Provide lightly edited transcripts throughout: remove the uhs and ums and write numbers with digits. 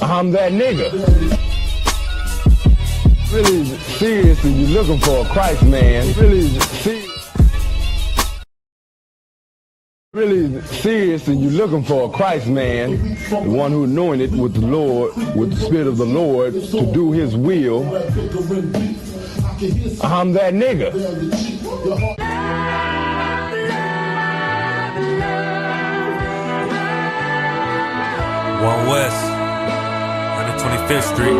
I'm that nigga. Really serious and you're looking for a Christ man. Really serious and you're looking for a Christ man, the one who anointed with the Lord, with the Spirit of the Lord to do his will. I'm that nigga. One West, 125th Street.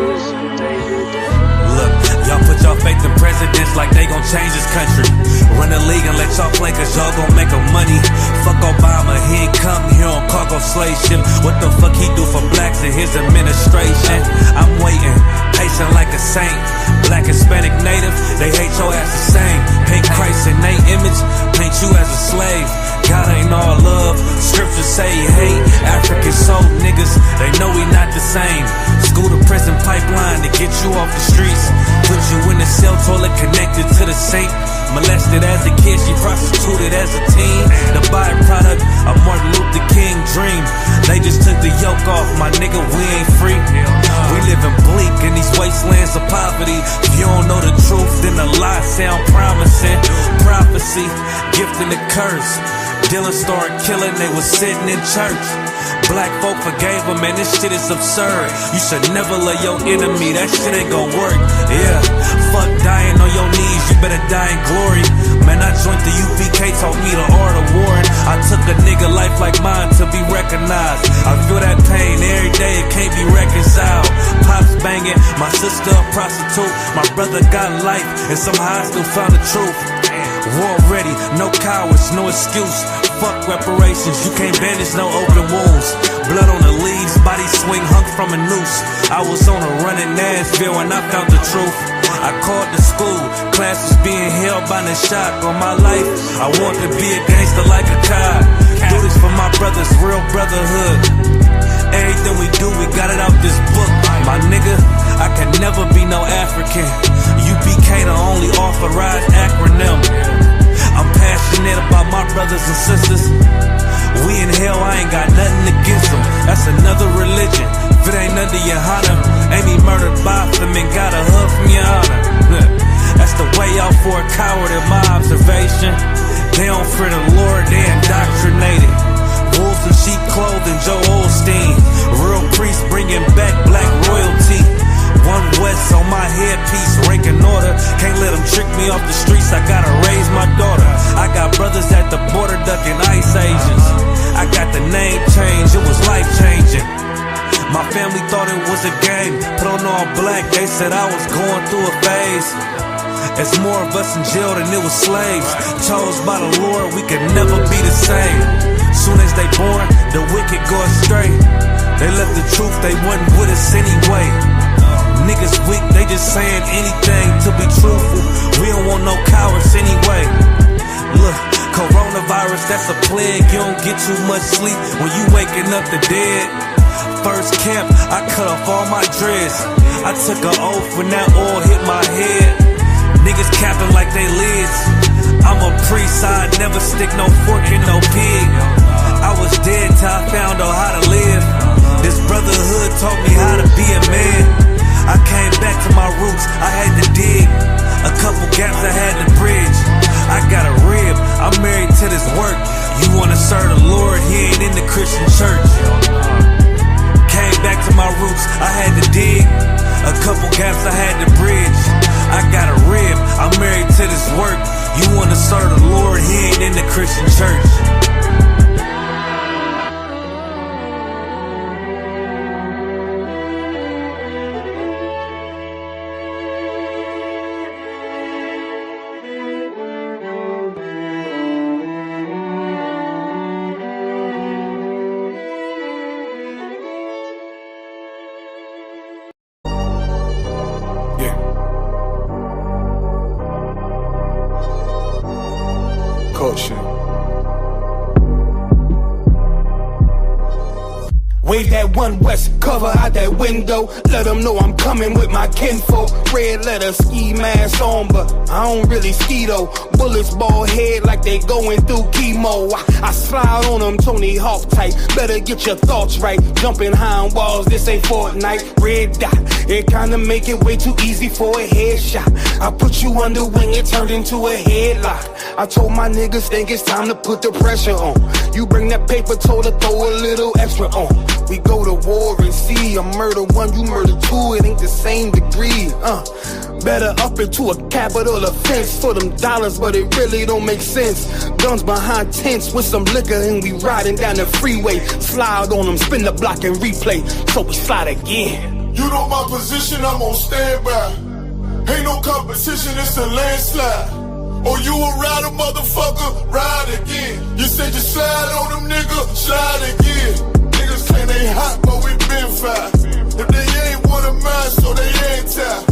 Look, y'all put y'all faith in presidents like they gon' change this country. Run the league and let y'all play cause y'all gon' make them money. Fuck Obama, he ain't come here on cargo slave ship. What the fuck he do for blacks in his administration? I'm waiting, patient like a saint. Black, Hispanic, Native, they hate your ass the same. Paint Christ in they image, paint you as a slave. God ain't all love, scriptures say he hate. African soul niggas, they know we not the same. School to prison pipeline to get you off the streets. Put you in the cell toilet connected to the sink. Molested as a kid, she prostituted as a teen. The byproduct of Martin Luther King dream. They just took the yoke off, my nigga, we ain't free. We living bleak in these wastelands of poverty. If you don't know the truth, then the lies sound promising. Prophecy, gift and a curse. Dylan started killing, they was sitting in church. Black folk forgave him, man, this shit is absurd. You should never love your enemy, that shit ain't gon' work. Yeah, fuck dying on your knees, you better die in glory. Man, I joined the UPK, taught me the art of warring. I took a nigga life like mine to be recognized. I feel that pain every day, it can't be reconciled. Pops banging, my sister a prostitute. My brother got life, and somehow I still found the truth. War ready, no cowards, no excuse. Fuck reparations, you can't bandage no open wounds. Blood on the leaves, body swing hung from a noose. I was on a run in Nashville and I found the truth. I called the school, class was being held by the shock on my life. I want to be a gangster like a cop. Do this for my brothers, real brotherhood. Everything we do, we got it out this book. My nigga, I can never be no African. UPK the only authorized acronym. I'm passionate about my brothers and sisters. We in hell, I ain't got nothing against them. That's another religion. If it ain't under your honor, ain't me murdered by them and got a hug from your honor. That's the way out for a coward in my observation. They don't fear the Lord, they indoctrinated. Wolves in sheep clothing, Joe Osteen. Real priests bringing back black royalty. One West on my headpiece, ranking order. Can't let them trick me off the streets, I gotta raise my daughter. I got brothers at the border ducking ice agents. I got the name change, it was life changing. My family thought it was a game, put on all black, they said I was going through a phase. It's more of us in jail than it was slaves. Chose by the Lord, we could never be the same. Soon as they born, the wicked go astray. They left the truth, they wasn't with us anyway. Niggas weak, they just saying anything to be truthful. We don't want no cowards anyway. Look, coronavirus, that's a plague. You don't get too much sleep when you waking up the dead. First camp, I cut off all my dreads. I took an oath when that oil hit my head. Niggas capping like they lids. I'm a priest, I never stick no fork in no pig. I was dead till I found out how to live. This brotherhood taught me how to be a man. I came back to my roots, I had to dig. A couple gaps I had to bridge. I got a rib, I'm married to this work. You wanna serve the Lord, he ain't in the Christian church. Came back to my roots, I had to dig. A couple gaps I had to bridge. I got a rib, I'm married to this work. You wanna serve the Lord, he ain't in the Christian church. Culture. Wave that One West cover out that window. Let them know I'm coming with my kinfolk. Red letter ski mask on, but I don't really ski though. Bullets ball head like they going through chemo. I slide on them Tony Hawk type. Better get your thoughts right. Jumping high on walls, this ain't Fortnite. Red dot, it kinda make it way too easy for a headshot. I put you under wing, it turned into a headlock. I told my niggas think it's time to put the pressure on. You bring that paper, told her throw a little extra on. We go to war and see, I murder one, you murder two, it ain't the same degree. Better up into a capital offense for them dollars, but it really don't make sense. Guns behind tents with some liquor and we riding down the freeway. Slide on them, spin the block and replay, so we slide again. You know my position, I'm on standby. Ain't no competition, it's a landslide. Oh, you a rider, motherfucker, ride again. You said you slide on them, nigga, slide again. Niggas claim they hot, but we been fire. If they ain't one of mine, so they ain't tied.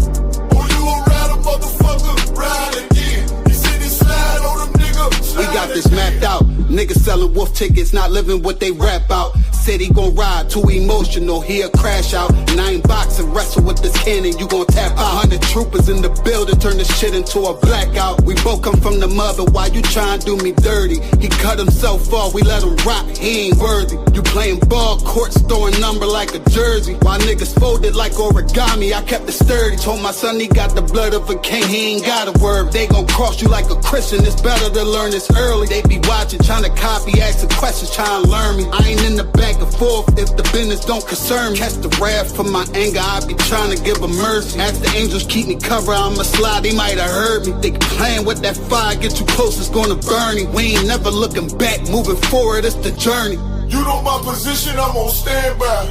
Oh, you a rider, motherfucker, ride again. You said you slide on them, nigga, slide We got this mapped out. Niggas selling wolf tickets, not living what they rap out. Said he gon' ride, too emotional, he'll crash out. And I ain't boxing, wrestle with this cannon, you gon' tap out. 100 troopers in the building, turn this shit into a blackout. We both come from the mother, why you tryin' to do me dirty? He cut himself off, we let him rock, he ain't worthy. You playing ball courts, throwing number like a jersey. While niggas folded like origami, I kept it sturdy. Told my son he got the blood of a king, he ain't got a word. They gon' cross you like a Christian, it's better to learn this early. They be watching, trying to copy, asking questions, trying to learn me. I ain't in the back and forth if the business don't concern me. Catch the wrath from my anger, I be trying to give a mercy. Ask the angels keep me covered, I'ma slide, they might have heard me. They playing with that fire, get too close, it's gonna burn me. We ain't never looking back, moving forward, it's the journey. You know my position, I'm on standby.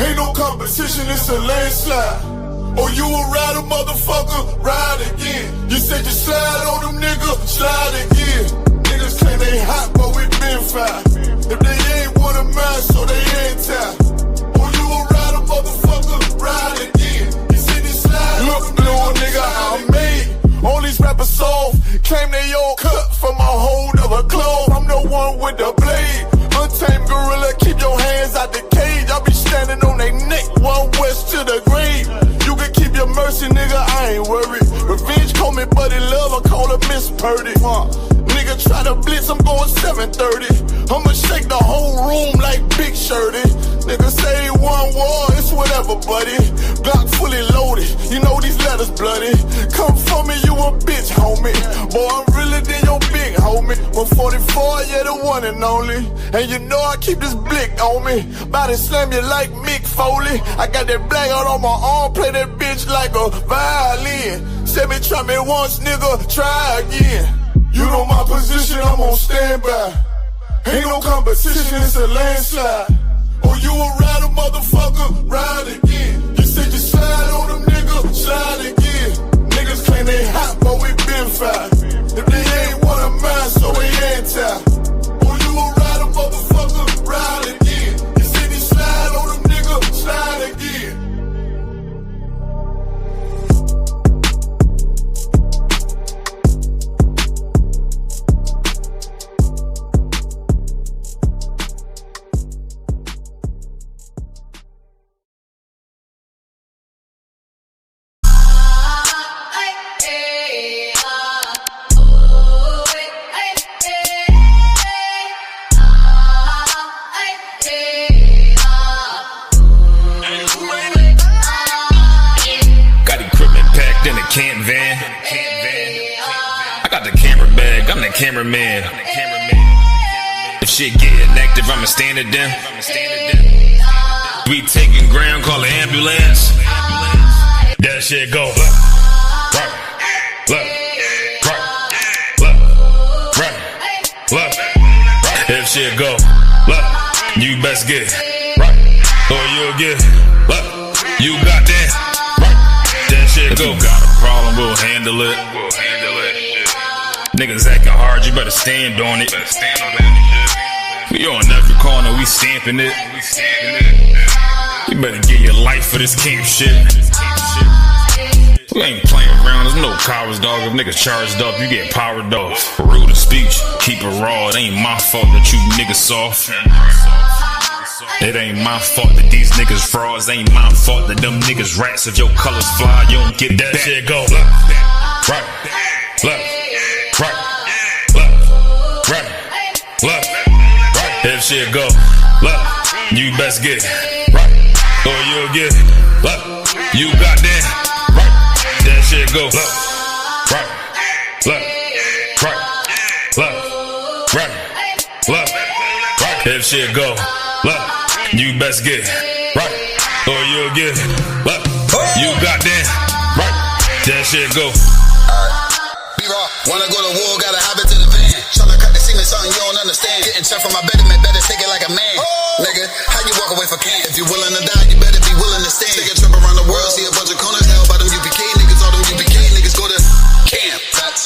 Ain't no competition, it's a landslide. Oh, you a rider, motherfucker, ride again. You said you slide on them, nigga, slide again. Niggas claim they hot, but we been fire. If they ain't one of mine, so they ain't tied. Oh, you a rider, motherfucker, ride again. You said you slide. Look, little nigga, I'm made. All these rappers soft, claim they all cut from a hold of a clove. I'm the one with the blade. Untamed gorilla, keep your hands out the cage. I be standing on they neck, One West to the grave. You can keep your mercy, nigga, I ain't worried. Revenge call me buddy love, I call her Miss Purdy. Nigga try to blitz, I'm going 730. I'ma shake the whole room like Big Shirty. Nigga say one war, it's whatever, buddy. Glock fully loaded, you know these letters bloody. Come for me, you a bitch, homie. Boy, I'm realer than your big homie. 144, yeah, the one and only. And you know I keep this blick on me. Body slam you like Mick Foley. I got that black out on my arm, play that bitch like a violin. Say me try me once, nigga, try again. You know my position, I'm on standby. Ain't no competition, it's a landslide. Oh, you a rider, motherfucker, ride again. You said you slide on them, nigga, slide again. Niggas claim they hot, but we been fire. If they ain't one of mine, so they ain't tied. Oh, you a rider, motherfucker, ride again. You said you slide on them, nigga, slide again. Camp van. I got the camera bag, I'm the cameraman. If shit getting active, I'ma stand it down. We taking ground, call an ambulance. That shit go right, left, right, left. If shit go left, you best get right, or you'll get left. You got that. If you got a problem, we'll handle it. Niggas acting hard, you better stand on it. We on every corner, we stamping it. You better give your life for this camp shit. We ain't playing around, there's no cowards, dog. If niggas charged up, you get powered off. Rude of speech, keep it raw. It ain't my fault that you niggas soft. It ain't my fault that these niggas frauds. Ain't my fault that them niggas rats. If your colors fly, you don't get that shit go. Left, right, left, right, left, right, left, right. If shit go left, you best get right, or you'll get left. You got that right. That shit go left, right, left, right, left, right, left, right. If shit go left, you best get right, or you'll get left. You got that right. That shit go. Wanna go to war, gotta hop into the van. Tryna cut the semen, something you don't understand. Getting checked from my betterment, better take it like a man. Nigga, how you walk away for camp? If you willing to die, you better be willing to stand. Take a trip around the world, see a bunch of corners held by them UPK niggas. All them UPK niggas go to camp.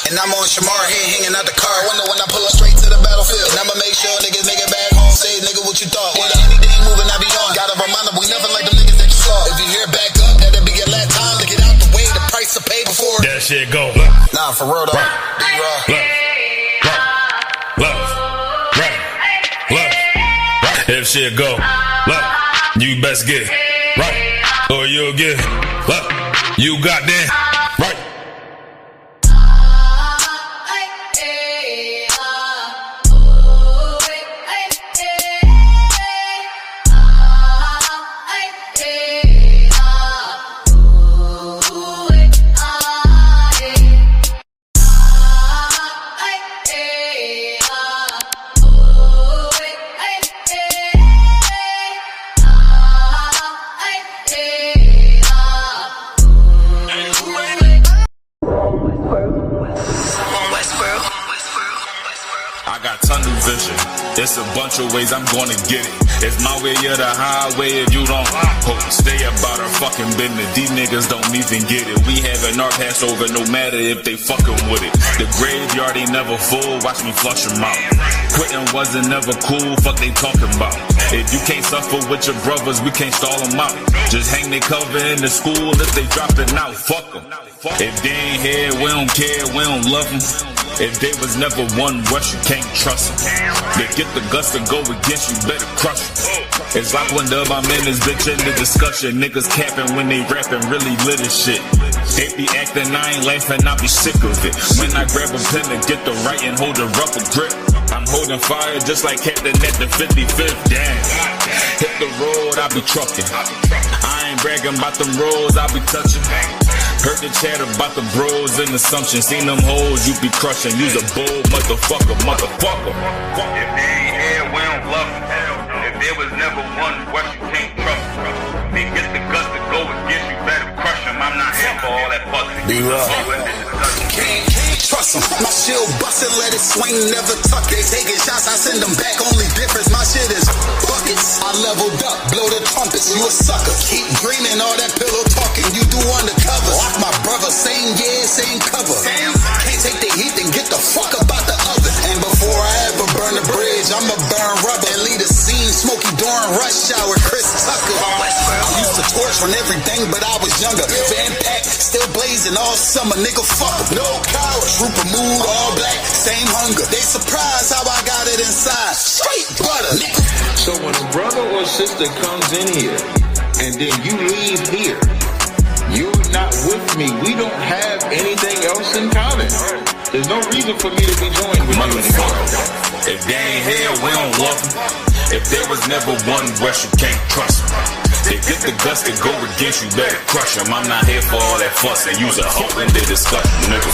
And I'm on Shamar here, hanging out the car. Wonder when I pull up straight to the battlefield. And I'ma make sure niggas make it back home. Say, nigga, what you thought? With anything moving, I be on. Gotta remind them, we never like them niggas that you saw. If you hear back up, that'll be your last time to get out the way. The price to pay before that shit go. Nah, for real though. Right. If shit go left, you best get right, or you'll get left. You got that right. It's a bunch of ways I'm gonna get it. It's my way or the highway if you don't stay about our fucking business. These niggas don't even get it. We having our Passover no matter if they fucking with it. The graveyard ain't never full, watch me flush them out. Quitting wasn't never cool, fuck they talking about. If you can't suffer with your brothers, we can't stall them out. Just hang their cover in the school if they dropping out, fuck them. If they ain't here, we don't care, we don't love them. If they was never one rush, you can't trust them. They get the guts to go against you, better crush them. It's like when the my men is bitch in the discussion. Niggas capping when they rapping, really lit as shit. They be acting, I ain't laughing, I be sick of it. When I grab a pen to get the right and hold a rubber grip, I'm holding fire just like Captain at the 55th. Damn. Hit the road, I be trucking. I ain't bragging about them roads, I be touching. Heard the chatter about the bros and assumptions. Seen them hoes you be crushing. You's a bold motherfucker. If they ain't here, we don't love them. If there was never one rush, you can't trust them. They get the guts to go against you, better crush them. I'm not here for all that fucking. Be can't trust them. My shield bustin', let it swing, never tuck it. Taking shots, I send them back. Only difference, my shit is buckets. I leveled up, blow the trumpets. You a sucker. Keep dreaming all that pillow talking. You do undercover. Like my brother, same year, same cover. Can't take the heat, then get the fuck about the other. And before I ever burn the bridge, I'ma burn rubber and lead a scene. Smoky during rush hour, Chris Tucker. I used to torch on everything, but I was younger. Van pack, still blazing all summer. Nigga, fuck em. No coward. Trooper mood, all black, same hunger. They surprised how I got it inside. Straight butter, nigga. So when a brother or sister comes in here, and then you leave here, you're not with me. We don't have anything else in common. There's no reason for me to be joined with you anymore. If they ain't here, we don't love them. If there was never one rush, you can't trust them. They get the guts to go against you, better crush them. I'm not here for all that fuss and use a hoe in the discussion, nigga.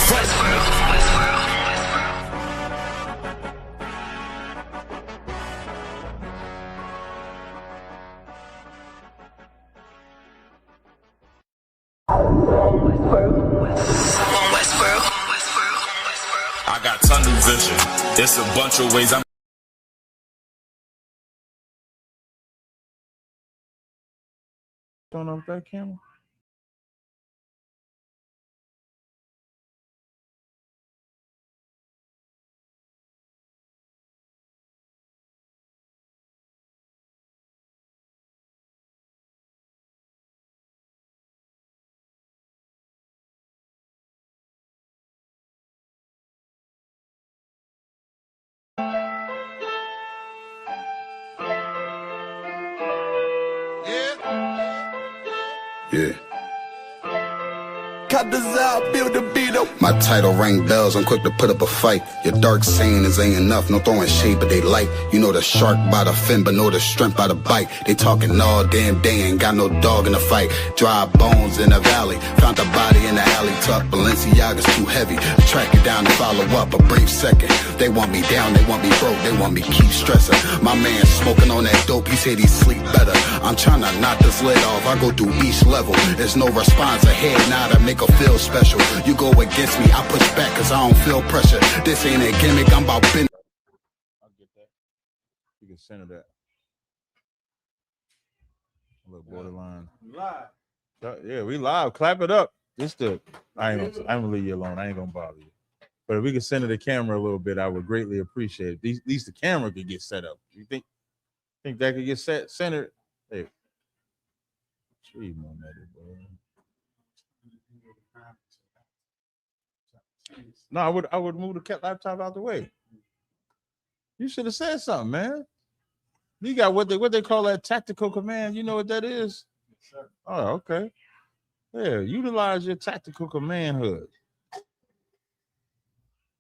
I got tunnel vision. It's a bunch of ways I'm turn off that camera. Yeah. Cut this out, build a beat up. My title rang bells, I'm quick to put up a fight. Your dark sayings ain't enough, no throwing shade, but they light. You know the shark by the fin, but know the strength by the bite. They talking all damn day, ain't got no dog in the fight. Dry bones in the valley, found the body in the alley. Tuck Balenciaga's too heavy, track it down and follow up a brief second. They want me down, they want me broke, they want me keep stressing. My man smoking on that dope, he said he sleep better. I'm trying to knock this lid off, I go through each level. There's no response ahead, now to make her feel special. You go against me, I push back cause I don't feel pressure. This ain't a gimmick, I'm about business. I'll get that. You can center that. A little borderline. Live. Yeah, we live. Clap it up. I'm gonna leave you alone. I ain't gonna bother you. But if we can center the camera a little bit, I would greatly appreciate it. At least the camera could get set up. You think that could get centered? Hey. Gee, no matter, bro. No, I would move the laptop out the way. You should have said something, man. You got what they call that tactical command. You know what that is? Yes, sir. Oh, okay. Yeah, utilize your tactical command hood.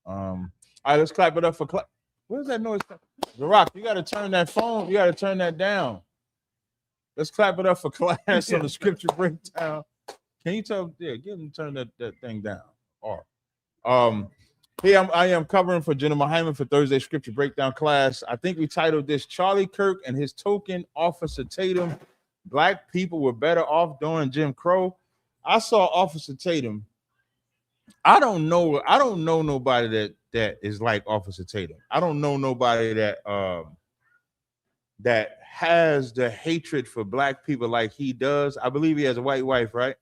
All right, let's clap it up for clap. What is that noise? The Rock, you got to turn that phone. You got to turn that down. Let's clap it up for class on the scripture breakdown. Can you tell? Yeah, get him to turn that thing down. Or, I am covering for Jenna Hyman for Thursday scripture breakdown class. I think we titled this "Charlie Kirk and His Token Officer Tatum." Black people were better off during Jim Crow. I saw Officer Tatum. I don't know nobody that is like Officer Tatum. I don't know nobody that has the hatred for black people like he does. I believe he has a white wife, right?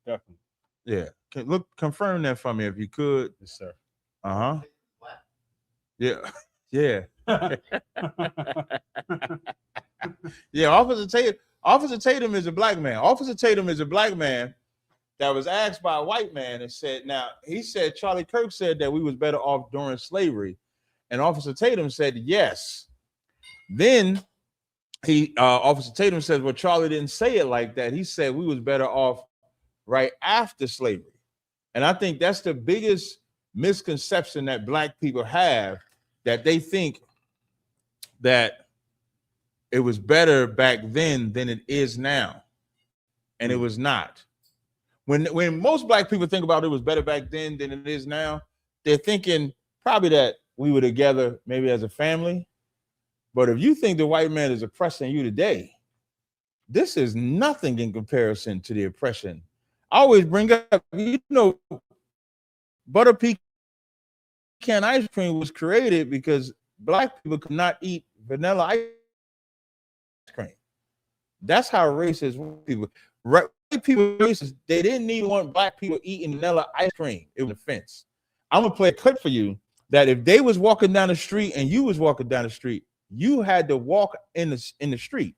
Definitely. Yeah. Confirm that for me if you could. Yes, sir. Uh-huh. Yeah. Yeah. Yeah, Officer Tatum is a black man. Officer Tatum is a black man that was asked by a white man and said, now he said Charlie Kirk said that we was better off during slavery. And Officer Tatum said yes. Then Officer Tatum says, well, Charlie didn't say it like that. He said we was better off right after slavery. And I think that's the biggest misconception that black people have, that they think that it was better back then than it is now. And it was not. When most black people think about it was better back then than it is now, they're thinking probably that we were together maybe as a family. But if you think the white man is oppressing you today, this is nothing in comparison to the oppression. I always bring up, butter pecan ice cream was created because black people could not eat vanilla ice cream. That's how racist people. White people racist. They didn't even want black people eating vanilla ice cream. It was an offense. I'm gonna play a clip for you that if they was walking down the street and you was walking down the street, you had to walk in the street.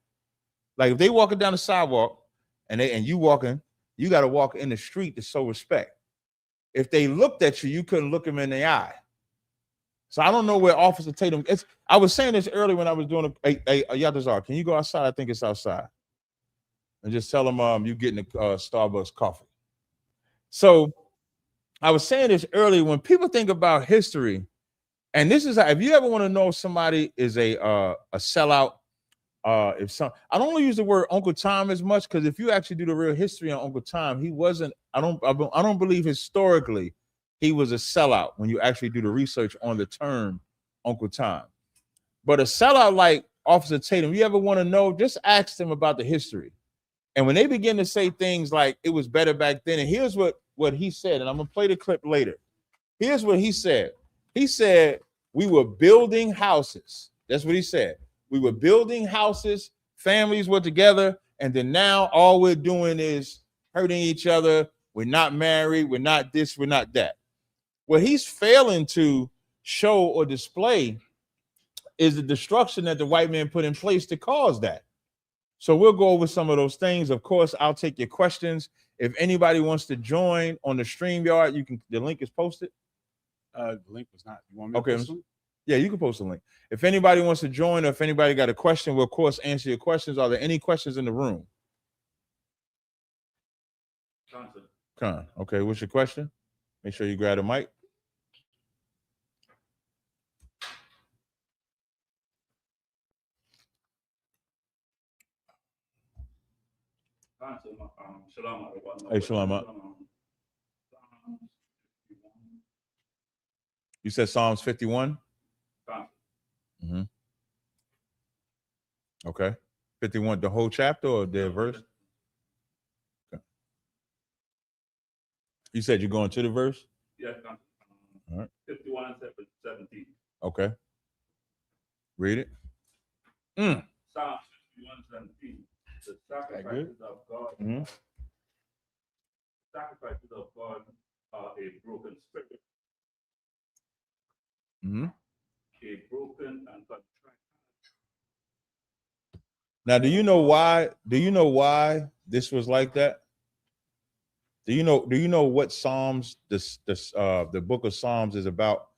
Like if they walking down the sidewalk and you walking, you got to walk in the street to show respect. If they looked at you, you couldn't look them in the eye. So I don't know where Officer Tatum is. I was saying this earlier when I was doing a Yatazar. Can you go outside? I think it's outside. And just tell them you getting a Starbucks coffee. So I was saying this earlier, when people think about history, and this is how, if you ever want to know if somebody is a sellout, I don't use the word Uncle Tom as much, because if you actually do the real history on Uncle Tom, he wasn't. I don't believe historically he was a sellout when you actually do the research on the term Uncle Tom. But a sellout like Officer Tatum, you ever want to know, just ask them about the history. And when they begin to say things like it was better back then, and here's what he said, and I'm gonna play the clip later. Here's what he said. He said we were building houses. That's what he said. We were building houses, families were together, and then now all we're doing is hurting each other. We're not married, we're not this, we're not that. What he's failing to show or display is the destruction that the white man put in place to cause that. So we'll go over some of those things. Of course, I'll take your questions. If anybody wants to join on the StreamYard, you can. The link is posted. The link was not. You want me to post it? Yeah, you can post a link. If anybody wants to join, or if anybody got a question, we'll of course answer your questions. Are there any questions in the room? Con. Okay, what's your question? Make sure you grab the mic. Hey, Shalom. You said Psalms 51? Mm-hmm. Okay. 51, the whole chapter or the verse? Okay. You said you're going to the verse? Yes, all right. 51 and 17. Okay. Read it. Psalms 51 and 17. The sacrifices of God. Mm-hmm. Sacrifices of God are a broken spirit. Mm-hmm. A broken and contrite. Now, do you know why? Do you know why this was like that? Do you know what Psalms the book of Psalms is about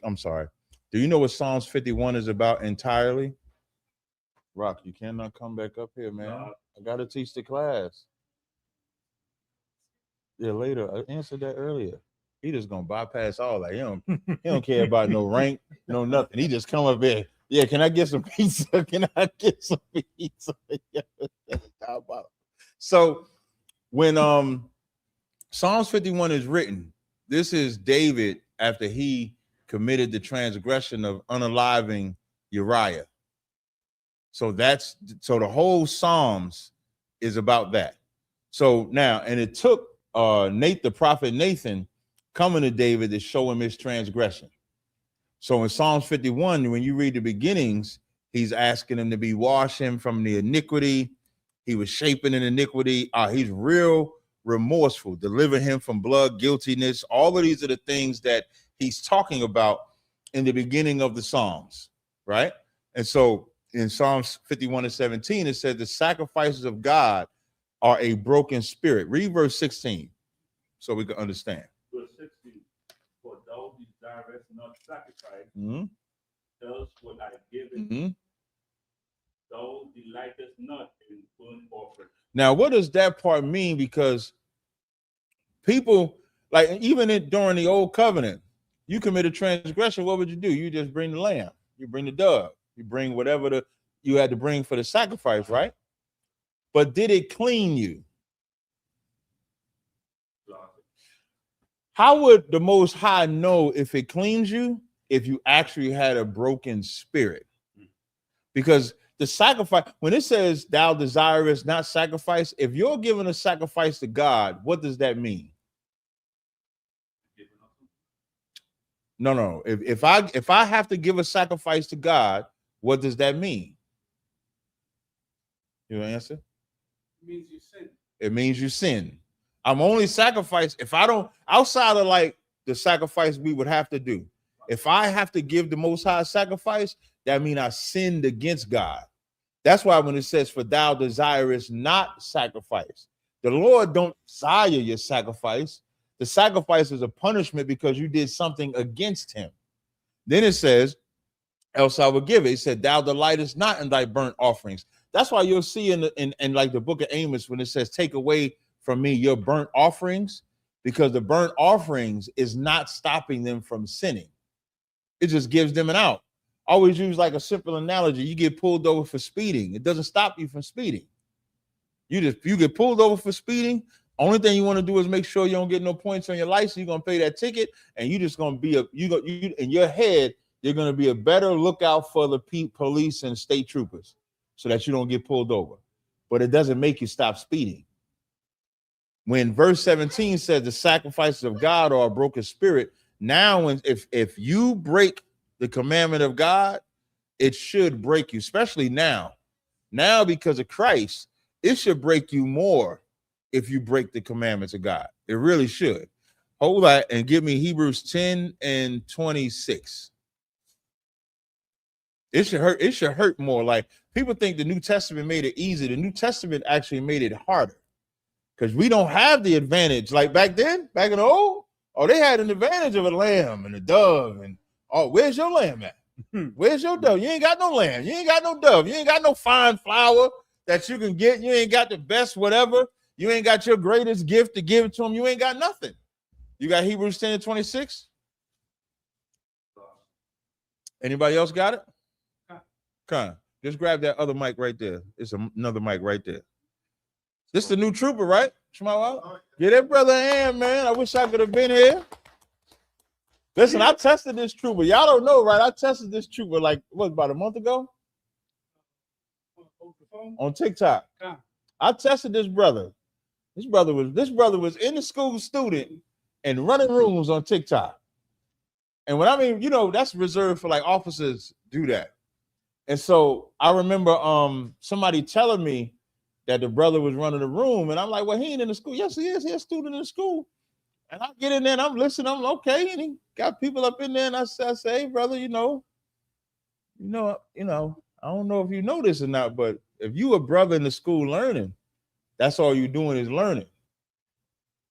I'm sorry. Do you know what Psalms 51 is about entirely? Rock, you cannot come back up here, man. I gotta teach the class. Yeah, later. I answered that earlier. He just gonna bypass all that. He don't care about no rank, no nothing. He just come up here. Yeah, can I get some pizza? Can I get some pizza? So when Psalms 51 is written, this is David after he committed the transgression of unaliving Uriah. So the whole Psalms is about that. So now, and it took the prophet Nathan coming to David to show him his transgression. So in Psalms 51, when you read the beginnings, he's asking him to be washed him from the iniquity. He was shaping in iniquity. He's real remorseful, deliver him from blood guiltiness. All of these are the things that he's talking about in the beginning of the Psalms, right? And so in Psalms 51 and 17, it says the sacrifices of God are a broken spirit. Read verse 16 so we can understand. Verse 16, for thou desirest not sacrifice, Mm-hmm. else would I give it. Mm-hmm. Thou delightest not in burnt offering. Now, what does that part mean? Because people, like even during the old covenant, you commit a transgression, what would you do? You just bring the lamb, you bring the dove, you bring whatever you had to bring for the sacrifice, right? But did it clean you? How would the Most High know if it cleans you if you actually had a broken spirit? Because the sacrifice, when it says thou desirest not sacrifice, if you're giving a sacrifice to God, what does that mean? No. If I have to give a sacrifice to God, what does that mean? You answer? It means you sin. It means you sin. I'm only sacrifice if I don't, outside of like the sacrifice we would have to do. If I have to give the Most High sacrifice, that means I sinned against God. That's why when it says, for thou desirest not sacrifice, the Lord don't desire your sacrifice. The sacrifice is a punishment because you did something against him. Then it says, else I will give it. It said, thou delightest not in thy burnt offerings. That's why you'll see in like the book of Amos when it says, take away from me your burnt offerings, because the burnt offerings is not stopping them from sinning. It just gives them an out. Always use like a simple analogy. You get pulled over for speeding. It doesn't stop you from speeding. You get pulled over for speeding. Only thing you want to do is make sure you don't get no points on your license. You're gonna pay that ticket, and you just gonna be you in your head. You're gonna be a better lookout for the police and state troopers, so that you don't get pulled over. But it doesn't make you stop speeding. When verse 17 says the sacrifices of God are a broken spirit, now if you break the commandment of God, it should break you, especially now. Now, because of Christ, it should break you more if you break the commandments of God. It really should. Hold that and give me Hebrews 10 and 26. It should hurt. It should hurt more. Like people think the New Testament made it easy. The New Testament actually made it harder because we don't have the advantage. Like back then, back in the old, they had an advantage of a lamb and a dove. And where's your lamb at? Where's your dove? You ain't got no lamb. You ain't got no dove. You ain't got no fine flour that you can get. You ain't got the best whatever. You ain't got your greatest gift to give to him. You ain't got nothing. You got Hebrews 10:26. Anybody else got it? Come on. Just grab that other mic right there. It's another mic right there. This is the new trooper, right? Get that brother a hand, man. I wish I could have been here. Listen, I tested this trooper. Y'all don't know, right? I tested this trooper like, what, about a month ago? On TikTok. I tested this brother. This brother was in the school student and running rooms on TikTok. And when I mean, you know, that's reserved for like officers do that. And so I remember somebody telling me that the brother was running the room, and I'm like, well, he ain't in the school. Yes, he is. He's a student in the school. And I get in there and I'm listening. I'm okay. And he got people up in there, and I say, hey, brother, you know, I don't know if you know this or not, but if you a brother in the school learning, that's all you're doing is learning.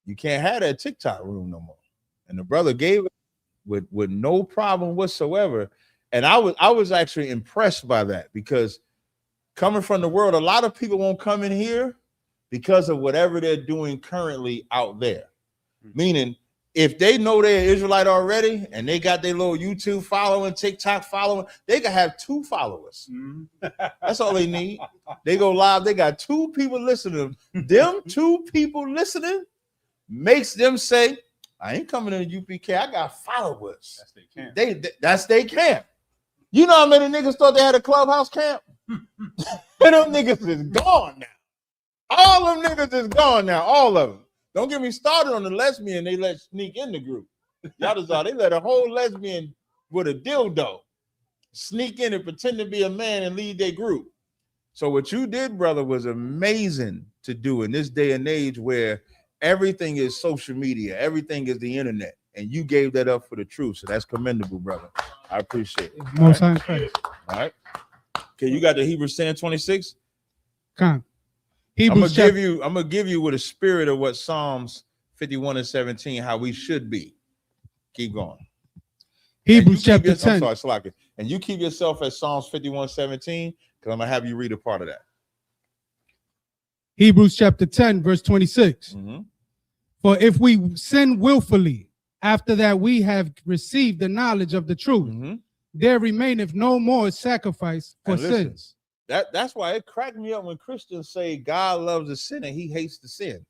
You can't have that TikTok room no more. And the brother gave it with no problem whatsoever. And I was actually impressed by that, because coming from the world, a lot of people won't come in here because of whatever they're doing currently out there. Meaning, if they know they're Israelite already and they got their little YouTube following, TikTok following, they can have 2 followers. That's all they need. They go live, they got 2 people listening. Them 2 people listening makes them say, I ain't coming to the UPK, I got followers. That's their camp. That's their camp. You know how many niggas thought they had a clubhouse camp? And them niggas is gone now. All them niggas is gone now, all of them. Don't get me started on the lesbian they let sneak in the group. Y'all saw they let a whole lesbian with a dildo sneak in and pretend to be a man and lead their group. So what you did, brother, was amazing to do in this day and age where everything is social media, everything is the internet, and you gave that up for the truth. So that's commendable, brother. I appreciate it. Most high praise. All right. Okay, you got the Hebrews 10:26? Come. I'm gonna give you with a spirit of what Psalms 51:17, how we should be. Keep going. Hebrews chapter 10. I'm sorry, Slacker. And you keep yourself at Psalms 51:17, because I'm gonna have you read a part of that. Hebrews chapter 10, verse 26. For if we sin willfully, after that we have received the knowledge of the truth, there remaineth no more sacrifice for sins. That's why it cracked me up when Christians say God loves the sinner, he hates the sin.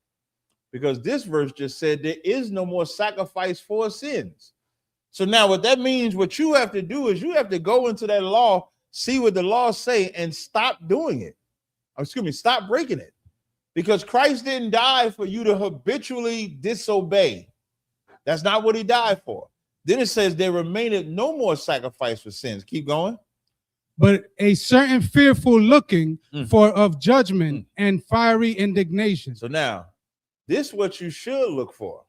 Because this verse just said there is no more sacrifice for sins. So now what that means, what you have to do is you have to go into that law, see what the law say, and stop doing it. Stop breaking it. Because Christ didn't die for you to habitually disobey. That's not what he died for. Then it says there remaineth no more sacrifice for sins. Keep going. But a certain fearful looking for of judgment and fiery indignation. So now, this is what you should look for.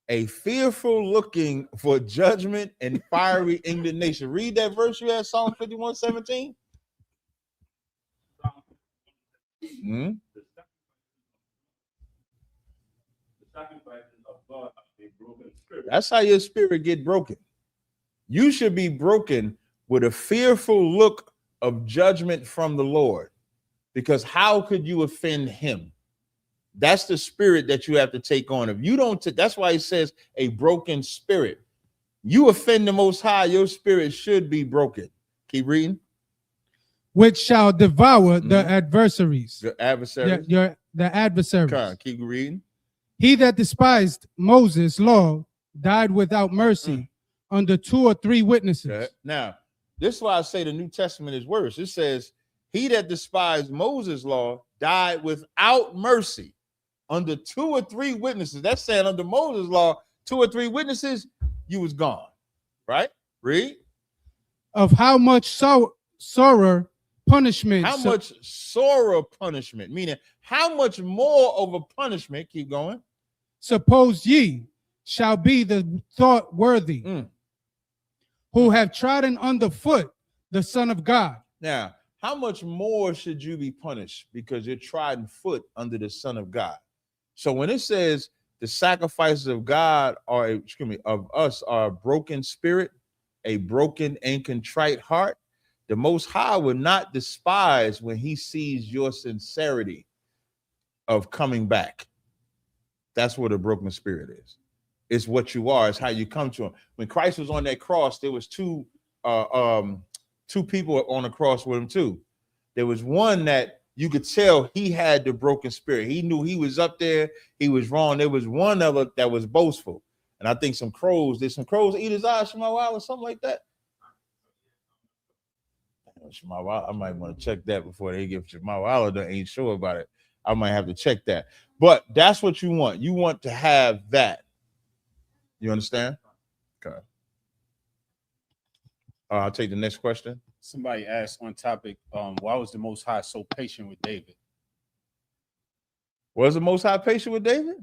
A fearful looking for judgment and fiery indignation. Read that verse you had, Psalm 51:17. That's how your spirit get broken. You should be broken with a fearful look of judgment from the Lord, because how could you offend him? That's the spirit that you have to take on. If you don't, that's why he says a broken spirit. You offend the Most High, your spirit should be broken. Keep reading. Which shall devour the adversaries. The adversaries. The adversaries. Okay, keep reading. He that despised Moses' law died without mercy under 2 or 3 witnesses. Okay. Now, this is why I say the New Testament is worse. It says, he that despised Moses' law died without mercy under 2 or 3 witnesses. That's saying under Moses' law, 2 or 3 witnesses, you was gone. Right? Read. Of how much sorrow punishment. How much sorrow punishment, meaning how much more of a punishment, keep going, suppose ye shall be the thought worthy, who have trodden underfoot the Son of God. Now, how much more should you be punished because you're trodden foot under the Son of God? So when it says the sacrifices of God are, of us are a broken spirit, a broken and contrite heart, the Most High will not despise when he sees your sincerity. of coming back. That's what a broken spirit is. It's what you are. It's how you come to him. When Christ was on that cross, there was two people on the cross with him too. There was one that you could tell he had the broken spirit. He knew he was up there. He was wrong. There was one other that was boastful. And I think did some crows eat his eyes from a while or something like that? I might want to check that before they give Shemawala. They ain't sure about it. I might have to check that. But that's what you want. You want to have that. You understand? Okay. I'll take the next question. Somebody asked on topic, why was the Most High so patient with David? Was the Most High patient with David?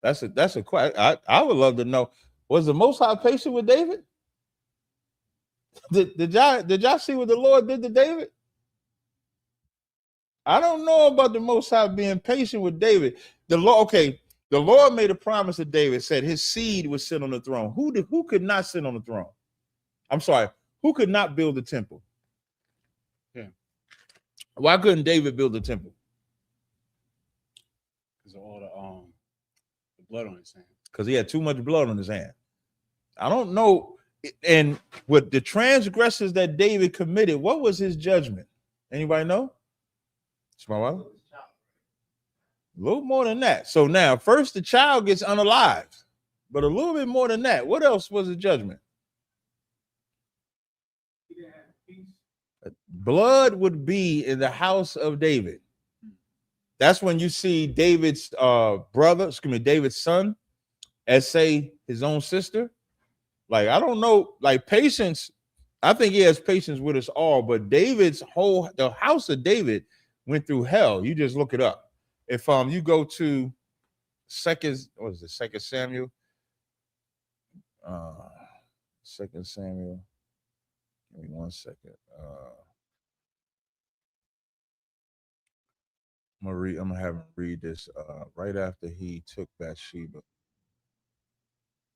That's a question. I would love to know. Was the Most High patient with David? Did y'all see what the Lord did to David? I don't know about the Most High being patient with David. The Lord made a promise to David, said his seed would sit on the throne. Who could not sit on the throne? I'm sorry, who could not build the temple? Yeah. Why couldn't David build the temple? Because of all the blood on his hand. Because he had too much blood on his hand. I don't know. And with the transgressions that David committed, what was his judgment? Anybody know? A little more than that. So now, first the child gets unalived, but a little bit more than that. What else was the judgment? Blood would be in the house of David. That's when you see David's David's son, essay his own sister. Like, I don't know, like patience. I think he has patience with us all, but the house of David went through hell. You just look it up. If you go to Second Samuel? 2 Samuel. Give me 1 second. I'm gonna have him read this right after he took Bathsheba.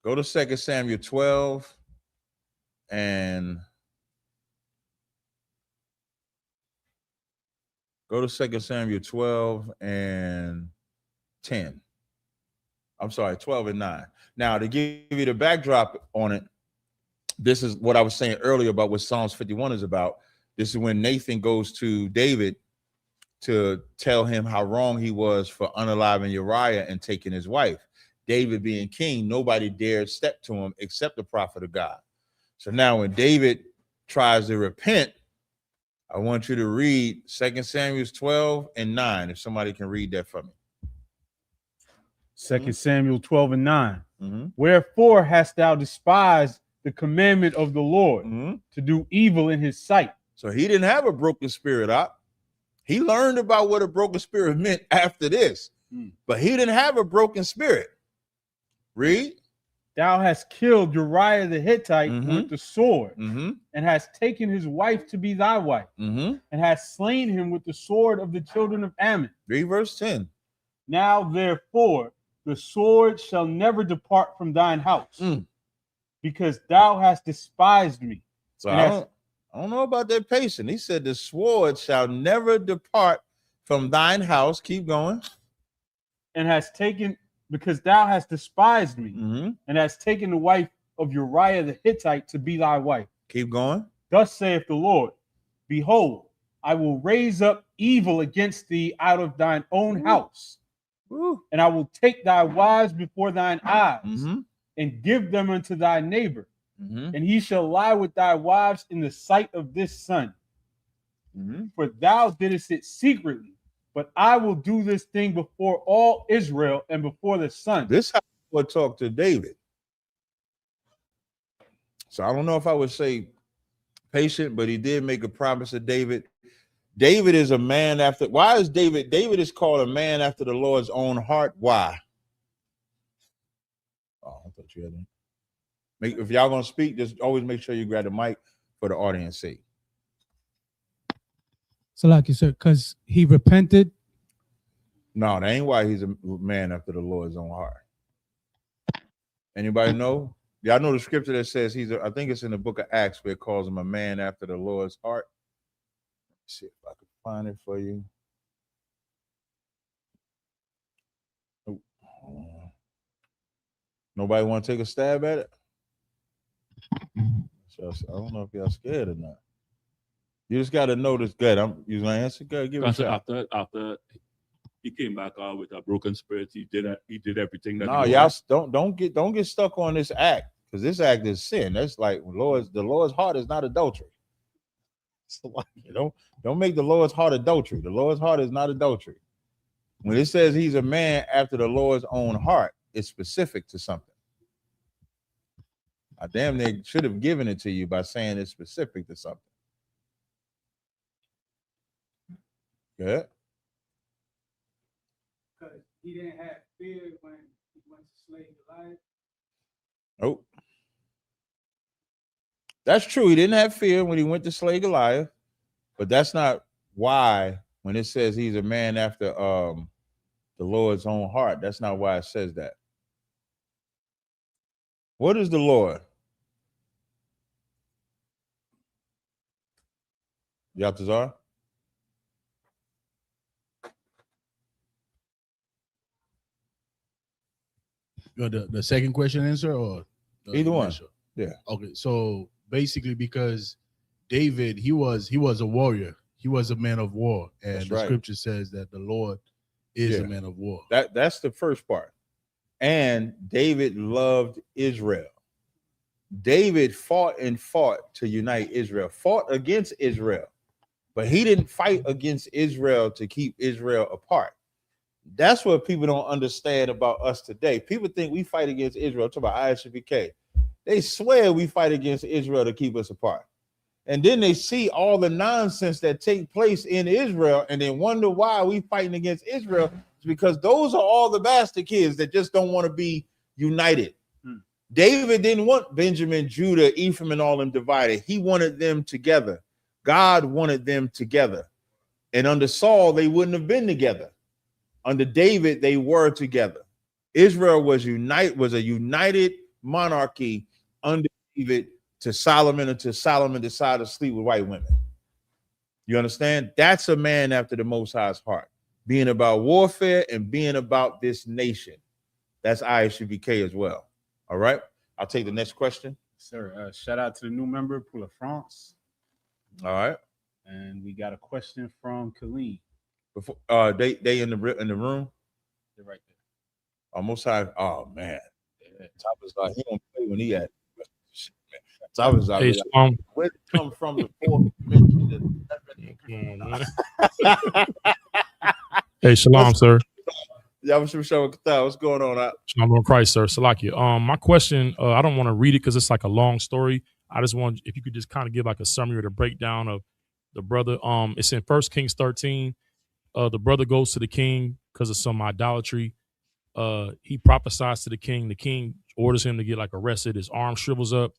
Go to 2 Samuel 12 and go to 2 Samuel 12 and 10. I'm sorry, 12 and 9. Now, to give you the backdrop on it, this is what I was saying earlier about what Psalms 51 is about. This is when Nathan goes to David to tell him how wrong he was for unaliving Uriah and taking his wife. David being king, nobody dared step to him except the prophet of God. So now when David tries to repent, I want you to read 2 Samuel 12 and 9, if somebody can read that for me. 2 Samuel 12 and 9. Wherefore hast thou despised the commandment of the Lord to do evil in his sight? So he didn't have a broken spirit up. He learned about what a broken spirit meant after this, but he didn't have a broken spirit. Read. Thou hast killed Uriah the Hittite with the sword, and hast taken his wife to be thy wife, and hast slain him with the sword of the children of Ammon. Read verse 10. Now therefore the sword shall never depart from thine house, because thou hast despised me. So I don't know about that patient. He said the sword shall never depart from thine house. Keep going. And has taken, because thou hast despised me, and hast taken the wife of Uriah the Hittite to be thy wife. Keep going. Thus saith the Lord, behold, I will raise up evil against thee out of thine own house, and I will take thy wives before thine eyes, and give them unto thy neighbor, and he shall lie with thy wives in the sight of this sun. For thou didst it secretly, but I will do this thing before all Israel and before the sun. This is how I would talk to David. So I don't know if I would say patient, but he did make a promise to David. David is a man after. Why is David? David is called a man after the Lord's own heart. Why? Oh, I thought you had it. If y'all gonna speak, just always make sure you grab the mic for the audience sake. So, like you said, because he repented. No, that ain't why he's a man after the Lord's own heart. Anybody know? Y'all know the scripture that says I think it's in the book of Acts where it calls him a man after the Lord's heart. Let's see if I can find it for you. Nobody want to take a stab at it? So I don't know if y'all scared or not. You just got to know this. Good. You gonna answer? Good. Give it a shot. After he came back out with a broken spirit, he did everything that. No, y'all don't get stuck on this act, because this act is sin. That's like the Lord's heart is not adultery. So like, don't make the Lord's heart adultery. The Lord's heart is not adultery. When it says he's a man after the Lord's own heart, it's specific to something. I damn near should have given it to you by saying it's specific to something. Good. Because he didn't have fear when he went to slay Goliath. Oh. That's true. He didn't have fear when he went to slay Goliath, but that's not why when it says he's a man after the Lord's own heart, that's not why it says that. What is the Lord? Yatazar? The second question answer or either one? Yeah. Okay. So basically, because David, he was a warrior. He was a man of war, and the scripture says that the Lord is a man of war. That's the first part. And David loved Israel. David fought to unite Israel, fought against Israel, but he didn't fight against Israel to keep Israel apart. That's what people don't understand about us today. People think we fight against Israel. Talk about ISUPK. They swear we fight against Israel to keep us apart. And then they see all the nonsense that take place in Israel, and they wonder why we fighting against Israel. It's because those are all the bastard kids that just don't want to be united. David didn't want Benjamin, Judah, Ephraim, and all them divided. He wanted them together. God wanted them together. And under Saul, they wouldn't have been together. Under David, they were together. Israel was a united monarchy under David to Solomon until Solomon decided to sleep with white women. You understand? That's a man after the Most High's heart, being about warfare and being about this nation. That's ISUPK as well. All right. I'll take the next question. Sir, shout out to the new member, Pour la France. All right. And we got a question from Colleen. Before they in the room. They're right there. Almost high. Oh man. Top is like he don't play when he at. Top is like where did it come from before? Hey, shalom, sir. What's going on? Shalom on Christ, sir. Salakia. My question, I don't want to read it because it's like a long story. I just want if you could just kind of give like a summary or the breakdown of the brother. It's in 1 Kings 13. The brother goes to the king because of some idolatry. He prophesies to the king. The king orders him to get like arrested. His arm shrivels up.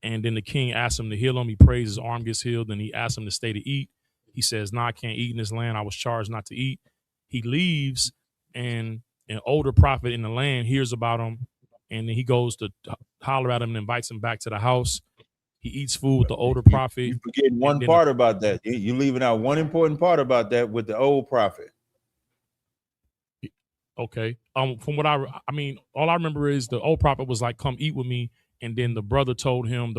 And then the king asks him to heal him. He prays, his arm gets healed. Then he asks him to stay to eat. He says, "No, I can't eat in this land. I was charged not to eat." He leaves, and an older prophet in the land hears about him. And then he goes to holler at him and invites him back to the house. He eats food with the older prophet. You forgetting one part about that. You're leaving out one important part about that with the old prophet. Okay. From what I mean, all I remember is the old prophet was like, "Come eat with me." And then the prophet told him,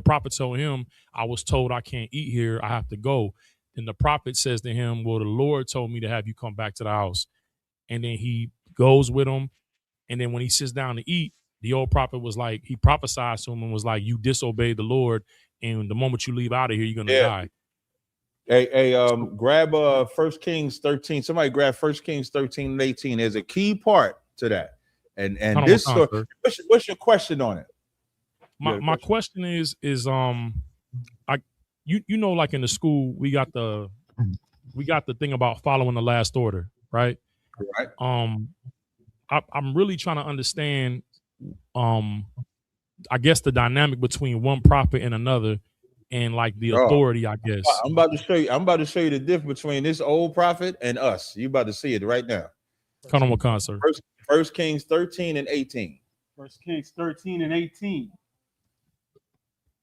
"I was told I can't eat here. I have to go." And the prophet says to him, "Well, the Lord told me to have you come back to the house." And then he goes with him. And then when he sits down to eat, the old prophet was like, he prophesied to him and was like, "You disobeyed the Lord. And the moment you leave out of here, you're going to die." Hey, grab 1 Kings 13. Somebody grab 1 Kings 13 and 18. There's a key part to that. And this story, what's your question on it? My question is you know, like in the school, we got the thing about following the last order, right? Right. I'm really trying to understand I guess the dynamic between one prophet and another, and like the authority, I guess. I'm about to show you the difference between this old prophet and us. You about to see it right now. Come on, Wakan, sir. 1 Kings 13 and 18. 1 Kings 13 and 18.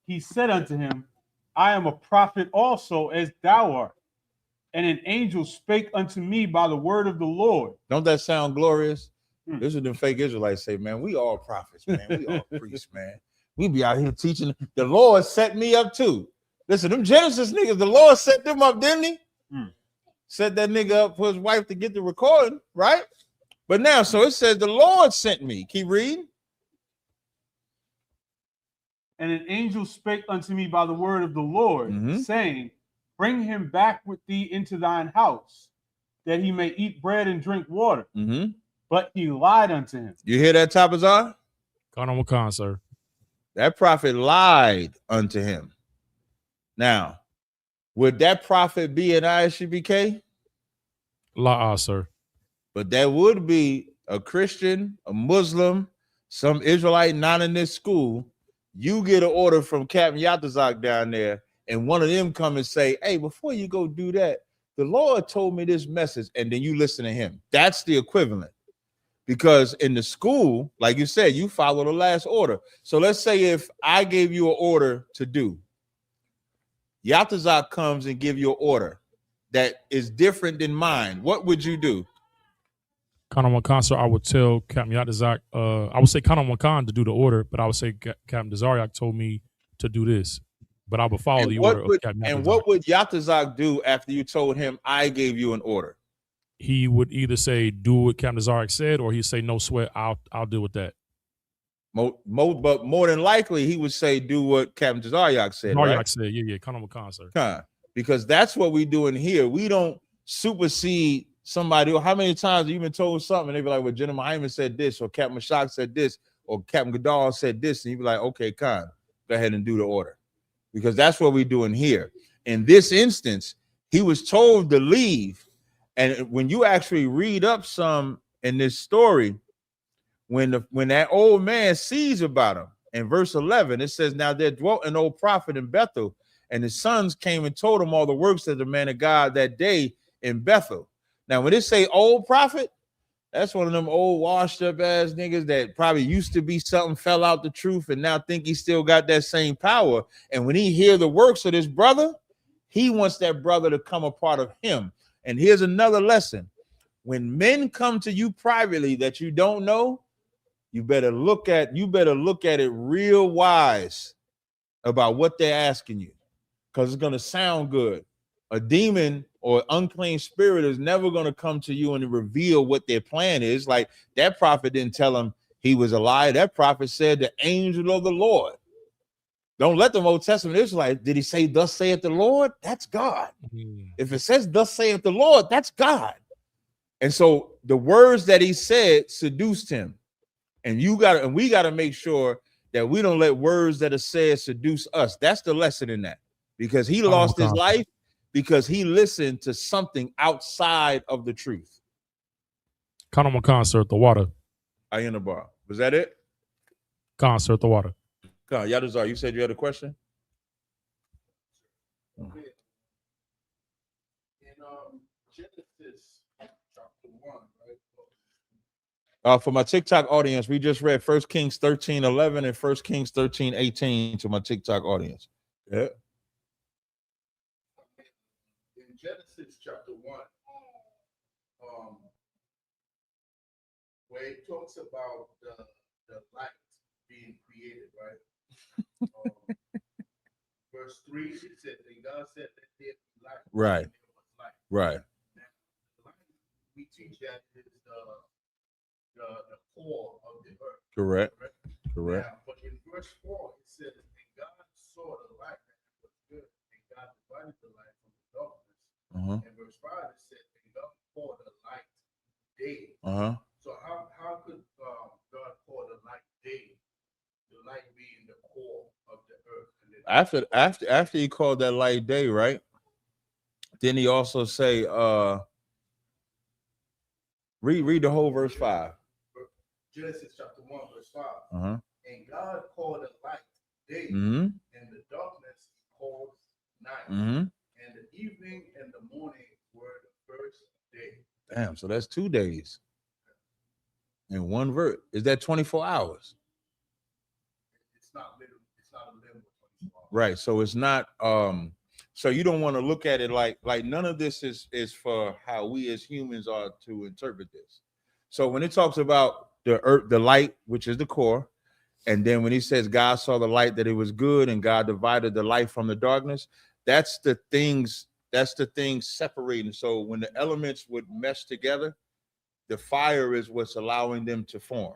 He said unto him, "I am a prophet also, as thou art. And an angel spake unto me by the word of the Lord." Don't that sound glorious? This is the fake Israelites say, man, we all prophets, man. We all priests, man. We be out here teaching. The Lord set me up too. Listen, them Genesis niggas, the Lord set them up, didn't he? Set that nigga up for his wife to get the recording, right? But now, so it says the Lord sent me. Keep reading. And an angel spake unto me by the word of the Lord, saying, bring him back with thee into thine house, that he may eat bread and drink water. But he lied unto him. You hear that, Tabazar? Khan, sir. That prophet lied unto him. Now, would that prophet be an ISUPK? Sir. But that would be a Christian, a Muslim, some Israelite not in this school. You get an order from Captain Yatazak down there, and one of them come and say, hey, before you go do that, the Lord told me this message, and then you listen to him. That's the equivalent. Because in the school, like you said, you follow the last order. So let's say if I gave you an order to do, Yatazak comes and give you an order that is different than mine, what would you do? Khan, sir, I would tell Captain Yatazak, I would say Khan to do the order, but I would say Captain Dazariak told me to do this. But I would follow the order of Captain Yatazak. And what would Yatazak do after you told him I gave you an order? He would either say, do what Captain Dazariak said, or he'd say, no sweat, I'll deal with that. But more than likely, he would say, do what Captain Dazariak said. Dazariak said, yeah, Khan, sir. Because that's what we doing here. We don't supersede somebody. How many times have you been told something and they be like, well, General Hyman said this, or Captain Mashak said this, or Captain Goodall said this, and you be like, okay, Khan, go ahead and do the order. Because that's what we're doing here. In this instance, he was told to leave. And when you actually read up some in this story, when that old man sees about him, in verse 11, it says, now there dwelt an old prophet in Bethel, and his sons came and told him all the works of the man of God that day in Bethel. Now, when it say old prophet, that's one of them old washed up ass niggas that probably used to be something, fell out the truth, and now think he still got that same power. And when he hear the works of this brother, he wants that brother to come a part of him. And here's another lesson. When men come to you privately that you don't know, you better look at it real wise about what they're asking you, because it's going to sound good. A demon or unclean spirit is never going to come to you and reveal what their plan is. Like that prophet didn't tell him he was a liar. That prophet said the angel of the Lord. Don't let the Old Testament Israelites, did he say, thus saith the Lord? That's God. If it says, thus saith the Lord, that's God. And so the words that he said seduced him. And we got to make sure that we don't let words that are said seduce us. That's the lesson in that. Because he lost his life because he listened to something outside of the truth. Concert, the water. I in the bar. Was that it? Concert, the water. Yadazar, you said you had a question? Genesis chapter 1, right? For my TikTok audience, we just read 1 Kings 13:11 and 1 Kings 13:18 to my TikTok audience. Yeah. In Genesis chapter 1, where it talks about the light being created, right? Verse 3, it said, and God said that there be light. Right. And there was light. Right. Now, the light, we teach that is the core of the earth. Correct. Right? Correct. Now, but in verse 4, it says, and God saw the light that it was good, and God divided the light from the darkness. And verse 5, it said, and God called the light day. So how could God call the light day? The light being the core of the earth. After he called that light day, right? Then he also say, read the whole verse 5. Genesis chapter 1, verse 5. And God called the light day, and the darkness he called night. And the evening and the morning were the first day. Damn, so that's 2 days. In one verse. Is that 24 hours? It's not a literal 24 hours. Right. So it's not so you don't want to look at it like none of this is for how we as humans are to interpret this. So when it talks about the earth, the light, which is the core, and then when he says God saw the light that it was good, and God divided the light from the darkness, that's the things separating. So when the elements would mesh together, the fire is what's allowing them to form.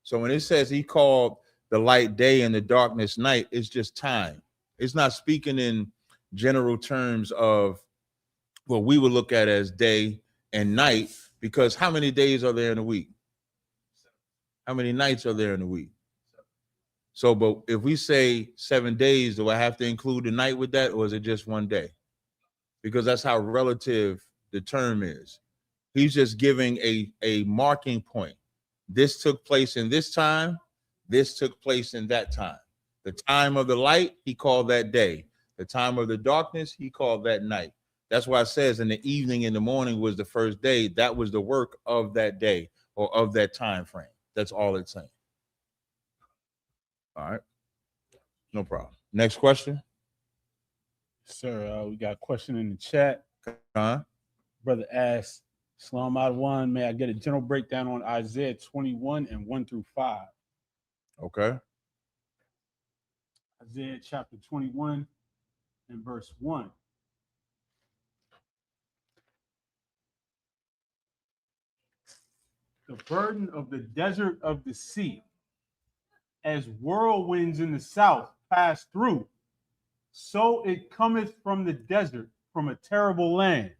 So when it says he called the light day and the darkness night, it's just time. It's not speaking in general terms of what we would look at as day and night, because how many days are there in a week? How many nights are there in a week? So, but if we say 7 days, do I have to include the night with that, or is it just one day? Because that's how relative the term is. He's just giving a marking point. This took place in this time. This took place in that time. The time of the light, he called that day. The time of the darkness, he called that night. That's why it says in the evening, in the morning was the first day. That was the work of that day or of that time frame. That's all it's saying. All right. No problem. Next question. Sir, we got a question in the chat. Brother asks, Shalom Adawan, may I get a general breakdown on Isaiah 21 and 1 through 5? Okay. Isaiah chapter 21 and verse 1. The burden of the desert of the sea, as whirlwinds in the south pass through, so it cometh from the desert, from a terrible land.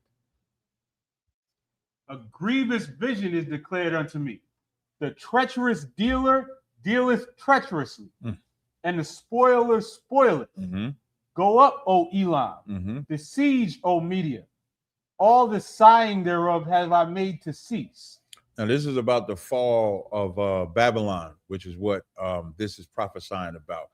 A grievous vision is declared unto me. The treacherous dealer dealeth treacherously, and the spoiler spoileth. Go up, O Elam, besiege, O Media. All the sighing thereof have I made to cease. Now, this is about the fall of Babylon, which is what this is prophesying about.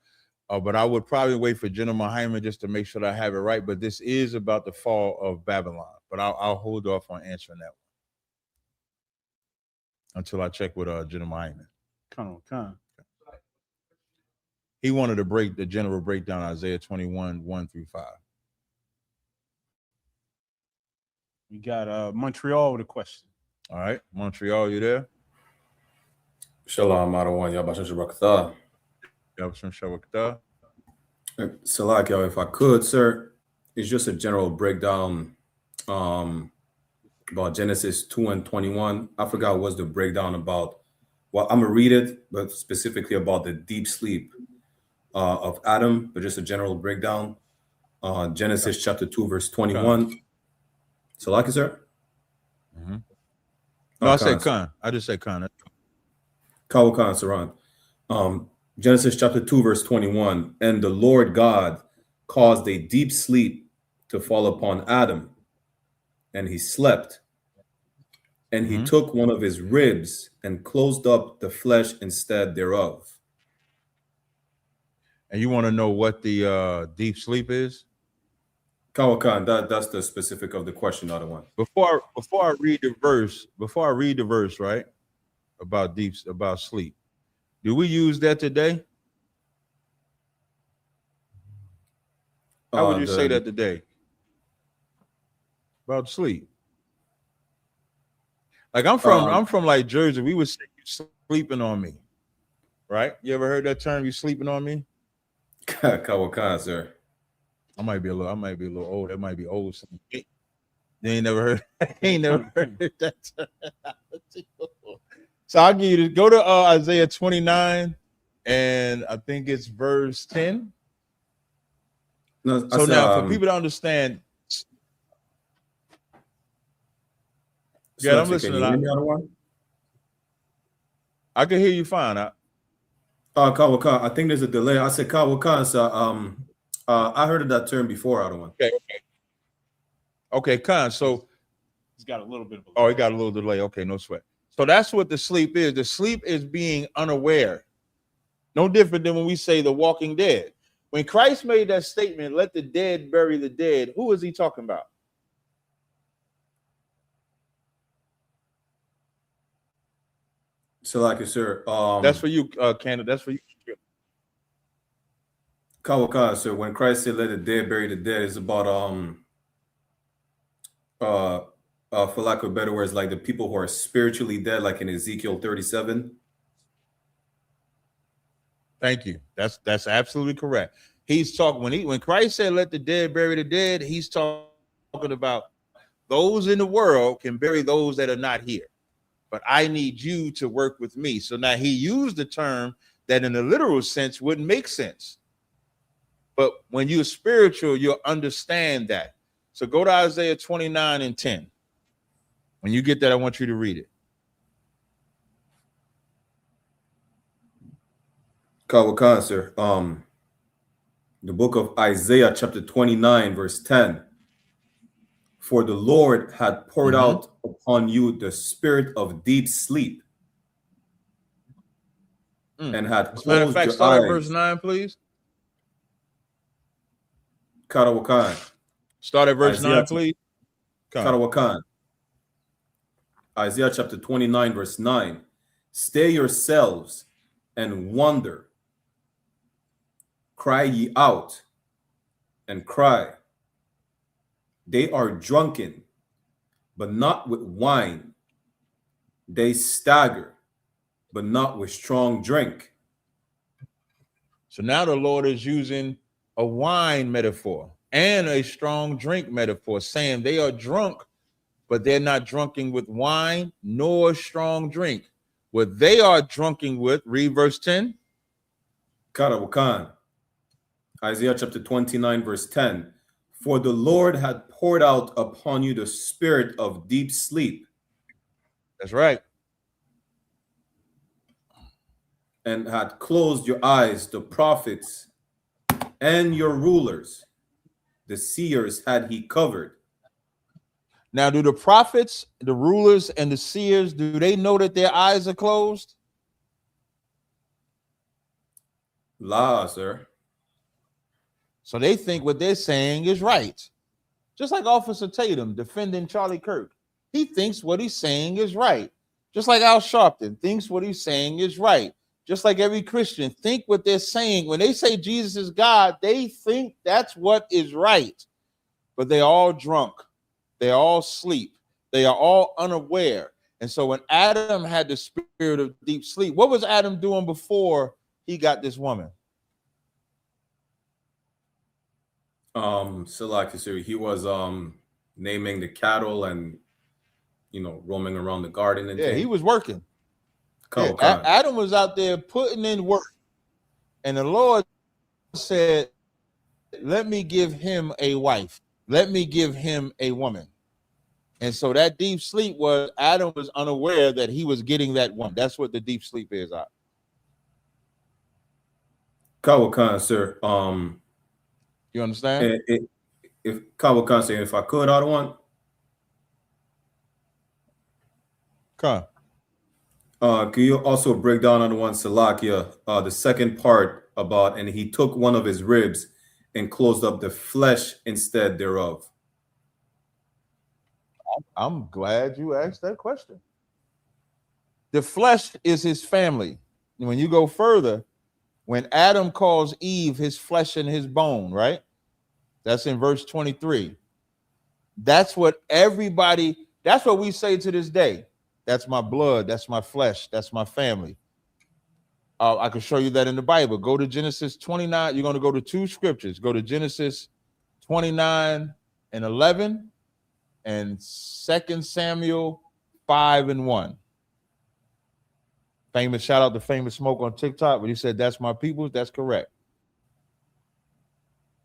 But I would probably wait for General Hyman just to make sure that I have it right. But this is about the fall of Babylon. But I'll hold off on answering that one until I check with General Hyman. He wanted to break the general breakdown, Isaiah 21, 1 through 5. We got Montreal with a question. All right, Montreal, you there? Shalom, Adawan, Yabashim Shabakatah. Yabashim Shabakatah. Salak, if I could, sir, it's just a general breakdown about Genesis 2 and 21. I forgot what's the breakdown about. Well, I'm going to read it, but specifically about the deep sleep of Adam, but just a general breakdown. Genesis chapter 2, verse 21. Salak, sir? No, I said Khan. I just said Khan. Kawakan Saran. Genesis chapter 2, verse 21. And the Lord God caused a deep sleep to fall upon Adam, and he slept. And he took one of his ribs and closed up the flesh instead thereof. And you want to know what the deep sleep is? Kawakan, that's the specific of the question, other one. Before I read the verse, right? About sleep. Do we use that today? How would you say that today? About sleep. Like I'm from like Jersey. We would say you sleeping on me. Right? You ever heard that term, you sleeping on me? Kawakan, sir. I might be a little old. That might be old. You ain't never heard that term. So I'll give you to go to Isaiah 29, and I think it's verse 10. No, so now, for people to understand, I'm listening. I can hear you fine. Kawakan, I think there's a delay. I said Kawakan, so I heard of that term before, other one. Okay, Khan. So he's got a little bit of a delay. Oh, he got a little delay. Okay, no sweat. So that's what the sleep is. The sleep is being unaware. No different than when we say the walking dead. When Christ made that statement, let the dead bury the dead, who is he talking about? So, like, sir, that's for you, Canada. That's for you. Kawakan, sir. When Christ said, "Let the dead bury the dead," it's about for lack of better words, like the people who are spiritually dead, like in Ezekiel 37. Thank you. That's absolutely correct. He's talking when Christ said, "Let the dead bury the dead." He's talking about those in the world can bury those that are not here, but I need you to work with me. So now he used the term that in a literal sense wouldn't make sense, but when you're spiritual, you'll understand that. So go to Isaiah 29 and 10. When you get that, I want you to read it. Kawakan, sir. The book of Isaiah, chapter 29, verse 10. For the Lord had poured out upon you the spirit of deep sleep, and had As a matter of closed fact, your start eyes. at verse 9, please. Karawakan. Start at verse Isaiah 9, please. Karawakan. Isaiah chapter 29, verse 9. Stay yourselves and wonder. Cry ye out and cry. They are drunken, but not with wine. They stagger, but not with strong drink. So now the Lord is using a wine metaphor and a strong drink metaphor, saying they are drunk, but they're not drunken with wine nor strong drink. What they are drunken with, read verse 10. Karawakan. Isaiah chapter 29, verse 10. For the Lord had poured out upon you the spirit of deep sleep. That's right. And had closed your eyes, the prophets and your rulers. The seers had he covered. Now, do the prophets, the rulers, and the seers, do they know that their eyes are closed? La, sir. So they think what they're saying is right. Just like Officer Tatum defending Charlie Kirk. He thinks what he's saying is right. Just like Al Sharpton thinks what he's saying is right. Just like every Christian think what they're saying. When they say Jesus is God, they think that's what is right. But they're all drunk. They're all asleep. They are all unaware. And so when Adam had the spirit of deep sleep, what was Adam doing before he got this woman? Salaki, sir, he was naming the cattle and roaming around the garden and he was working. Yeah, Adam was out there putting in work, and the Lord said, let me give him a wife. Let me give him a woman. And so that deep sleep was Adam was unaware that he was getting that one. That's what the deep sleep is. Kawakan, sir. You understand? If Kawakan, sir, if I could, I want. Can you also break down on the one Salakia, the second part about, and he took one of his ribs and closed up the flesh instead thereof? I'm glad you asked that question. The flesh is his family. When you go further, when Adam calls Eve his flesh and his bone, right? That's in verse 23. That's what we say to this day. That's my blood. That's my flesh. That's my family. I can show you that in the Bible. Go to Genesis 29. You're going to go to two scriptures. Go to Genesis 29 and 11 and 2 Samuel 5 and 1. Famous shout out to Famous Smoke on TikTok, but he said, that's my people. That's correct.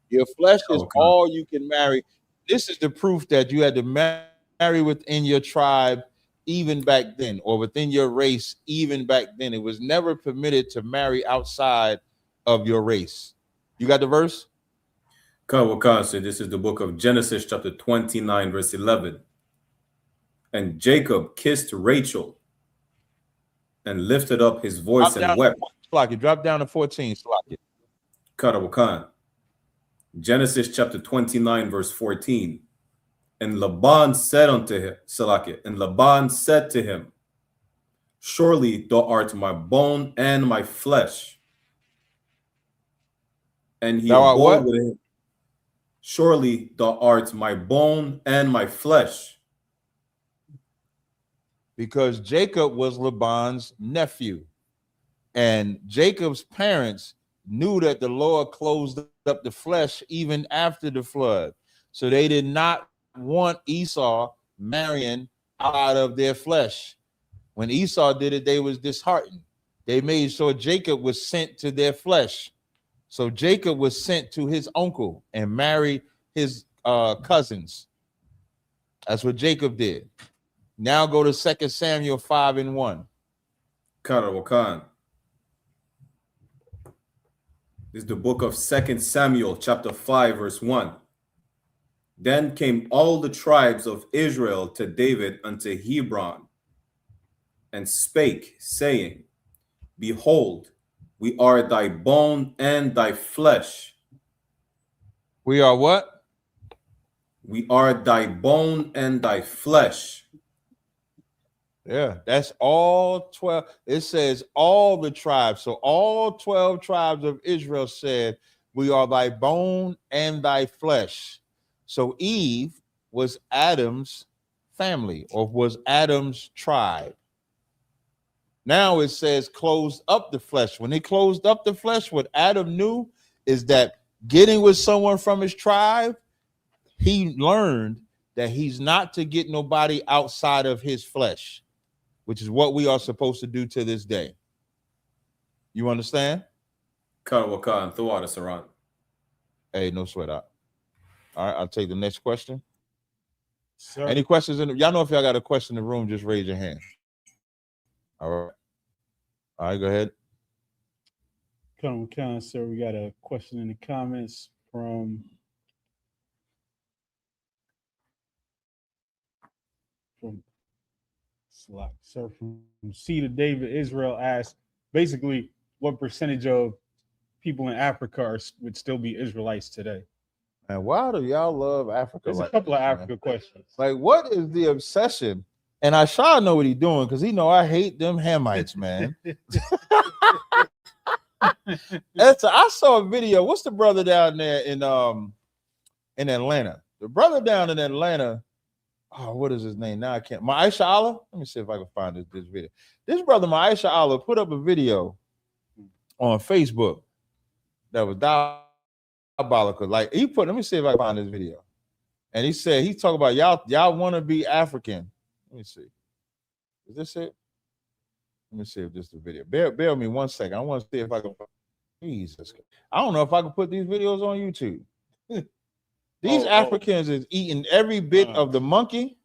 Your flesh is all you can marry. This is the proof that you had to marry within your tribe even back then, or within your race even back then. It was never permitted to marry outside of your race. You got the verse? Kawakasa, this is the book of Genesis chapter 29 verse 11. And Jacob kissed Rachel and lifted up his voice and wept. Drop down to 14. Karawakan. Genesis chapter 29 verse 14. And Laban said unto him, Salakia, and Laban said to him, surely thou art my bone and my flesh. And he abode with him. Surely thou art my bone and my flesh. because Jacob was Laban's nephew. And Jacob's parents knew that the Lord closed up the flesh even after the flood. So they did not want Esau marrying out of their flesh. When Esau did it, they was disheartened. They made sure Jacob was sent to their flesh. So Jacob was sent to his uncle and married his cousins. That's what Jacob did. Now go to 2 Samuel 5:1. Khan. This is the book of 2 Samuel, chapter 5, verse 1. Then came all the tribes of Israel to David unto Hebron, and spake, saying, Behold, we are thy bone and thy flesh. We are what? We are thy bone and thy flesh. Yeah, that's all 12. It says all the tribes. So all 12 tribes of Israel said, we are thy bone and thy flesh. So Eve was Adam's family, or was Adam's tribe. Now it says closed up the flesh. When they closed up the flesh, what Adam knew is that getting with someone from his tribe, he learned that he's not to get nobody outside of his flesh, which is what we are supposed to do to this day. You understand? Karawakan, Thawada Saran. Hey, no sweat out. All right, I'll take the next question. Sir. Any questions y'all know if y'all got a question in the room, just raise your hand. All right. All right, go ahead. Come, sir. We got a question in the comments from C to David Israel asked, basically, what percentage of people in Africa would still be Israelites today? And why do y'all love Africa? There's a couple of Africa questions. Like, what is the obsession? And I sure know what he's doing, because he know I hate them Hamites, man. I saw a video. What's the brother down there in Atlanta? The brother down in Atlanta. Oh, what is his name? Now I can't. Maisha Allah. Let me see if I can find this video. This brother Maisha Allah put up a video on Facebook that was diabolical. Like he put. Let me see if I can find this video. And he said he talked about y'all want to be African. Let me see. Is this it? Let me see if this is the video. Bear with me 1 second. I want to see if I can. Jesus, I don't know if I can put these videos on YouTube. These Africans is eating every bit of the monkey.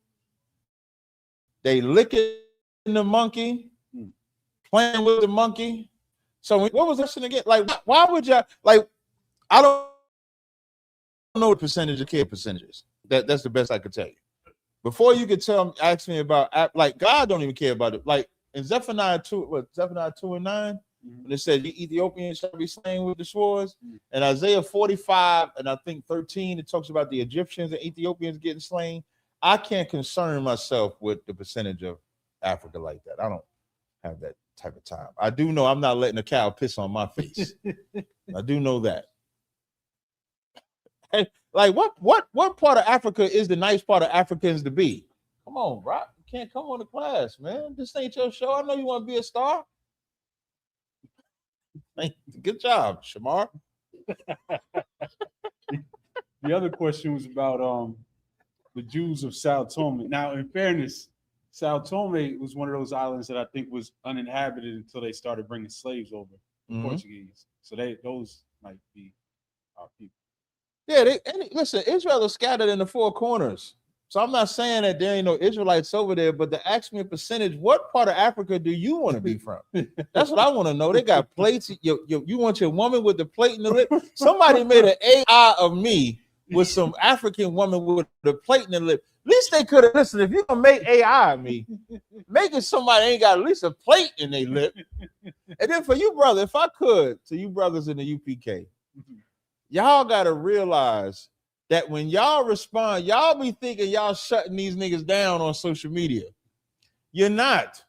They licking the monkey, playing with the monkey. So what was this again? Like, why would y'all like? I don't know the percentage of kid percentages. That's the best I could tell you. Before you could ask me about, like, God don't even care about it. Like in Zephaniah 2:9, when it says the Ethiopians shall be slain with the swords, and Isaiah 45 and I think 13, it talks about the Egyptians and Ethiopians getting slain. I can't concern myself with the percentage of Africa like that. I don't have that type of time. I do know I'm not letting a cow piss on my face. I do know that. Hey, like what part of Africa is the nice part of Africans to be? Come on, bro. You can't come on the class, man. This ain't your show. I know you want to be a star. Good job, Shamar. The other question was about the Jews of Sao Tome. Now, in fairness, Sao Tome was one of those islands that I think was uninhabited until they started bringing slaves over, the Portuguese. So those might be our people. Yeah, listen, Israel is scattered in the four corners. So I'm not saying that there ain't no Israelites over there, but to ask me a percentage, what part of Africa do you want to be from? That's what I want to know. They got plates. You want your woman with the plate in the lip? Somebody made an AI of me with some African woman with the plate in the lip. At least they could have listened. If you're gonna make AI of me, make it somebody ain't got at least a plate in their lip. And then for you, brother, if I could, to you brothers in the UPK, y'all gotta realize that when y'all respond, y'all be thinking y'all shutting these niggas down on social media. You're not.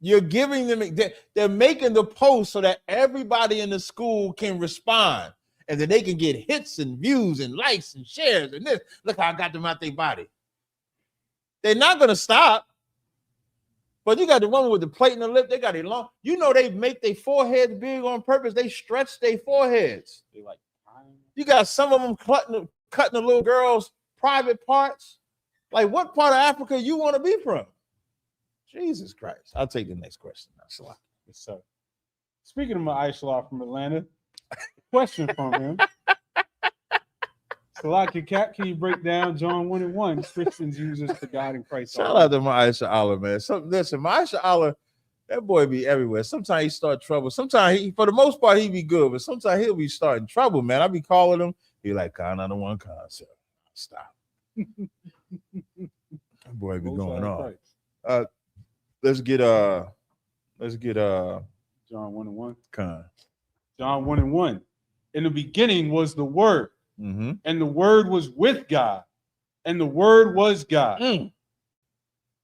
You're giving them, they're making the post so that everybody in the school can respond. And then they can get hits and views and likes and shares and this. Look how I got them out their body. They're not going to stop. But you got the woman with the plate in the lip. They got it long. You know they make their foreheads big on purpose. They stretch their foreheads. They like. You got some of them cutting the little girl's private parts. Like, what part of Africa you want to be from? Jesus Christ. I'll take the next question now. Salah. Yes, sir. Speaking of my Aisha from Atlanta, question from him. Salaki Cap, can you break down John 1:1? Christians use us for God in Christ. Shout out to Ma'aisha Allah, man. Listen, Ma'aisha Allah, that boy be everywhere. Sometimes he start trouble. Sometimes he, for the most part, he be good, but sometimes he'll be starting trouble, man. I be calling him. He like, Khan, I don't want concept. Stop. That boy be going on. Let's get John 1:1. Khan. John 1:1. In the beginning was the Word, and the Word was with God, and the Word was God. The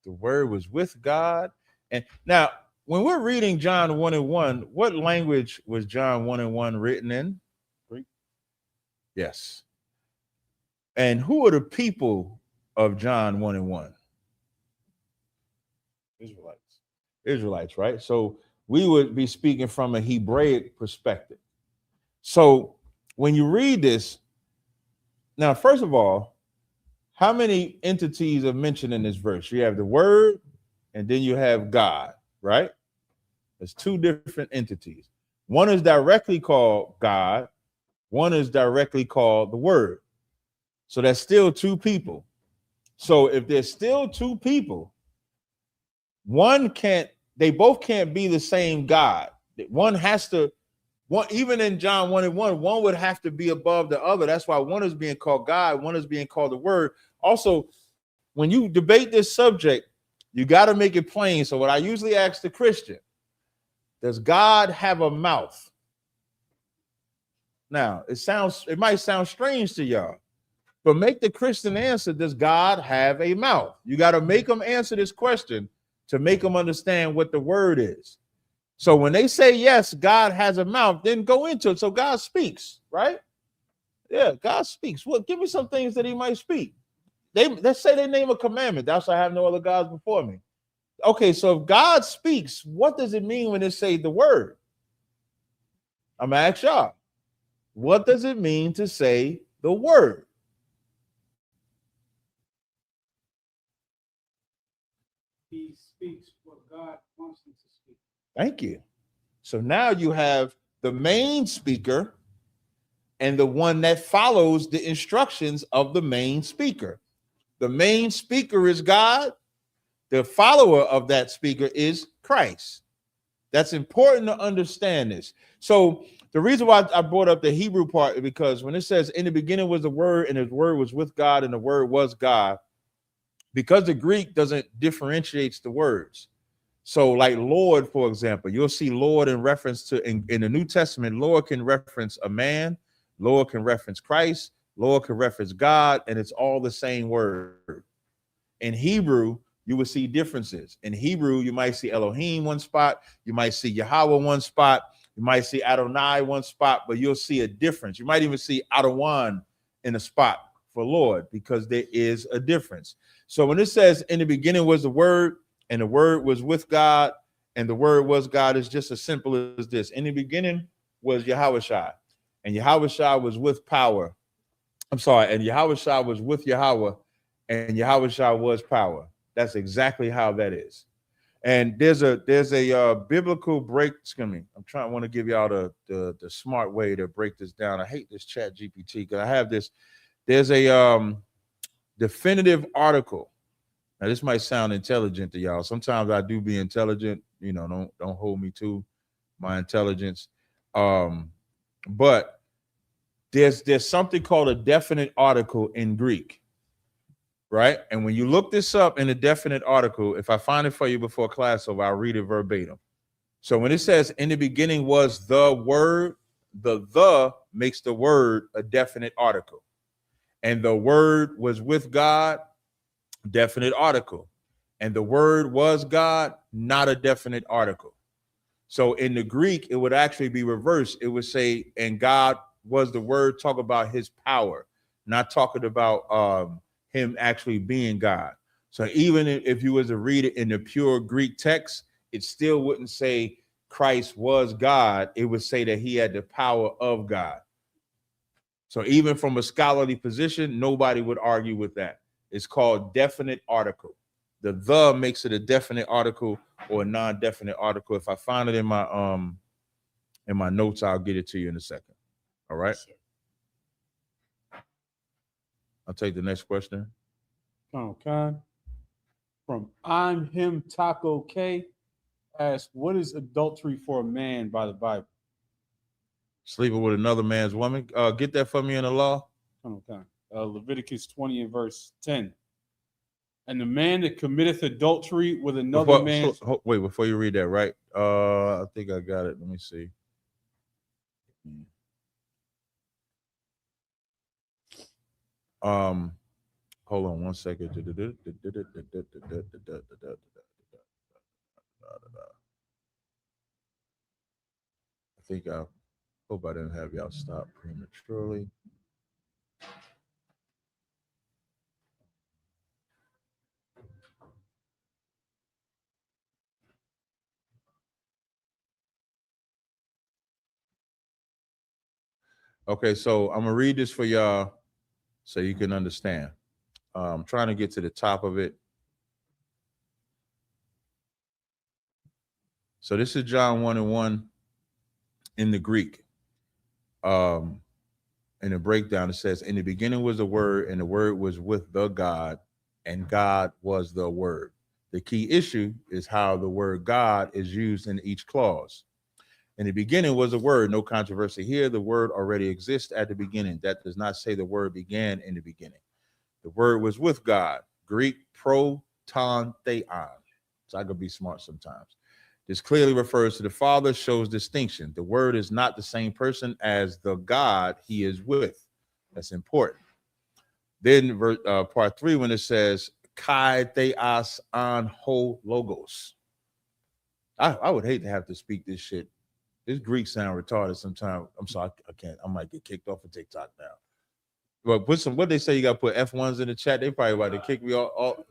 Word was with God. And now, when we're reading John 1:1, what language was John 1:1 written in? Greek. Yes. And who are the people of John 1:1? Israelites, right? So we would be speaking from a Hebraic perspective. So when you read this, now, first of all, how many entities are mentioned in this verse? You have the Word, and then you have God, right? There's two different entities. One is directly called God. One is directly called the Word. So that's still two people. So if there's still two people, they both can't be the same God. One has to, even in John 1:1, one would have to be above the other. That's why one is being called God, one is being called the Word. Also, when you debate this subject, you got to make it plain. So what I usually ask the Christian, does God have a mouth? Now, it might sound strange to y'all, but make the Christian answer, does God have a mouth? You got to make them answer this question to make them understand what the word is. So when they say, yes, God has a mouth, then go into it. So God speaks, right? Yeah, God speaks. Well, give me some things that he might speak. Let's say they name a commandment. Thou shalt have no other gods before me. Okay, so if God speaks, what does it mean when it say the word? I'm going to ask y'all, what does it mean to say the word? He speaks what God wants him to speak. Thank you. So now you have the main speaker and the one that follows the instructions of the main speaker. The main speaker is God. The follower of that speaker is Christ. That's important to understand this. So the reason why I brought up the Hebrew part is because when it says in the beginning was the word and his word was with God and the word was God, because the Greek doesn't differentiate the words. So like Lord, for example, you'll see Lord in reference to in the New Testament, Lord can reference a man, Lord can reference Christ, Lord can reference God, and it's all the same word. In Hebrew, you will see differences. In Hebrew, you might see Elohim one spot, you might see Yahweh one spot, you might see Adonai one spot, but you'll see a difference. You might even see Adawan in a spot for Lord, because there is a difference. So when it says in the beginning was the word, and the word was with God, and the word was God, is just as simple as this. In the beginning was Yahushua, and Yahushua was with power. I'm sorry, and Yahushua was with Yahweh, and Yahushua was power. That's exactly how that is. And there's a biblical break. Excuse me. I want to give y'all the smart way to break this down. I hate this Chat GPT because I have this. There's a definitive article. Now this might sound intelligent to y'all. Sometimes I do be intelligent. You know, don't hold me to my intelligence. But there's something called a definite article in Greek, right? And when you look this up in a definite article, if I find it for you before class over, I'll read it verbatim. So when it says in the beginning was the word, the makes the word a definite article. And the word was with God, definite article. And the word was God, not a definite article. So in the Greek, it would actually be reversed. It would say, and God was the word, talk about his power, not talking about him actually being God. So even if you was to read it in the pure Greek text, it still wouldn't say Christ was God. It would say that he had the power of God. So even from a scholarly position, nobody would argue with that. It's called definite article. The makes it a definite article or a non-definite article. If I find it in my notes, I'll get it to you in a second. All right. I'll take the next question. Okay. From I'm Him Taco K asks, what is adultery for a man by the Bible? Sleeping with another man's woman. Get that for me in the law. Okay. Leviticus 20 and verse 10. And the man that committeth adultery with another man. Wait, before you read that, right? I think I got it. Let me see. Hold on one second. I hope I didn't have y'all stop prematurely. Okay, so I'm gonna read this for y'all so you can understand. I'm trying to get to the top of it. So this is John 1:1 in the Greek. In the breakdown, it says, in the beginning was the Word, and the Word was with the God, and God was the Word. The key issue is how the word God is used in each clause. In the beginning was the Word, no controversy here. The Word already exists at the beginning. That does not say the Word began in the beginning. The Word was with God. Greek, proton theon. So I could be smart sometimes. This clearly refers to the Father, shows distinction. The Word is not the same person as the God he is with. That's important. Then part 3, when it says kai theos an ho logos. I would hate to have to speak this shit. This Greek sound retarded sometimes. I'm sorry, I can't. I might get kicked off of TikTok now. But put some, what they say, you got to put F1s in the chat. They probably about to kick me all.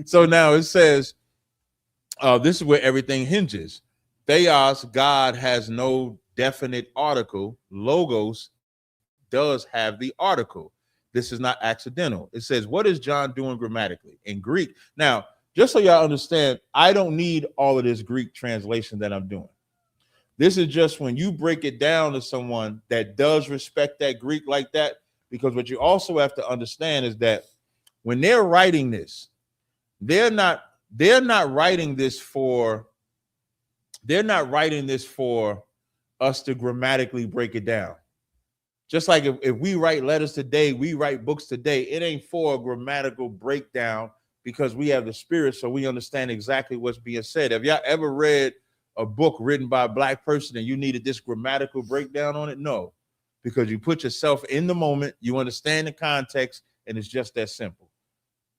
So now it says, this is where everything hinges. Theos, God, has no definite article. Logos does have the article. This is not accidental. It says, what is John doing grammatically? In Greek. Now, just so y'all understand, I don't need all of this Greek translation that I'm doing. This is just when you break it down to someone that does respect that Greek like that, because what you also have to understand is that when they're writing this, they're not writing this for us to grammatically break it down. Just like if we write letters today, we write books today, it ain't for a grammatical breakdown because we have the spirit, so we understand exactly what's being said. Have y'all ever read a book written by a black person and you needed this grammatical breakdown on it? No, because you put yourself in the moment, you understand the context, and it's just that simple.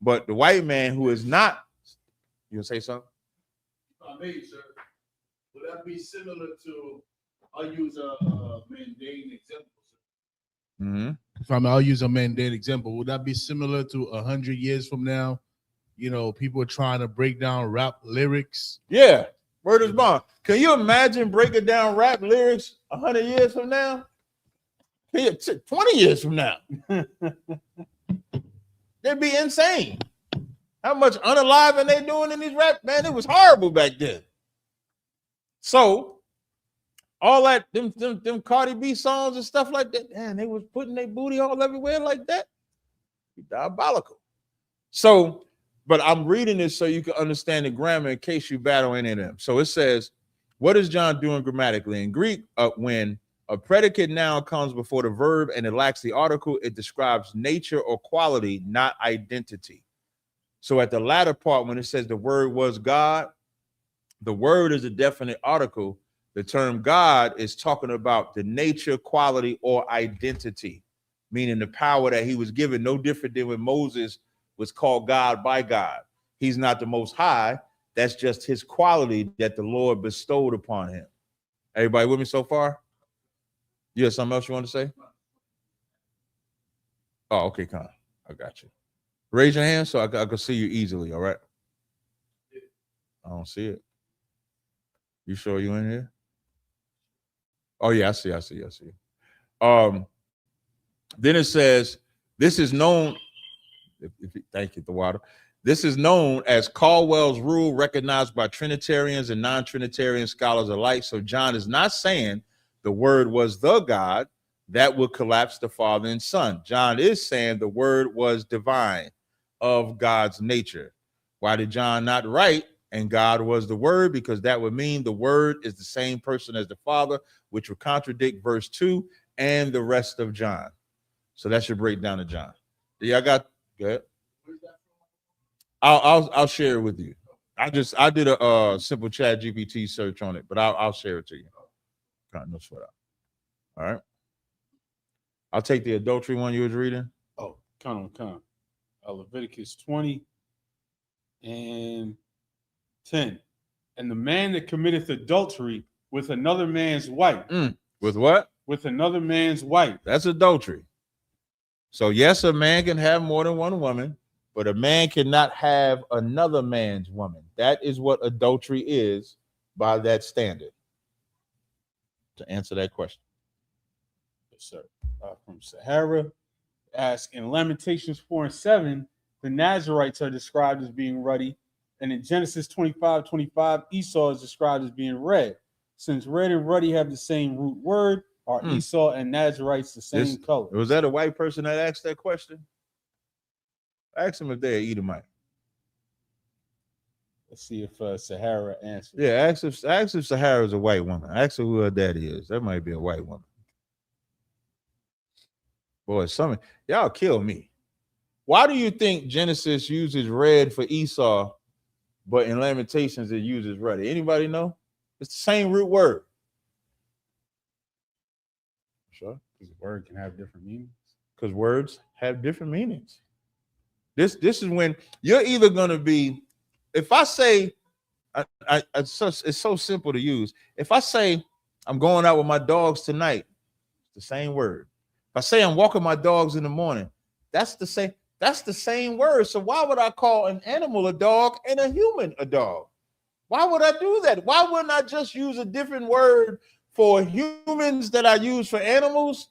But the white man who is not, you gonna say something? Maybe, sir. Would that be similar to, I'll use a mundane example, sir. Mm-hmm. I'll use a mundane example. Would that be similar to 100 years from now? You know, people are trying to break down rap lyrics. Yeah, word is bond. Can you imagine breaking down rap lyrics 100 years from now? 20 years from now. They'd be insane. How much unaliving they doing in these rap, man? It was horrible back then. So all that, them Cardi B songs and stuff like that, man, they was putting their booty all everywhere like that. Diabolical. So, but I'm reading this so you can understand the grammar in case you battle any of them. So it says, what is John doing grammatically? In Greek, when a predicate noun comes before the verb and it lacks the article, it describes nature or quality, not identity. So at the latter part, when it says the word was God, the word is a definite article. The term God is talking about the nature, quality, or identity, meaning the power that he was given, no different than when Moses was called God by God. He's not the most high. That's just his quality that the Lord bestowed upon him. Everybody with me so far? You have something else you want to say? Oh, okay, Con. I got you. Raise your hand so I can see you easily, all right? I don't see it. You sure you in here? Oh, yeah, I see. Then it says, this is known, thank you, the water. This is known as Caldwell's rule, recognized by Trinitarians and non-Trinitarian scholars alike. So John is not saying the word was the God that would collapse the Father and Son. John is saying the word was divine, of God's nature. Why did John not write, and God was the word? Because that would mean the word is the same person as the Father, which would contradict verse 2 and the rest of John. So that should break down to John. Yeah, I got good. I'll share it with you. I did a simple chat GPT search on it, but I'll share it to you. No sweat out. All right. I'll take the adultery one you was reading. Oh, come. Leviticus 20 and 10. And the man that committeth adultery with another man's wife. With what? With another man's wife. That's adultery. So yes, a man can have more than one woman, but a man cannot have another man's woman. That is what adultery is by that standard. To answer that question. Yes, sir. From Sahara, ask in Lamentations 4 and 7, the Nazarites are described as being ruddy. And in Genesis 25:25, Esau is described as being red. Since red and ruddy have the same root word, are Esau and Nazarites the same color? Was that a white person that asked that question? Ask them if they're Edomite. Let's see if Sahara answers. Yeah, ask if Sahara is a white woman. Ask her who her daddy is. That might be a white woman. Boy, some y'all kill me. Why do you think Genesis uses red for Esau, but in Lamentations it uses ruddy? Anybody know? It's the same root word. Sure. Because the word can have different meanings. Because words have different meanings. This is when you're either going to be, if I say, it's so simple to use. If I say I'm going out with my dogs tonight, it's the same word. If I say I'm walking my dogs in the morning, that's the same word. So why would I call an animal a dog and a human a dog? Why would I do that? Why wouldn't I just use a different word for humans that I use for animals?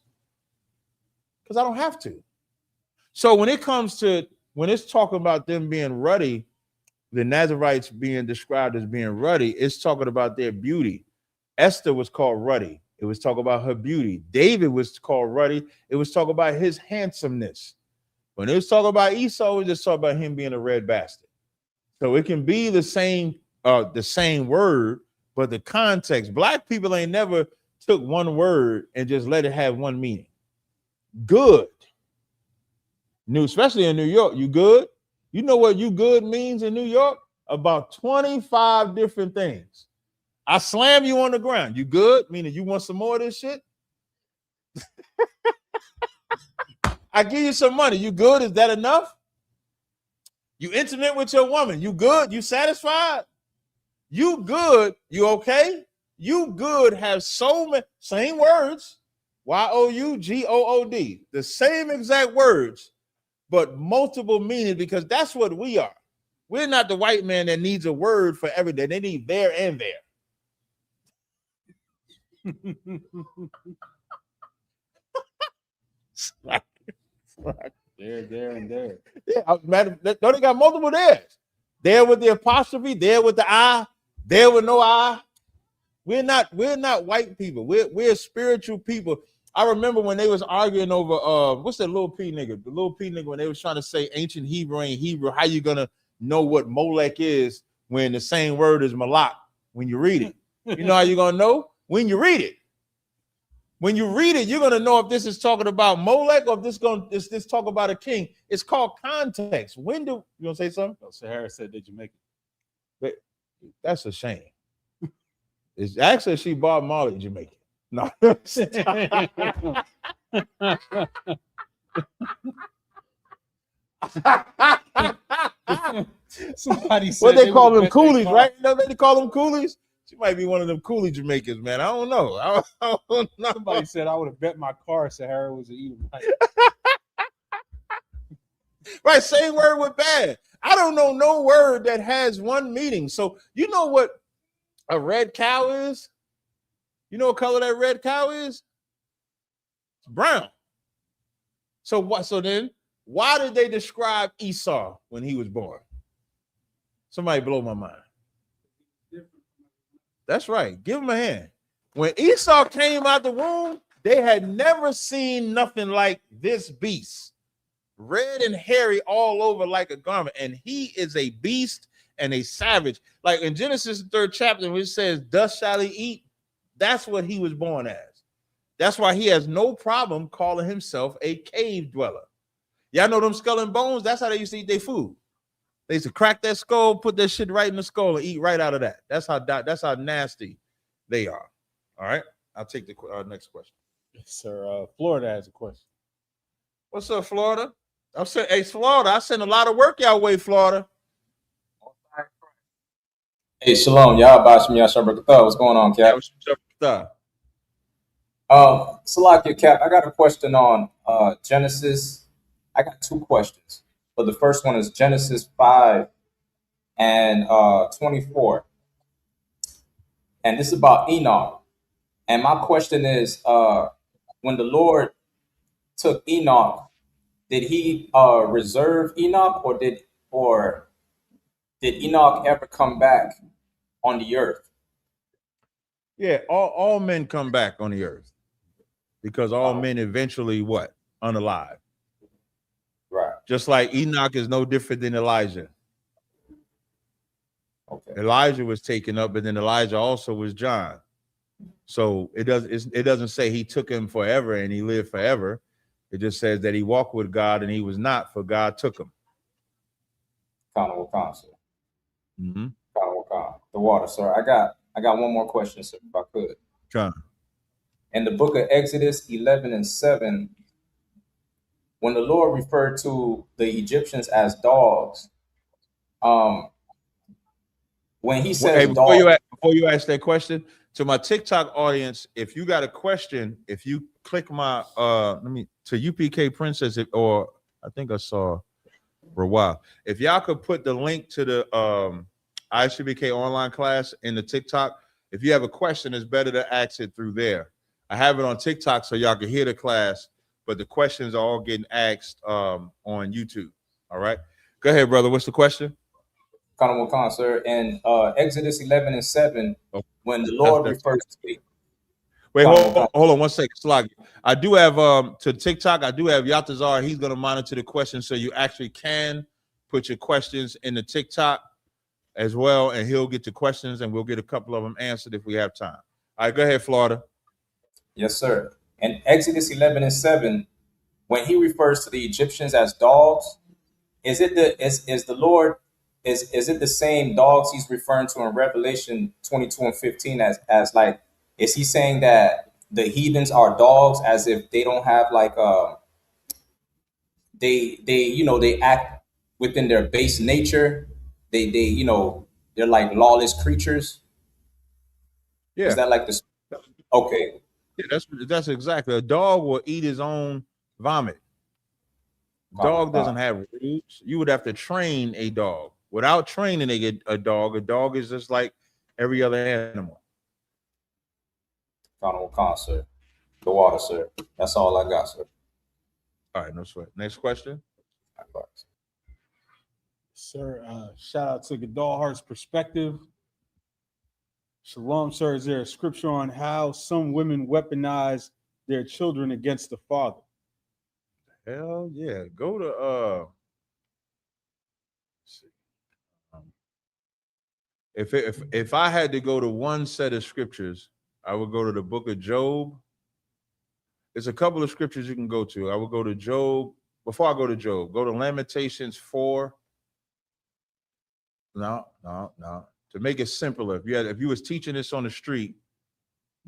Because I don't have to. So when it's talking about them being ruddy, the Nazarites being described as being ruddy, it's talking about their beauty. Esther was called ruddy. It was talking about her beauty. David was called ruddy. It was talking about his handsomeness. When it was talking about Esau, it was just talking about him being a red bastard. So it can be the same word, but the context. Black people ain't never took one word and just let it have one meaning. Good. Especially in New York, you good? You know what you good means in New York? About 25 different things. I slam you on the ground. You good? Meaning you want some more of this shit? I give you some money. You good? Is that enough? You intimate with your woman. You good? You satisfied? You good? You okay? You good have so many same words. YOUGOOD. The same exact words, but multiple meanings, because that's what we are. We're not the white man that needs a word for everything. They need there and there. There, and there. Yeah, don't they got multiple theirs? There with the apostrophe, there with the I, there with no I. We're not white people. We're spiritual people. I remember when they was arguing over what's that little P nigga? The little P nigga, when they was trying to say ancient Hebrew ain't Hebrew. How you gonna know what Molech is when the same word is Malak when you read it? You know how you gonna know? When you read it. When you read it, you're gonna know if this is talking about Molech or if this talk about a king. It's called context. When do you gonna say something? Oh, Sahara said they Jamaican. But that's a shame. It's actually she Bob Marley Jamaican. No. Somebody said what they call them coolies, right? You know they call them coolies? She might be one of them coolie Jamaicans, man. I don't know. I don't know. Somebody said I would have bet my car Sahara was an Edomite. Right, same word with bad. I don't know no word that has one meaning. So you know what a red cow is? You know what color that red cow is? It's brown. So what? So then, why did they describe Esau when he was born? Somebody blow my mind. That's right. Give him a hand. When Esau came out the womb, they had never seen nothing like this beast. Red and hairy all over like a garment. And he is a beast and a savage. Like in Genesis 3rd chapter, which says, "Thus shall he eat." That's what he was born as. That's why he has no problem calling himself a cave dweller. Y'all know them skull and bones? That's how they used to eat their food. They used to crack that skull, put that shit right in the skull, and eat right out of that. That's how nasty they are. All right, I'll take the next question. Yes, sir. Florida has a question. What's up, Florida? I'm saying, hey, Florida, I send a lot of work y'all way, Florida. Hey, shalom, y'all. What's going on, Cap? Salakia, Cap, I got a question on Genesis. I got two questions. But the first one is Genesis 5 and 24. And this is about Enoch. And my question is, when the Lord took Enoch, did he reserve Enoch, or did Enoch ever come back on the earth? Yeah, all men come back on the earth because all men eventually what? Unalive. Right. Just like Enoch is no different than Elijah. Okay. Elijah was taken up, but then Elijah also was John. So it doesn't say he took him forever and he lived forever. It just says that he walked with God and he was not, for God took him. Mm-hmm. The water, sir. I got one more question, sir, if I could. John. In the book of Exodus 11 and 7, when the Lord referred to the Egyptians as dogs, when he says hey, before dogs, you ask that question, to my TikTok audience, if you got a question, if you click my to UPK Princess, or I think I saw Rawal. If y'all could put the link to the ISUPK online class in the TikTok, if you have a question, it's better to ask it through there. I have it on TikTok so y'all can hear the class, but the questions are all getting asked on YouTube. All right, go ahead, brother. What's the question? Sir, in Exodus 11 and 7, when the Lord refers to me. Wait, hold on 1 second. Slag. I do have to TikTok, I do have Yatazar. He's going to monitor the questions, so you actually can put your questions in the TikTok as well, and he'll get the questions, and we'll get a couple of them answered if we have time. All right, go ahead, Florida. Yes, sir. In Exodus 11 and 7, when he refers to the Egyptians as dogs, is it the same dogs he's referring to in Revelation 22 and 15 as like, is he saying that the heathens are dogs, as if they don't have like they act within their base nature, they're like lawless creatures? Yeah. Is that like this? Okay. Yeah, that's exactly. A dog will eat his own vomit. Dog doesn't have roots. You would have to train a dog. Without training a dog is just like every other animal. Sir. The water, sir. That's all I got, sir. All right, no sweat. Next question. Sir, shout out to Gadol Heart's perspective. Shalom, sir. Is there a scripture on how some women weaponize their children against the father? Hell yeah. Go to if I had to go to one set of scriptures, I would go to the book of Job. There's a couple of scriptures you can go to. I would go to Job. Before I go to Job, go to Lamentations 4. No. To make it simpler, if you was teaching this on the street,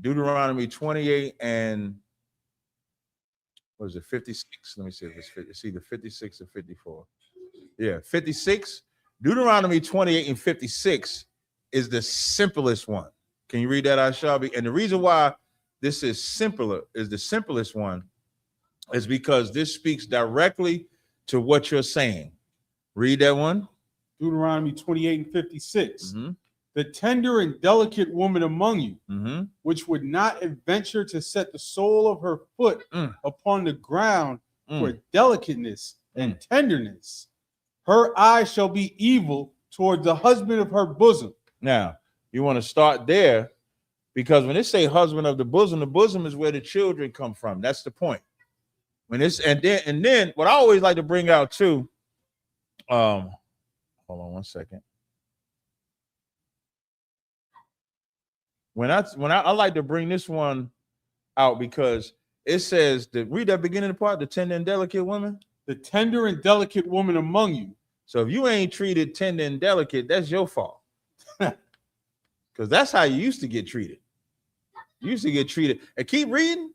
Deuteronomy 28 and what is it, 56? Let me see if it's either 56 or 54. Yeah, 56. Deuteronomy 28 and 56 is the simplest one. Can you read that, Ashabi? And the reason why this is the simplest one, is because this speaks directly to what you're saying. Read that one. Deuteronomy 28 and 56. The tender and delicate woman among you, which would not adventure to set the sole of her foot upon the ground for delicateness and tenderness, her eye shall be evil toward the husband of her bosom. Now, you want to start there, because when they say husband of the bosom is where the children come from. That's the point. When it's and then what I always like to bring out too. Hold on one second. When I like to bring this one out because it says read that beginning part, the tender and delicate woman. The tender and delicate woman among you. So if you ain't treated tender and delicate, that's your fault. Because that's how you used to get treated. You used to get treated. And keep reading.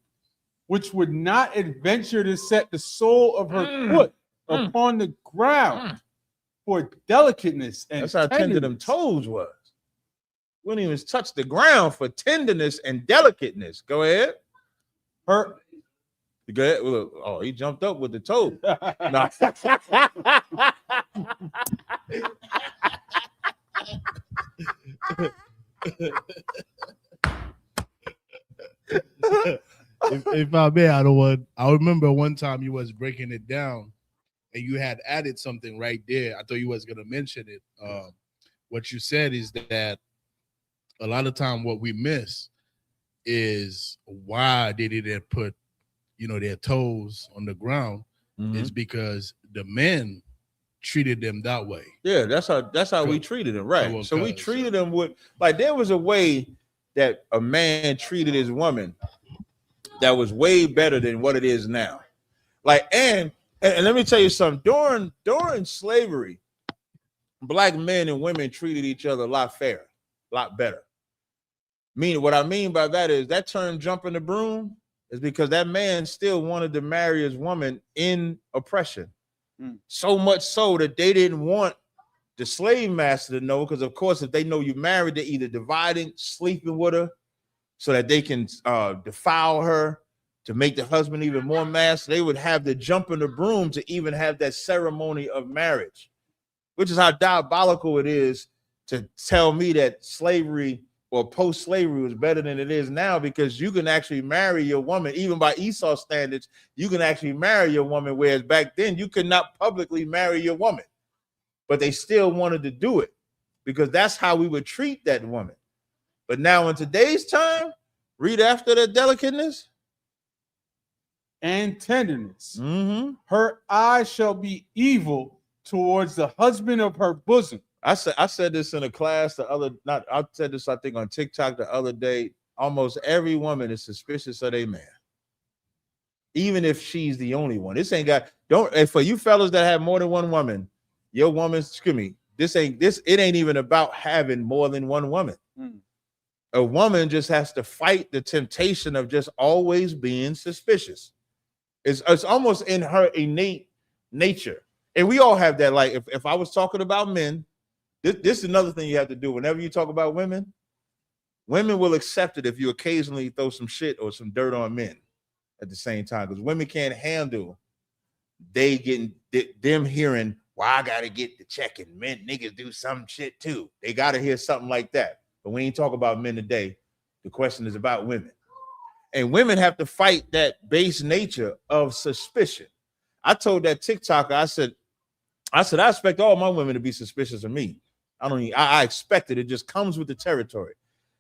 Which would not adventure to set the sole of her foot upon the ground for delicateness and that's how tender them toes was. Wouldn't even touch the ground for tenderness and delicateness. Go ahead. Go ahead. Look, oh, he jumped up with the toe. No. if I may, I remember one time you was breaking it down and you had added something right there. I thought you was gonna mention it. What you said is that a lot of time what we miss is why they didn't put, their toes on the ground is because the men treated them that way. Yeah, that's how we treated them, right? So we treated them with there was a way that a man treated his woman that was way better than what it is now. And let me tell you something. During slavery, black men and women treated each other a lot fairer, a lot better. What I mean by that is that term jumping the broom is because that man still wanted to marry his woman in oppression. So much so that they didn't want the slave master to know, because of course, if they know you married, they're either dividing, sleeping with her so that they can defile her to make the husband even more mad. So they would have the jump in the broom to even have that ceremony of marriage, which is how diabolical it is to tell me that slavery or post-slavery was better than it is now, because you can actually marry your woman, even by Esau standards, you can actually marry your woman, whereas back then you could not publicly marry your woman, but they still wanted to do it because that's how we would treat that woman. But now in today's time, read after the delicateness and tenderness. Her eye shall be evil towards the husband of her bosom. I said this in a class I said this, I think, on TikTok the other day. Almost every woman is suspicious of their man, even if she's the only one. This ain't got, and for you fellas that have more than one woman, your woman, excuse me, it ain't even about having more than one woman. A woman just has to fight the temptation of just always being suspicious. It's almost in her innate nature. And we all have that. Like if I was talking about men, this is another thing you have to do. Whenever you talk about women will accept it if you occasionally throw some shit or some dirt on men at the same time, because women can't handle them hearing, well, I gotta get the check, and men niggas do some shit too. They gotta hear something like that. But we ain't talk about men today. The question is about women. And women have to fight that base nature of suspicion. I told that TikToker, I said, I expect all my women to be suspicious of me. I expect it. It just comes with the territory.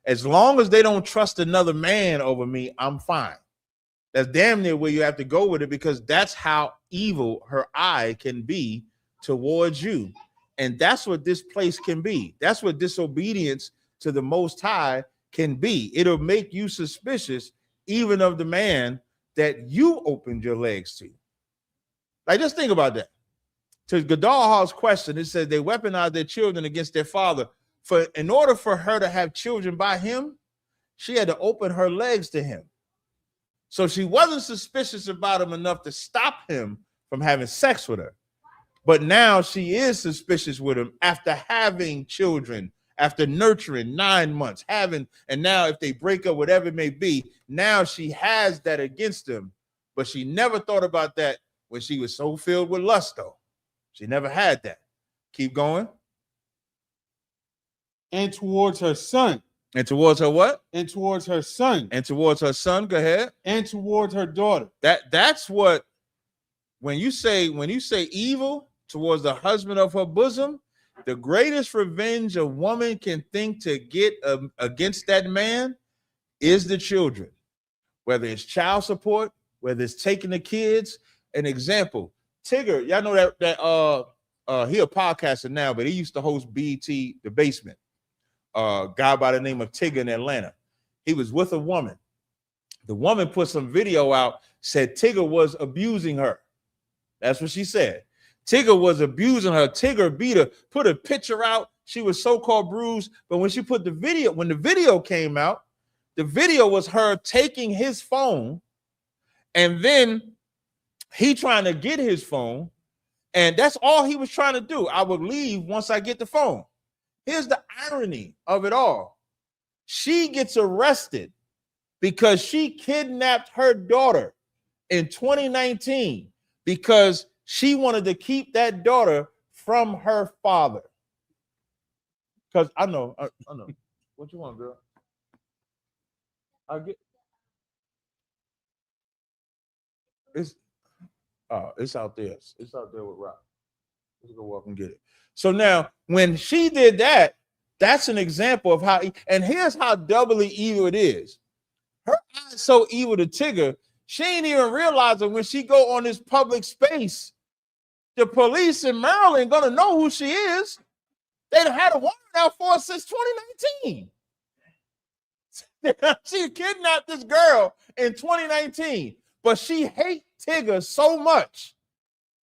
As long as they don't trust another man over me, I'm fine. That's damn near where you have to go with it, because that's how evil her eye can be towards you. And that's what this place can be. That's what disobedience to the Most High can be. It'll make you suspicious even of the man that you opened your legs to. Like, just think about that. To Gadar Hall's question, it says they weaponize their children against their father. In order for her to have children by him, she had to open her legs to him. So she wasn't suspicious about him enough to stop him from having sex with her. But now she is suspicious with him after having children, after nurturing 9 months, and now if they break up, whatever it may be, now she has that against him. But she never thought about that when she was so filled with lust, though. She never had that. Keep going. And towards her son. And towards her what? And towards her son. And towards her son. Go ahead. And towards her daughter. That's what, when you say evil towards the husband of her bosom, the greatest revenge a woman can think to get against that man is the children, whether it's child support, whether it's taking the kids. An example, Tigger, y'all know that he a podcaster now, but he used to host BET The Basement. Guy by the name of Tigger in Atlanta. He was with a woman. The woman put some video out, said Tigger was abusing her. That's what she said. Tigger was abusing her. Tigger beat her, put a picture out. She was so-called bruised. But when she put the video came out, the video was her taking his phone, and then he trying to get his phone, and that's all he was trying to do. I would leave once I get the phone. Here's the irony of it all. She gets arrested because she kidnapped her daughter in 2019 because she wanted to keep that daughter from her father. Because I know. What you want, girl? I get it's out there. It's out there with Rob. Let's go walk and get it. So now, when she did that, that's an example of how, and here's how doubly evil it is. Her eyes so evil to Tigger, she ain't even realizing when she go on this public space, the police in Maryland gonna know who she is. They've had a warrant out for her since 2019. She kidnapped this girl in 2019, but she hates Tigger so much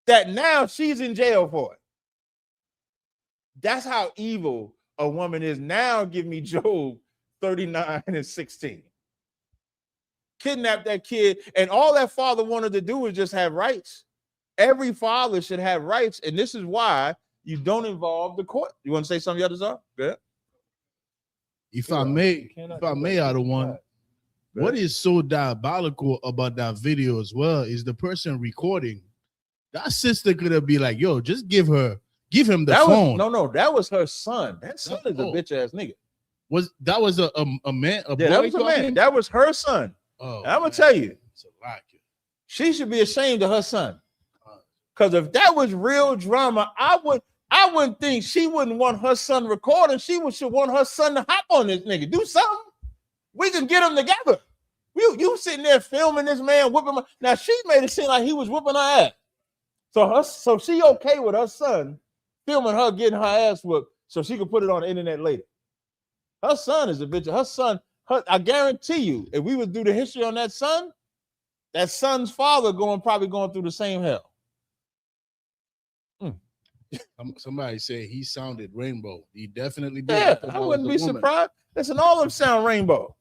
that now she's in jail for it. That's how evil a woman is. Now give me Job 39:16. Kidnap that kid, and all that father wanted to do was just have rights. Every father should have rights, and this is why you don't involve the court. You want to say something, Yadazar? Good. If I may, out of one, what is so diabolical about that video as well is the person recording. That sister could have been like, "Yo, just give him the phone." That was her son. That son is a bitch ass nigga. That was a man? That was a man. That was her son. Oh, I'm gonna tell you, she should be ashamed of her son. Because if that was real drama, I wouldn't think she wouldn't want her son recording. She should want her son to hop on this nigga, do something. We can get them together. You sitting there filming this man whipping my. Now she made it seem like he was whipping her ass. So she okay with her son filming her getting her ass whooped so she could put it on the internet later. Her son is a bitch. Her son. I guarantee you, if we would do the history on that son's father probably going through the same hell. Somebody said he sounded rainbow. He definitely did. Yeah, I wouldn't be surprised. Listen, all of them sound rainbow.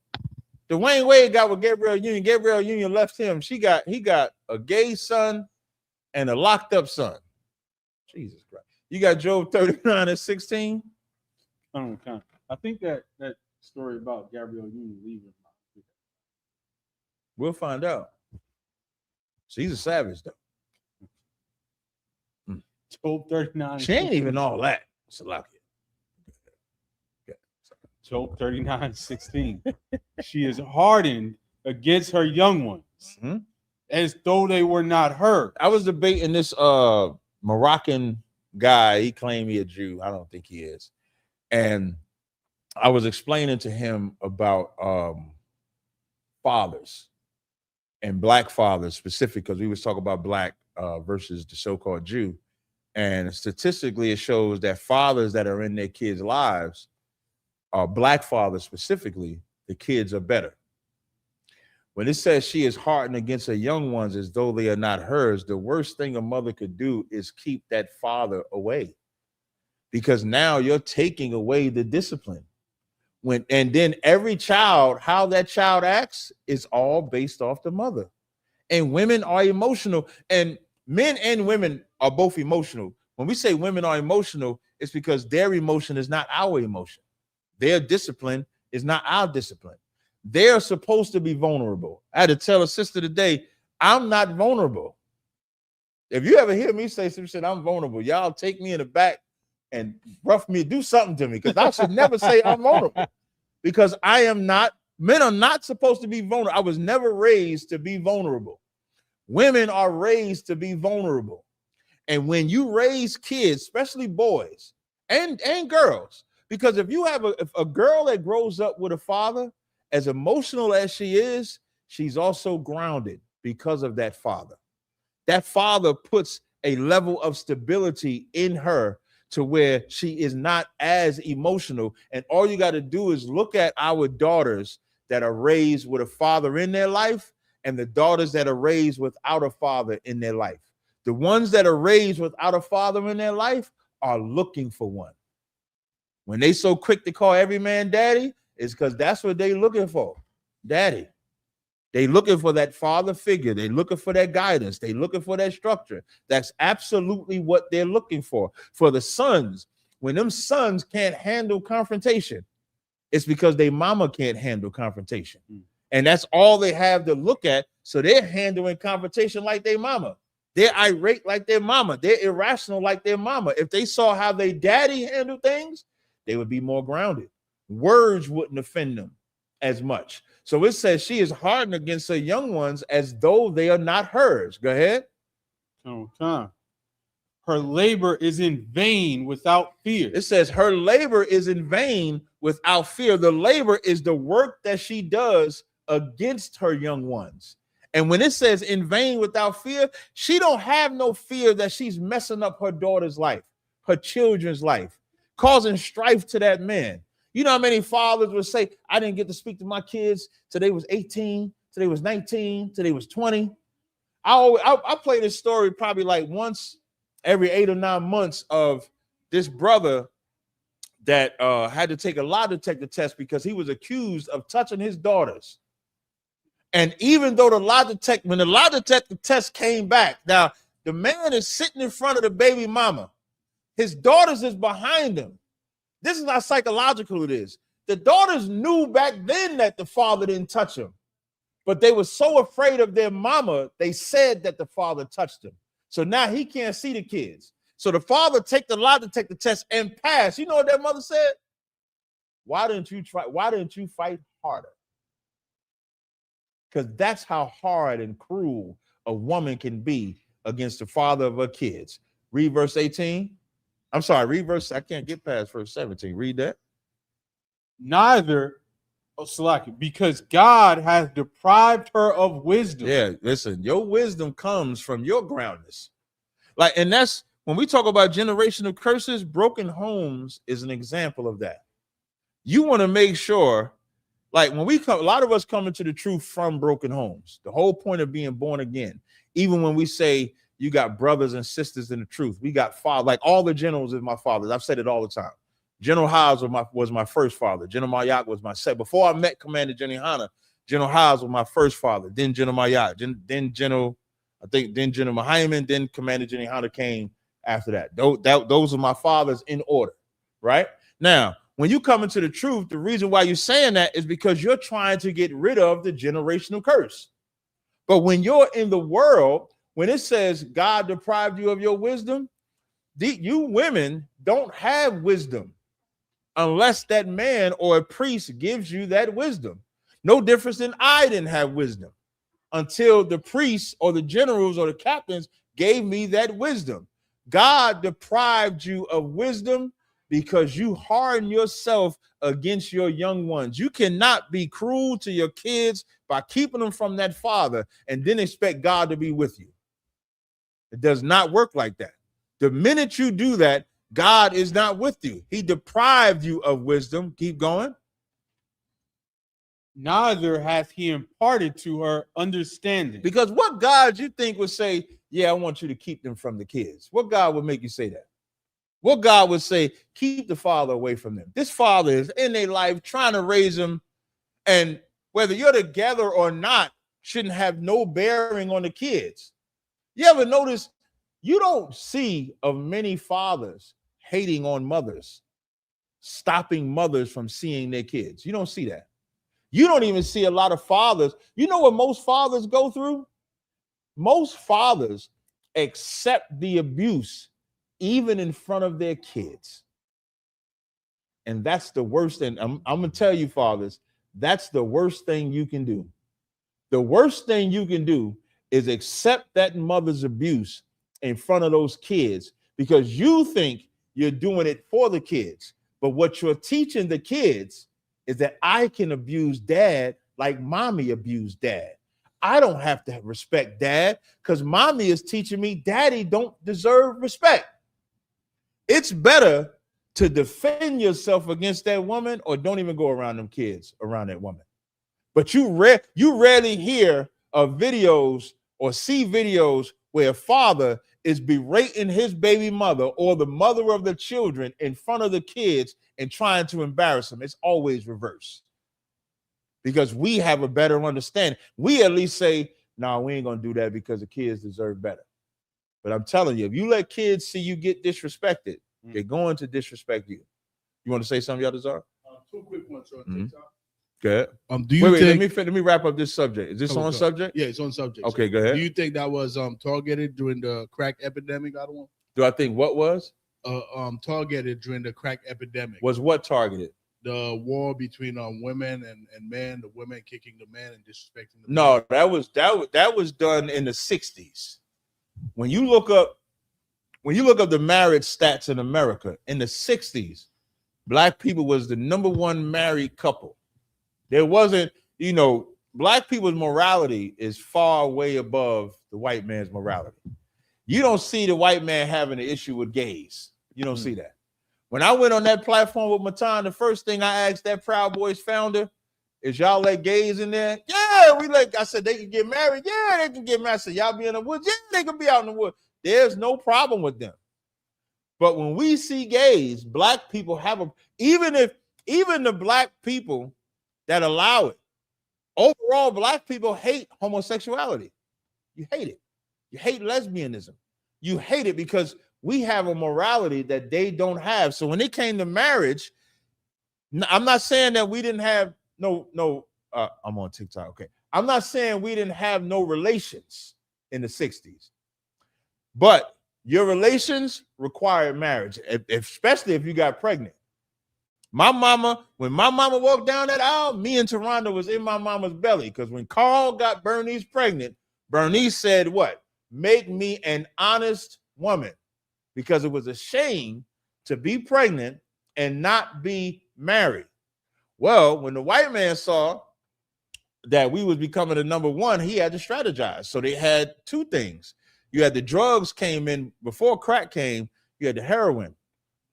Dwayne Wade got with Gabrielle Union. Gabrielle Union left him. He got a gay son and a locked up son. Jesus Christ. You got Job 39:16. I think that story about Gabrielle Union leaving. We'll find out. She's a savage, though. Job 39. She ain't even all that. Job 39:16. She is hardened against her young ones, as though they were not her. I was debating this Moroccan guy. He claimed he a Jew. I don't think he is. And I was explaining to him about fathers and black fathers specifically, because we was talking about black versus the so-called Jew. And statistically, it shows that fathers that are in their kids' lives, black fathers specifically, the kids are better. When it says she is hardened against her young ones as though they are not hers, the worst thing a mother could do is keep that father away. Because now you're taking away the discipline. And then every child, how that child acts is all based off the mother. And women are emotional, and men and women are both emotional. When we say women are emotional, it's because their emotion is not our emotion. Their discipline is not our discipline. They're supposed to be vulnerable. I had to tell a sister today, I'm not vulnerable. If you ever hear me say some shit, I'm vulnerable. Y'all take me in the back and rough me, do something to me, because I should never say I'm vulnerable, because I am not. Men are not supposed to be vulnerable. I was never raised to be vulnerable. Women are raised to be vulnerable. And when you raise kids, especially boys and girls, because if you have a girl that grows up with a father, as emotional as she is, she's also grounded because of that father. That father puts a level of stability in her to where she is not as emotional. And all you got to do is look at our daughters that are raised with a father in their life and the daughters that are raised without a father in their life. The ones that are raised without a father in their life are looking for one. When they so quick to call every man daddy, it's because that's what they looking for, daddy. They looking for that father figure. They looking for that guidance. They looking for that structure. That's absolutely what they're looking for. For the sons, when them sons can't handle confrontation, it's because they mama can't handle confrontation. And that's all they have to look at. So they're handling confrontation like their mama. They're irate like their mama. They're irrational like their mama. If they saw how their daddy handled things, they would be more grounded. Words wouldn't offend them as much. So it says she is hardened against her young ones as though they are not hers. Go ahead. Her labor is in vain without fear. It says her labor is in vain without fear. The labor is the work that she does against her young ones. And when it says in vain without fear, she don't have no fear that she's messing up her daughter's life, her children's life, causing strife to that man. You know how many fathers would say, I didn't get to speak to my kids till they was 18, till they was 19, till they was 20. I play this story probably like once every 8 or 9 months of this brother that had to take a lie detector test because he was accused of touching his daughters. And even though when the lie detector test came back, now the man is sitting in front of the baby mama. His daughters is behind him. This is how psychological it is. The daughters knew back then that the father didn't touch him, but they were so afraid of their mama, they said that the father touched him. So now he can't see the kids. So the father take the lie detector test and pass. You know what that mother said? Why didn't you fight harder? Because that's how hard and cruel a woman can be against the father of her kids. Read verse 18. I'm sorry, read verse. I can't get past verse 17. Read that. Because God has deprived her of wisdom. Yeah, listen, your wisdom comes from your groundness. And that's when we talk about generational curses, broken homes is an example of that. You want to make sure, like when we come, a lot of us come into the truth from broken homes. The whole point of being born again, even when we say you got brothers and sisters in the truth, we got father, like all the generals is my fathers. I've said it all the time. General Haas was my first father. General Mayak was my second. Before I met Commander Jenny Hanna, General Haas was my first father. Then General Mayak, then General Mahayman, then Commander Jenny Hanna came after that. Those are my fathers in order, right? Now, when you come into the truth, the reason why you're saying that is because you're trying to get rid of the generational curse. But when you're in the world, when it says God deprived you of your wisdom, you women don't have wisdom unless that man or a priest gives you that wisdom. No difference than I didn't have wisdom until the priests or the generals or the captains gave me that wisdom. God deprived you of wisdom because you harden yourself against your young ones. You cannot be cruel to your kids by keeping them from that father and then expect God to be with you. It does not work like that. The minute you do that, God is not with you. He deprived you of wisdom. Keep going. Neither hath he imparted to her understanding. Because what God you think would say, yeah, I want you to keep them from the kids? What God would make you say that? What God would say, keep the father away from them? This father is in their life trying to raise them, and whether you're together or not shouldn't have no bearing on the kids. You ever notice you don't see of many fathers hating on mothers, stopping mothers from seeing their kids? You don't see that. You don't even see a lot of fathers. You know what most fathers go through? Most fathers accept the abuse even in front of their kids. And that's the worst thing. I'm going to tell you, fathers, that's the worst thing you can do. The worst thing you can do is accept that mother's abuse in front of those kids because you think you're doing it for the kids. But what you're teaching the kids is that I can abuse dad like mommy abused dad. I don't have to respect dad because mommy is teaching me daddy don't deserve respect. It's better to defend yourself against that woman or don't even go around them kids around that woman. But you rarely hear of videos or see videos where a father is berating his baby mother or the mother of the children in front of the kids and trying to embarrass them. It's always reversed. Because we have a better understanding. We at least say, no, we ain't gonna do that because the kids deserve better. But I'm telling you, if you let kids see you get disrespected, they're going to disrespect you. You want to say something, Yadazar? Two quick ones on TikTok. Good. Do you think? Let me wrap up this subject. Is this on subject? Yeah, it's on subject. Okay, go ahead. Do you think that was targeted during the crack epidemic? I don't know. Do I think what was? Targeted during the crack epidemic. Was what targeted? The war between women and men, the women kicking the men and disrespecting the No, that was done in the 60s. When you look up the marriage stats in America in the 60s, black people was the number one married couple. There wasn't, black people's morality is far way above the white man's morality. You don't see the white man having an issue with gays. You don't see that. When I went on that platform with Matan, the first thing I asked that Proud Boys founder is, y'all let gays in there? Yeah, I said, they can get married. Yeah, they can get married. I said, y'all be in the woods? Yeah, they can be out in the woods. There's no problem with them. But when we see gays, black people even the black people that allow it, overall, black people hate homosexuality. You hate it. You hate lesbianism. You hate it because we have a morality that they don't have. So when it came to marriage, I'm not saying that we didn't have I'm on TikTok. Okay. I'm not saying we didn't have no relations in the 60s, but your relations required marriage, especially if you got pregnant. When my mama walked down that aisle, me and Toronto was in my mama's belly because when Carl got Bernice pregnant, Bernice said, what? Make me an honest woman, because it was a shame to be pregnant and not be married. Well, when the white man saw that we was becoming the number one, he had to strategize. So they had two things. You had the drugs came in before crack came. You had the heroin.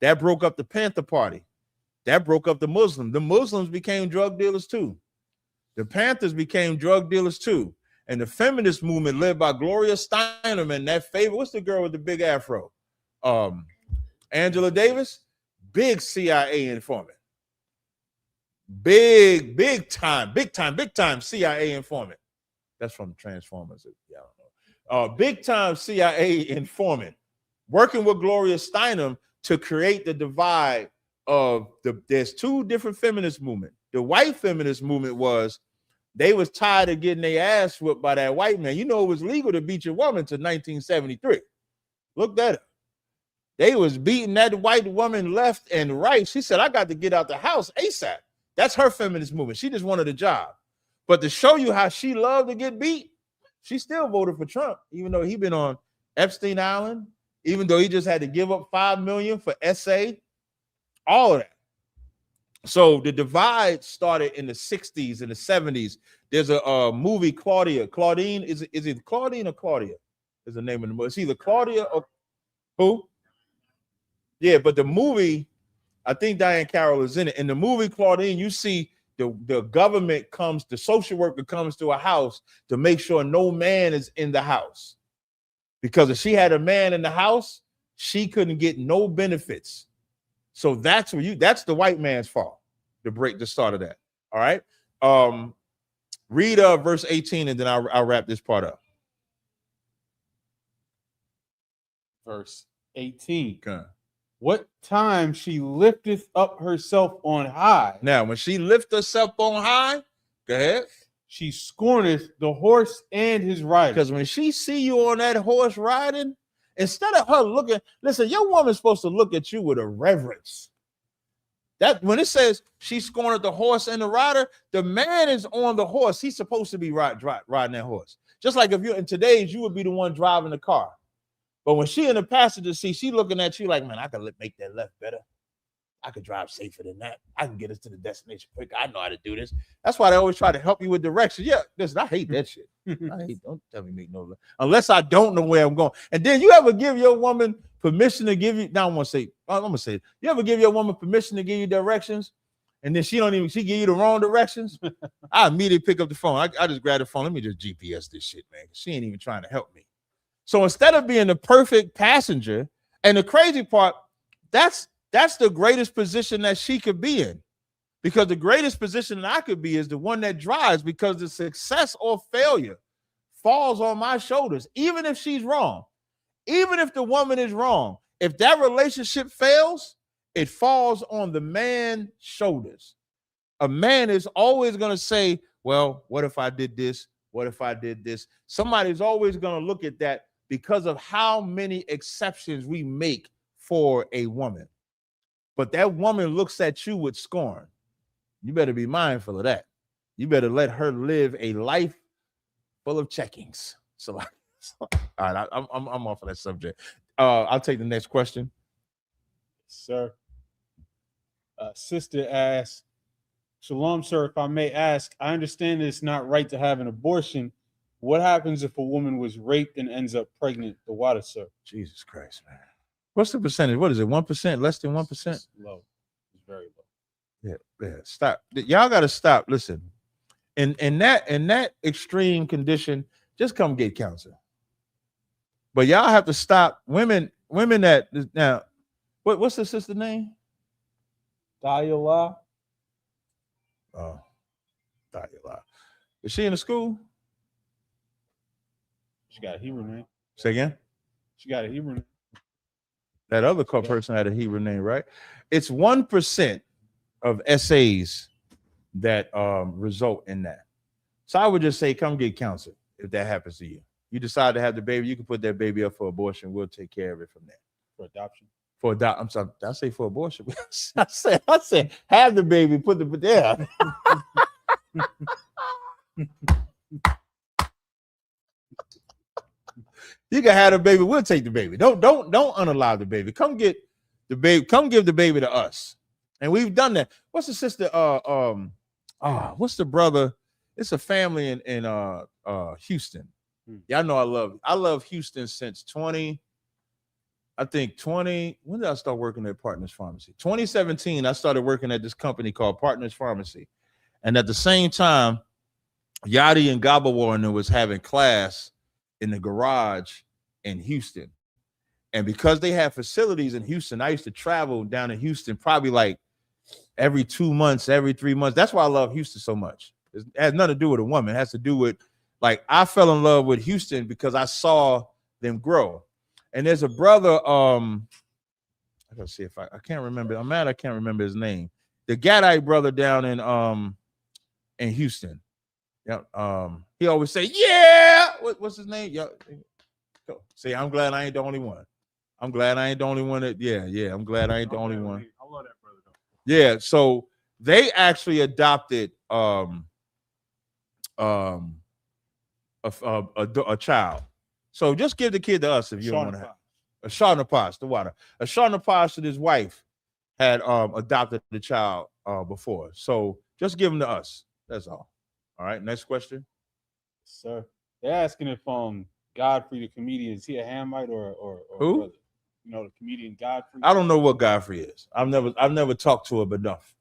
That broke up the Panther Party. That broke up the Muslims. The Muslims became drug dealers too. The Panthers became drug dealers too. And the feminist movement led by Gloria Steinem and that favorite, what's the girl with the big afro? Angela Davis, big CIA informant. Big time CIA informant. That's from Transformers. Yeah, I don't know. Big time CIA informant working with Gloria Steinem to create the divide of there's two different feminist movements. The white feminist movement was they was tired of getting their ass whipped by that white man. It was legal to beat your woman to 1973. Look that up. They was beating that white woman left and right. She said, I got to get out the house ASAP. That's her feminist movement. She just wanted a job. But to show you how she loved to get beat, she still voted for Trump, even though he been on Epstein Island, even though he just had to give up $5 million for SA, all of that. So the divide started in the 60s and the 70s. There's a movie, Claudine, is it Claudine or Claudia? Is the name of the movie. It's either Claudia or who? Yeah, but the movie, I think Diane Carroll is in it. In the movie Claudine, you see the government the social worker comes to a house to make sure no man is in the house. Because if she had a man in the house, she couldn't get no benefits. So that's the white man's fault to break the start of that. All right. Read verse 18 and then I'll wrap this part up. Verse 18. Okay. What time she lifteth up herself on high. Now, when she lift herself on high, go ahead. she scorneth the horse and his rider. Because when she see you on that horse riding, instead of her looking, listen, your woman's supposed to look at you with a reverence. That when it says she scorned the horse and the rider, the man is on the horse. He's supposed to be riding that horse. Just like if you're in today's, you would be the one driving the car. But when she in the passenger seat, she looking at you like, man, I could make that left better. I could drive safer than that. I can get us to the destination quicker. I know how to do this. That's why they always try to help you with directions. Yeah, listen, I hate that shit. Don't tell me make no unless I don't know where I'm going. And then you ever give your woman permission to give you? Now I'm gonna say it. You ever give your woman permission to give you directions, and then she give you the wrong directions? I immediately pick up the phone. I just grab the phone. Let me just GPS this shit, man. She ain't even trying to help me. So instead of being the perfect passenger, and the crazy part, that's the greatest position that she could be in, because the greatest position that I could be is the one that drives, because the success or failure falls on my shoulders, even if she's wrong, even if the woman is wrong. If that relationship fails, it falls on the man's shoulders. A man is always going to say, well, what if I did this? What if I did this? Somebody's always going to look at that because of how many exceptions we make for a woman. But that woman looks at you with scorn. You better be mindful of that. You better let her live a life full of checkings. So, all right, I'm off of that subject. I'll take the next question. Sir. Sister asks, Shalom, sir, if I may ask, I understand it's not right to have an abortion. What happens if a woman was raped and ends up pregnant? The water, sir. Jesus Christ, man. What's the percentage? What is it? 1%? Less than 1%? It's low. It's very low. Yeah. Stop. Y'all got to stop. Listen. In that extreme condition, just come get counsel. But y'all have to stop. Women that now, what's the sister name? Dayala. Oh, Dayala. Is she in the school? She got a Hebrew name. Say again? She got a Hebrew name. That other person had a Hebrew name, right? It's 1% of essays that result in that. So I would just say, come get counsel if that happens to you. You decide to have the baby, you can put that baby up for abortion. We'll take care of it from there. For adoption. I'm sorry, did I say for abortion? I said have the baby, put the there. You can have the baby. We'll take the baby. Don't unalive the baby. Come get the baby. Come give the baby to us. And we've done that. What's the sister? What's the brother? It's a family in Houston. Y'all know I love Houston since 20. When did I start working at Partners Pharmacy? 2017, I started working at this company called Partners Pharmacy. And at the same time, Yadi and Gabawarner was having class in the garage in Houston. And because they have facilities in Houston, I used to travel down to Houston probably like every 2 months, every 3 months. That's why I love Houston so much. It has nothing to do with a woman. It has to do with, like, I fell in love with Houston because I saw them grow. And there's a brother, I gotta see if I can't remember. I'm mad I can't remember his name. The Gadite brother down in Houston. Yeah. He always say, yeah. What's his name? Yeah. Go. See, I'm glad I ain't the only one. I'm glad I ain't the only one that, yeah. I'm glad I ain't the only one. I love that brother though. Yeah. So they actually adopted a child. So just give the kid to us if you don't want to have a Shawnapash, the water. A Shawnapash and his wife had adopted the child before. So just give him to us. That's all. All right. Next question. Sir. They're asking if Godfrey the comedian, is he a Hamite or who? Brother? You know, the comedian Godfrey. I don't know what Godfrey is. I've never talked to him enough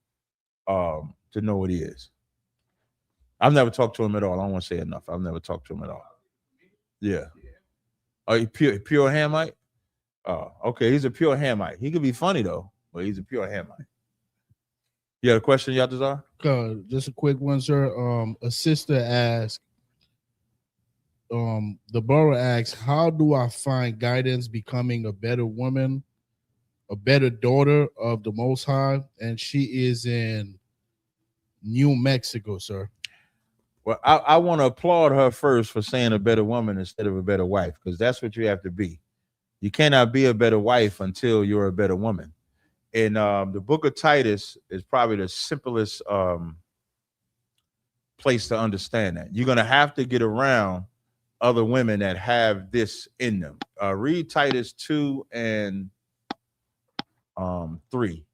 to know what he is. I've never talked to him at all. I don't want to say enough. I've never talked to him at all. Yeah. Are you pure Hamite? Oh, okay. He's a pure Hamite. He could be funny though, but he's a pure Hamite. You had a question, Yatazar? Just a quick one, sir. A sister asked, the brother asks, how do I find guidance becoming a better woman, a better daughter of the Most High? And she is in New Mexico, sir. Well, I want to applaud her first for saying a better woman instead of a better wife, because that's what you have to be. You cannot be a better wife until you're a better woman. And the book of Titus is probably the simplest place to understand that. You're going to have to get around other women that have this in them. Read Titus 2 and 3.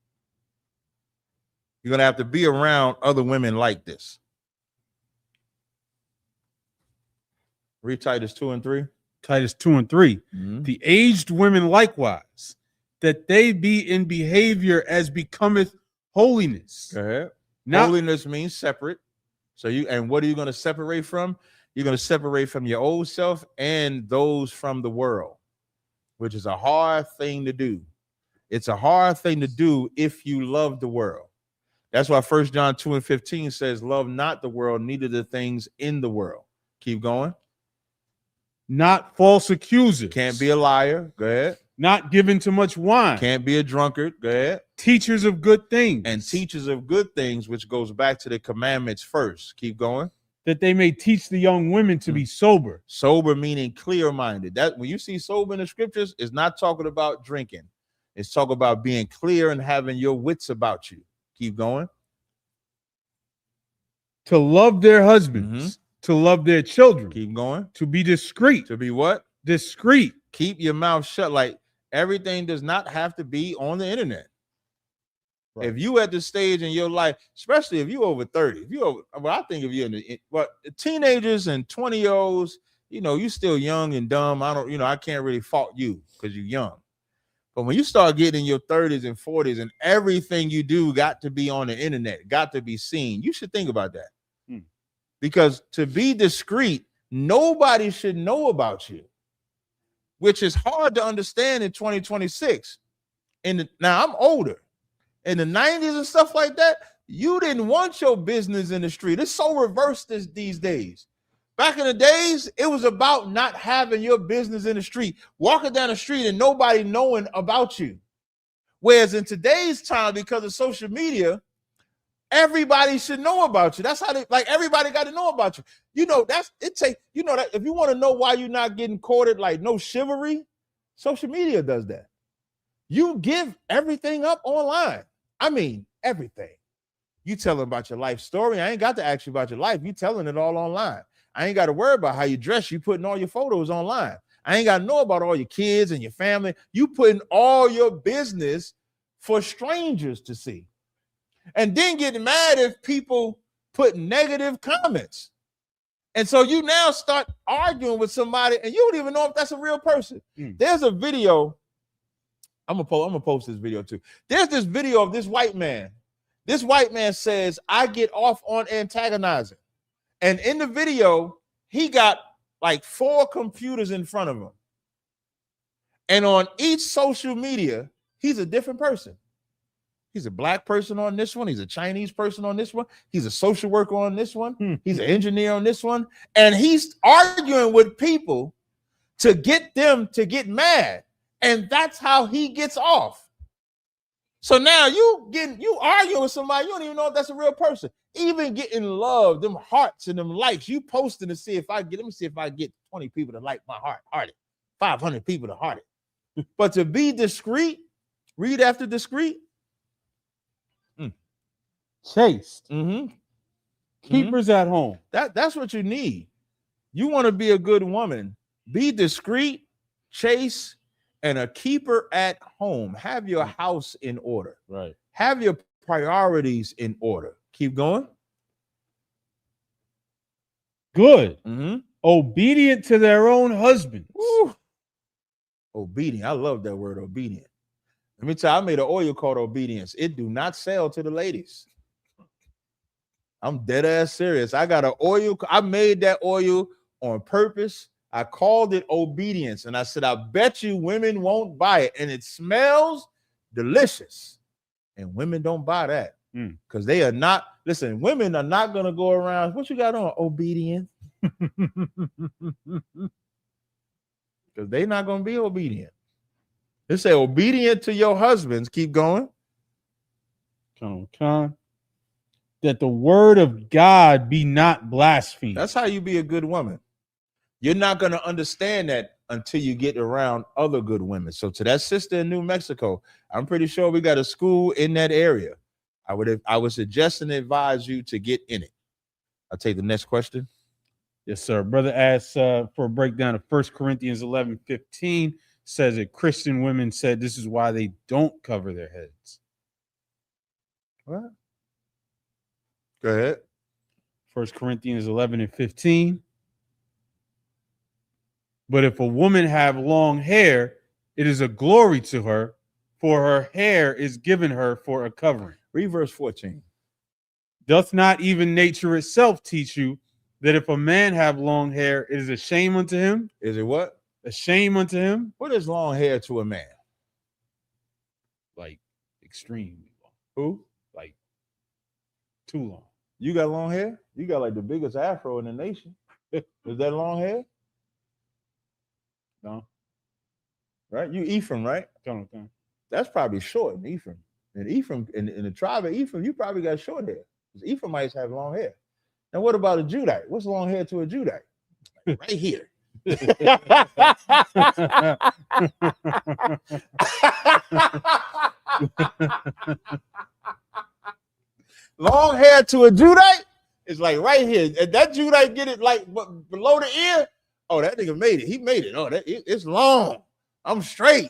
You're going to have to be around other women like this. Read Titus 2 and 3. Titus 2 and 3. The aged women likewise, that they be in behavior as becometh holiness. Go ahead. Holiness means separate. So what are you going to separate from? You're going to separate from your old self and those from the world, which is a hard thing to do. It's a hard thing to do if you love the world. That's why 1 John 2 and 15 says, love not the world, neither the things in the world. Keep going. Not false accusers. Can't be a liar. Go ahead. Not given to much wine. Can't be a drunkard. Go ahead. Teachers of good things. And teachers of good things, which goes back to the commandments first. Keep going. That they may teach the young women to be sober. Sober meaning clear-minded. That when you see sober in the scriptures, it's not talking about drinking. It's talking about being clear and having your wits about you. Keep going. To love their husbands. To love their children. Keep going. To be discreet. To be what? Discreet. Keep your mouth shut. Like everything does not have to be on the internet. Right. If you at the stage in your life, especially if you over 30, if you over, well, I think if you're in the teenagers and 20-year-olds, you still young and dumb. I can't really fault you because you're young. But when you start getting in your 30s and 40s and everything you do got to be on the internet, got to be seen, you should think about that. Because to be discreet, nobody should know about you, which is hard to understand in 2026. Now I'm older. In the 90s and stuff like that, you didn't want your business in the street. It's so reversed these days. Back in the days, it was about not having your business in the street, walking down the street and nobody knowing about you. Whereas in today's time, because of social media, everybody should know about you. That's how everybody got to know about you. That if you want to know why you're not getting courted, like no chivalry, social media does that. You give everything up online. I mean, everything. You tell them about your life story. I ain't got to ask you about your life. You telling it all online. I ain't got to worry about how you dress. You putting all your photos online. I ain't got to know about all your kids and your family. You putting all your business for strangers to see. And then getting mad if people put negative comments. And so you now start arguing with somebody and you don't even know if that's a real person. There's a video. I'm gonna post this video too. There's this video of this white man. This white man says, I get off on antagonizing. And in the video, he got like 4 computers in front of him. And on each social media, he's a different person. He's a black person on this one. He's a Chinese person on this one. He's a social worker on this one. He's an engineer on this one. And he's arguing with people to get them to get mad. And that's how he gets off. So now you arguing with somebody, you don't even know if that's a real person. Even getting love, them hearts and them likes, you posting to see if let me see if I get 20 people to like my heart it, 500 people to heart it. But to be discreet, read after discreet. Chaste. Keepers at home. That's what you need. You want to be a good woman. Be discreet, chaste, and a keeper at home. Have your house in order. Right. Have your priorities in order. Keep going. Good. Obedient to their own husbands. Woo. Obedient. I love that word, obedient. Let me tell you, I made an oil called Obedience. It do not sell to the ladies. I'm dead ass serious. I got an oil. I made that oil on purpose. I called it Obedience. And I said, I bet you women won't buy it. And it smells delicious. And women don't buy that. Because they are not, listen, women are not going to go around, what you got on? Obedient. Because they're not going to be obedient. They say obedient to your husbands. Keep going. Come. that the word of God be not blasphemed. That's how you be a good woman. You're not going to understand that until you get around other good women. So to that sister in New Mexico, I'm pretty sure we got a school in that area. I would suggest and advise you to get in it. I'll take the next question. Yes, sir. Brother asks for a breakdown of 1 Corinthians 11:15. Says that Christian women said this is why they don't cover their heads. What? Go ahead. 1 Corinthians 11:15. But if a woman have long hair, it is a glory to her, for her hair is given her for a covering. Read verse 14. Doth not even nature itself teach you that if a man have long hair, it is a shame unto him? Is it what? A shame unto him? What is long hair to a man? Like extreme. Who? Like too long. You got long hair? You got like the biggest afro in the nation. Is that long hair? No. Right? You Ephraim, right? Okay. That's probably short in Ephraim. And Ephraim, in the tribe of Ephraim, you probably got short hair. Because Ephraimites have long hair. Now, what about a Judite? What's long hair to a Judite? Right here. Long hair to a Judite is like right here. If that Judite get it like below the ear, oh, that nigga made it. He made it. Oh, it's long. I'm straight.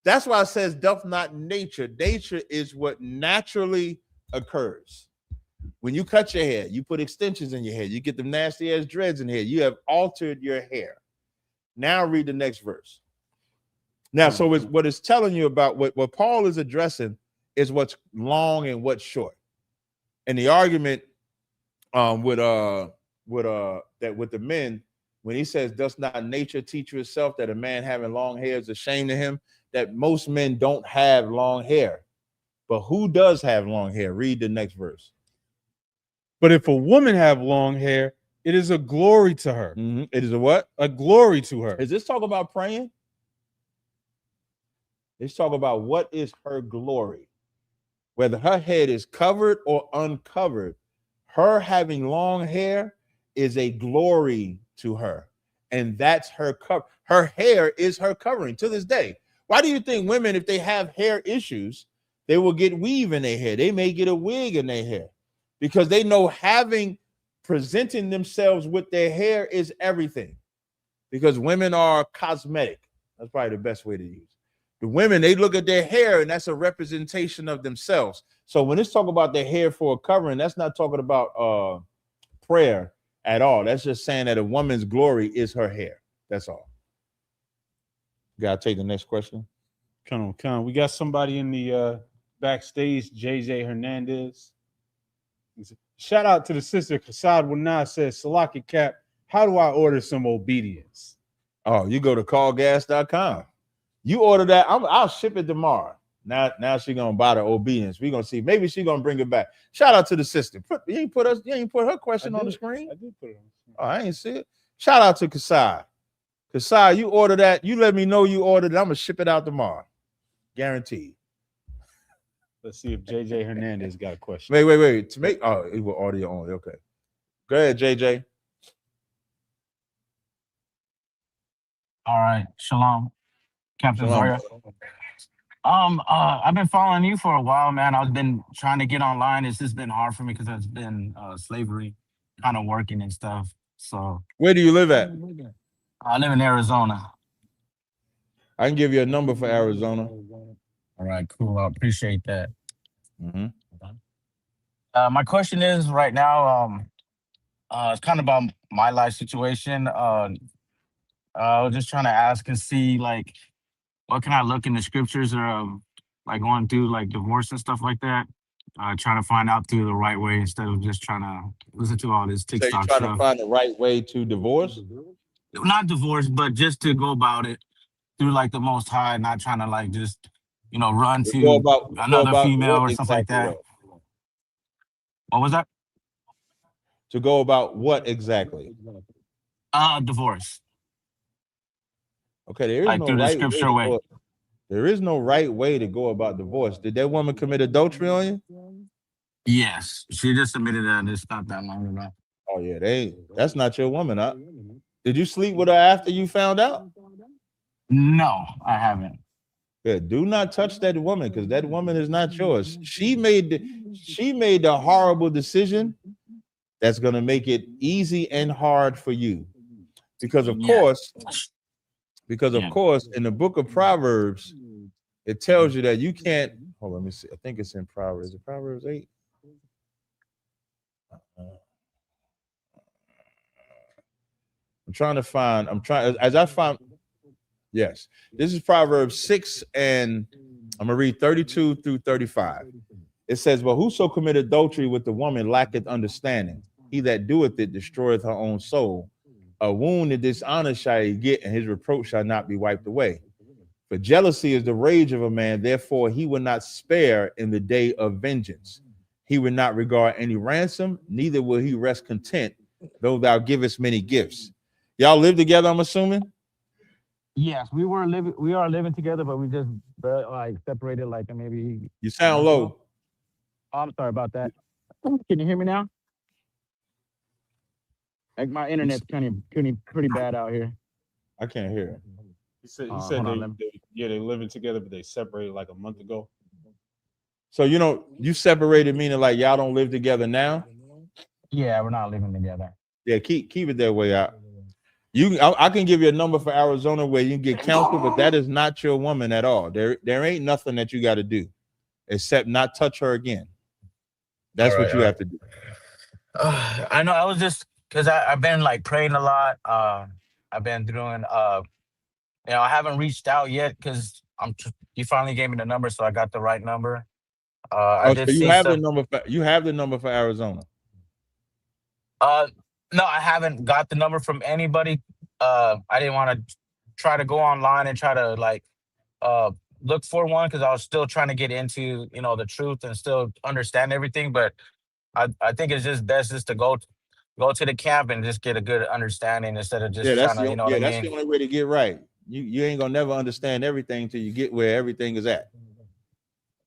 That's why it says, doth not nature. Nature is what naturally occurs. When you cut your hair, you put extensions in your hair, you get them nasty ass dreads in here, you have altered your hair. Now read the next verse. Now, so what it's telling you about what Paul is addressing is what's long and what's short. And the argument with the men, when he says, does not nature teach you itself that a man having long hair is a shame to him, that most men don't have long hair. But who does have long hair? Read the next verse. But if a woman have long hair, it is a glory to her. Mm-hmm. It is a what? A glory to her. Is this talk about praying? Let's talk about what is her glory. Whether her head is covered or uncovered, her having long hair is a glory to her. And that's her cover. Her hair is her covering to this day. Why do you think women, if they have hair issues, they will get weave in their hair? They may get a wig in their hair because they know presenting themselves with their hair is everything. Because women are cosmetic. That's probably the best way to use it. The women, they look at their hair and that's a representation of themselves. So when it's talking about their hair for a covering, that's not talking about prayer at all. That's just saying that a woman's glory is her hair. That's all. Gotta take the next question. Come on. We got somebody in the backstage, JJ Hernandez. Shout out to the sister. Kassad Wana says, Salaki Cap, how do I order some obedience? Oh, you go to callgas.com. You order that. I'll ship it tomorrow. Now she gonna buy the obedience. We're gonna see. Maybe she gonna bring it back. Shout out to the sister. You ain't put her question on the screen. I did put it on the screen. Oh, I ain't see it. Shout out to Kassad. Kassad, you order that. You let me know you ordered it. I'm gonna ship it out tomorrow. Guaranteed. Let's see if JJ Hernandez got a question. Wait. To make it was audio only. Okay. Go ahead, JJ. All right. Shalom. Captain Shalom. Zarya. I've been following you for a while, man. I've been trying to get online. It's just been hard for me because it's been slavery, kind of working and stuff. So where do you live at? I live in Arizona. I can give you a number for Arizona. All right, cool. I appreciate that. Mm-hmm. My question is right now, it's kind of about my life situation. I was just trying to ask and see, like, what can I look in the scriptures or like going through like divorce and stuff like that? Trying to find out through the right way instead of just trying to listen to all this TikTok so you're trying stuff. to find the right way to divorce? Not divorce, but just to go about it through like the Most High, not trying to like just, run to another female or stuff like that. What was that? To go about what exactly? Divorce. Okay, there is like no through the right scripture way. There is no right way to go about divorce. Did that woman commit adultery on you? Yes, she just submitted that. It's not that long ago. Oh yeah, that's not your woman, huh? Did you sleep with her after you found out? No, I haven't. Yeah, do not touch that woman because that woman is not yours. She made the horrible decision that's gonna make it easy and hard for you. Because of course, in the book of Proverbs, it tells you that you can't. Hold on, let me see. I think it's in Proverbs. Is it Proverbs 8? Yes, this is Proverbs 6, and I'm gonna read 32 through 35. It says, "But whoso committeth adultery with the woman lacketh understanding. He that doeth it destroyeth her own soul. A wound and dishonor shall he get, and his reproach shall not be wiped away. For jealousy is the rage of a man, therefore he will not spare in the day of vengeance. He will not regard any ransom, neither will he rest content, though thou givest many gifts." Y'all live together, I'm assuming? Yes, we are living together, but we just like separated like maybe. You sound low. Oh, I'm sorry about that. Can you hear me now? Like my internet's pretty bad out here. I can't hear it. He said they living together, but they separated like a month ago. So you separated, meaning like y'all don't live together now? Yeah, we're not living together. Yeah, keep it that way out. I can give you a number for Arizona where you can get counsel, but that is not your woman at all. There ain't nothing that you got to do except not touch her again. That's what you have to do. I know. I was just because I've been like praying a lot. I've been doing. I haven't reached out yet because you finally gave me the number, so I got the right number. I did so you see have some, the number for Arizona. No, I haven't got the number from anybody. I didn't want to try to go online and try to like look for one because I was still trying to get into the truth and still understand everything. But I think it's just best just to go to the camp and just get a good understanding instead of just trying to what I that's mean. the only way to get right. You ain't gonna never understand everything till you get where everything is at.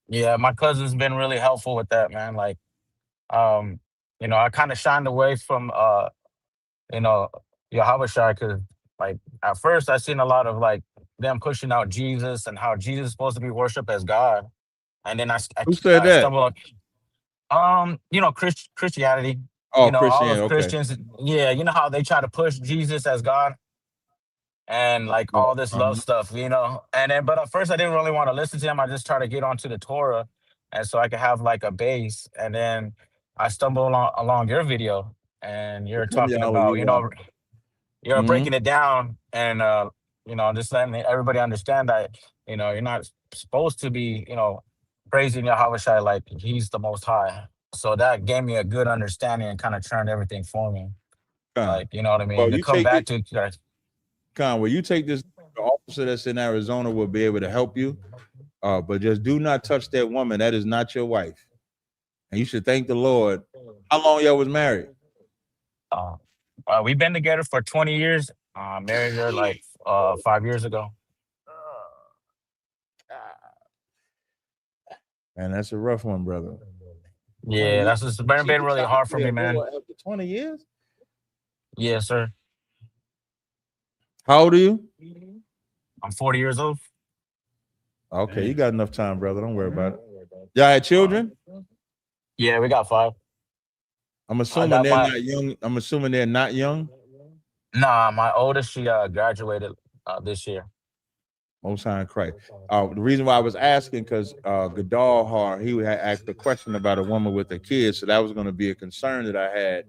Yeah, my cousin's been really helpful with that, man. Like, I kind of shined away from Yahushua because like at first I seen a lot of like them pushing out Jesus and how Jesus is supposed to be worshipped as God, and then Who said that? stumbled Christianity. Oh, All those Christianity, okay. Christians. Yeah, you know how they try to push Jesus as God and like all this love stuff, And then, but at first I didn't really want to listen to him. I just tried to get onto the Torah, and so I could have like a base. And then I stumbled along your video, and you're talking about, you're breaking it down, and just letting everybody understand that you're not supposed to be praising Yahweh like he's the Most High. So that gave me a good understanding and kind of turned everything for me. Like, you know what I mean? Well, to you come take back it- to Con, you take this, the officer that's in Arizona will be able to help you. But just do not touch that woman. That is not your wife. And you should thank the Lord. How long y'all was married? We've been together for 20 years. Married her like 5 years ago. Man, that's a rough one, brother. Yeah, that's just been really hard for me, man. After 20 years? Yes, sir. How old are you? I'm 40 years old. Okay, you got enough time, brother. Don't worry about it. Y'all had children? Yeah, we got 5. I'm assuming they're not young. I'm assuming they're not young. Nah, my oldest, she graduated this year. Most High in Christ. The reason why I was asking because Gadal Har, he had asked a question about a woman with a kid, so that was going to be a concern that I had,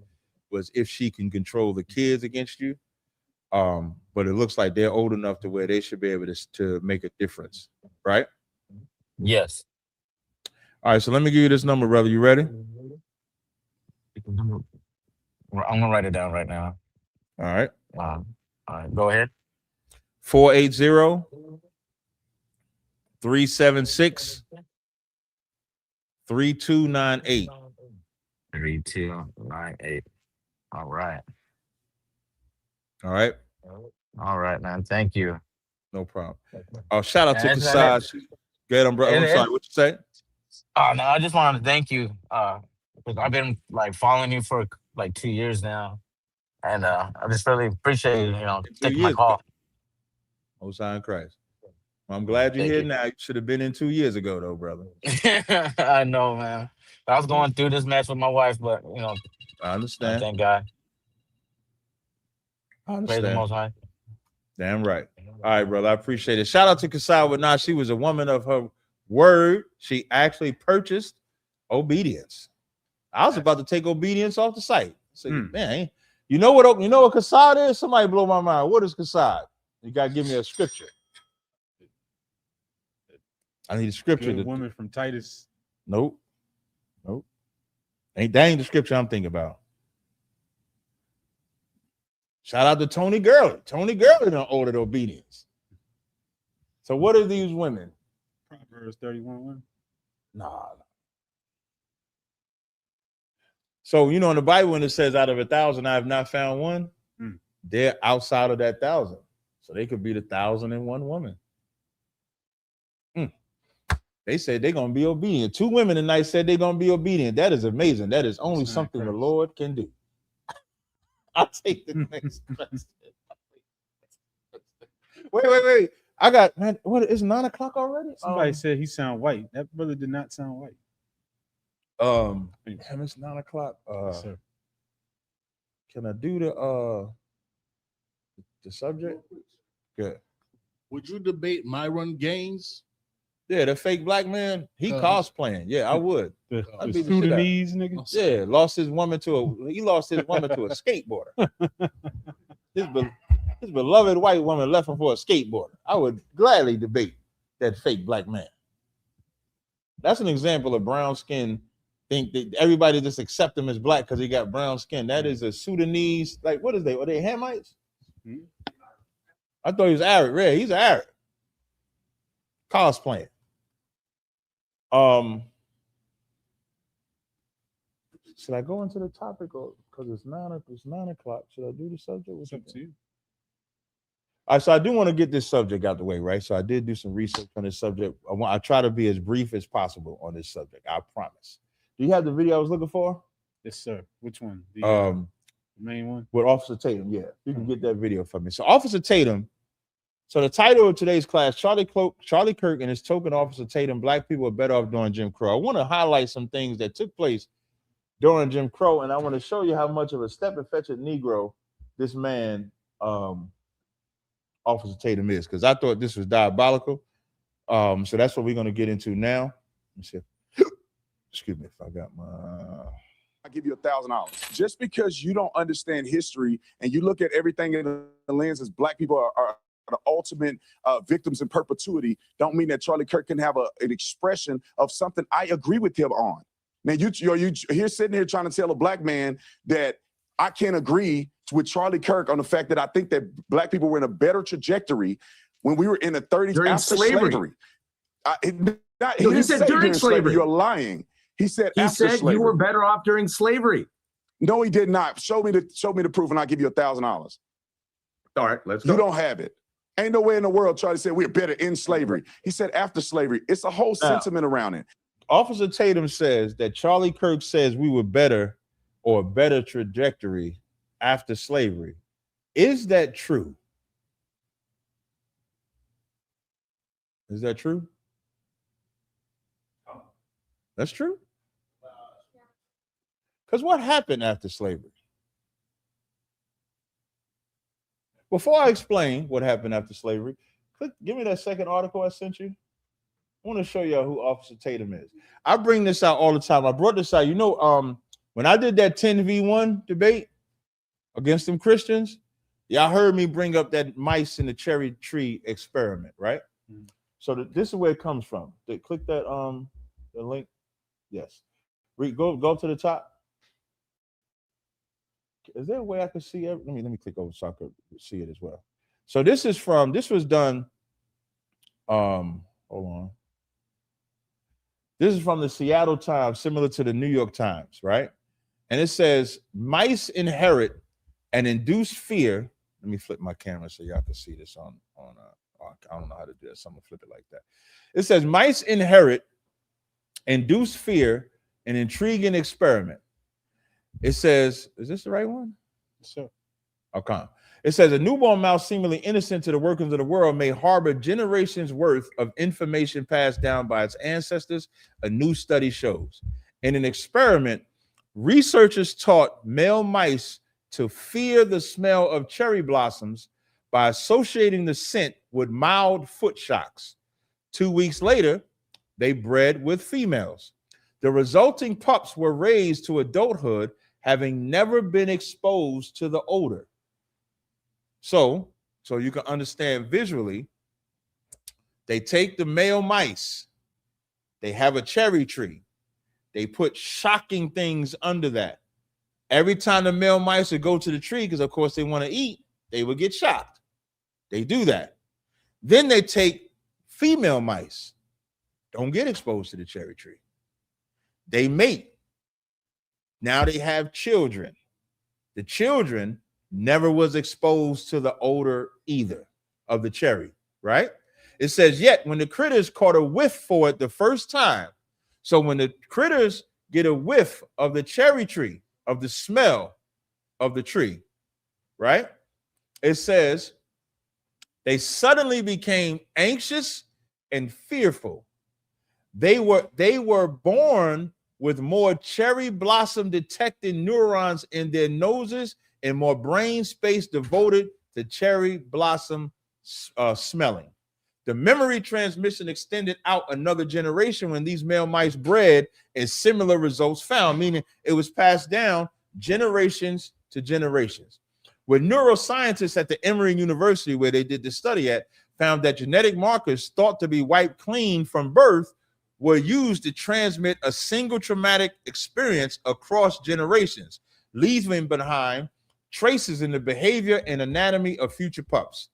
was if she can control the kids against you. But it looks like they're old enough to where they should be able to make a difference, right? Yes. All right, so let me give you this number, brother. You ready? I'm gonna write it down right now. All right. All right, go ahead. 480-376-3298. 3298. All right. All right. All right, man. Thank you. No problem. Shout out to And Kasaj. Get him, bro. I'm sorry. What you say? No, I just wanted to thank you. because I've been like following you for like 2 years now, and I just really appreciate taking my call. Most High in Christ. Well, I'm glad you're Thank here you. now. You should have been in 2 years ago, though, brother. I know, man. I was going through this mess with my wife, but I I understand. thank God. I Praise the understand. Most High. Damn right. All right, brother. I appreciate it. Shout out to Kasai with now. She was a woman of her word. She actually purchased obedience. I was about to take obedience off the site. So, man, you know what Kasai is? Somebody blow my mind. What is Kasai? You gotta give me a scripture. I need a scripture. Good woman from Titus. Nope. That ain't the scripture I'm thinking about. Shout out to Tony Gurley. Tony Gurley done ordered obedience. So what are these women? Proverbs 31:1. Nah. So in the Bible when it says out of 1,000 I have not found one, they're outside of that 1,000. So they could be the 1,001 woman. They said they're gonna be obedient. 2 women tonight said they're gonna be obedient. That is amazing. That is only something the Lord can do. I'll take the next question. Wait. I got, man, what is 9 o'clock already? Somebody said he sound white. That brother did not sound white. Damn, it's 9 o'clock. Yes, sir. Can I do the subject? Good. Would you debate Myron Gaines? Yeah, the fake black man, he cosplaying. Yeah, I would. The I'd beat the shit out. Sudanese nigga. Yeah, lost his woman to a skateboarder. His beloved white woman left him for a skateboarder. I would gladly debate that fake black man. That's an example of brown skin. Think that everybody just accept him as black because he got brown skin. That is a Sudanese. Like, what is they? Are they Hamites? I thought he was Arab. Yeah, he's Arab. Cosplaying. Should I go into the topic or because it's 9 o'clock? Should I do the subject? What's up to you? All right, so I do want to get this subject out the way, right? So I did do some research on this subject. I try to be as brief as possible on this subject. I promise. Do you have the video I was looking for? Yes, sir. Which one? The main one? With Officer Tatum, yeah. You can get that video for me. So Officer Tatum. So the title of today's class, Charlie Kirk and his token Officer Tatum, Black people are better off during Jim Crow. I want to highlight some things that took place during Jim Crow, and I want to show you how much of a step-and-fetched Negro this man, Officer Tatum, is, because I thought this was diabolical. So that's what we're going to get into now. Let me see. Excuse me if I got my... I give you $1,000. Just because you don't understand history and you look at everything in the lens as Black people are the ultimate victims in perpetuity, don't mean that Charlie Kirk can have an expression of something I agree with him on. Now you're here sitting here trying to tell a black man that I can't agree with Charlie Kirk on the fact that I think that Black people were in a better trajectory when we were in the 30s during after slavery. He No, didn't said say during slavery. You're lying. He said He after said slavery. you were better off during slavery. No, he did not. Show me the proof, and I'll give you $1,000. All right, let's go. You don't have it. Ain't no way in the world Charlie said we're better in slavery. He said after slavery. It's a whole sentiment around it. Officer Tatum says that Charlie Kirk says we were better or a better trajectory after slavery. Is that true? Is that true? That's true? Because what happened after slavery? Before I explain what happened after slavery, give me that second article I sent you. I want to show y'all who Officer Tatum is. I bring this out all the time. I brought this out. When I did that 10v1 debate against them Christians, y'all heard me bring up that mice in the cherry tree experiment, right? Mm-hmm. So this is where it comes from. Click that the link. Yes. Go to the top. Is there a way I can see it? Let me click over so I could see it as well. So this was done. Hold on. This is from the Seattle Times, similar to the New York Times, right? And it says mice inherit and induce fear. Let me flip my camera so y'all can see this on I don't know how to do this. So I'm gonna flip it like that. It says mice inherit, induce fear, an intriguing experiment. It says, is this the right one? Sure. Okay. It says a newborn mouse seemingly innocent to the workings of the world may harbor generations worth of information passed down by its ancestors, a new study shows. In an experiment, researchers taught male mice to fear the smell of cherry blossoms by associating the scent with mild foot shocks. 2 weeks later, they bred with females. The resulting pups were raised to adulthood, having never been exposed to the odor. So you can understand visually, they take the male mice, they have a cherry tree, they put shocking things under that. Every time the male mice would go to the tree, because of course they want to eat, they would get shocked. They do that. Then they take female mice, don't get exposed to the cherry tree. They mate. Now they have children. The children never was exposed to the odor either of the cherry, right? It says, yet when the critters caught a whiff for it the first time, so when the critters get a whiff of the cherry tree, of the smell of the tree, right? It says they suddenly became anxious and fearful. They were born with more cherry blossom detecting neurons in their noses and more brain space devoted to cherry blossom smelling. The memory transmission extended out another generation when these male mice bred and similar results found, meaning it was passed down generations to generations. Where neuroscientists at the Emory University, where they did the study at, found that genetic markers thought to be wiped clean from birth were used to transmit a single traumatic experience across generations, leaving behind traces in the behavior and anatomy of future pups.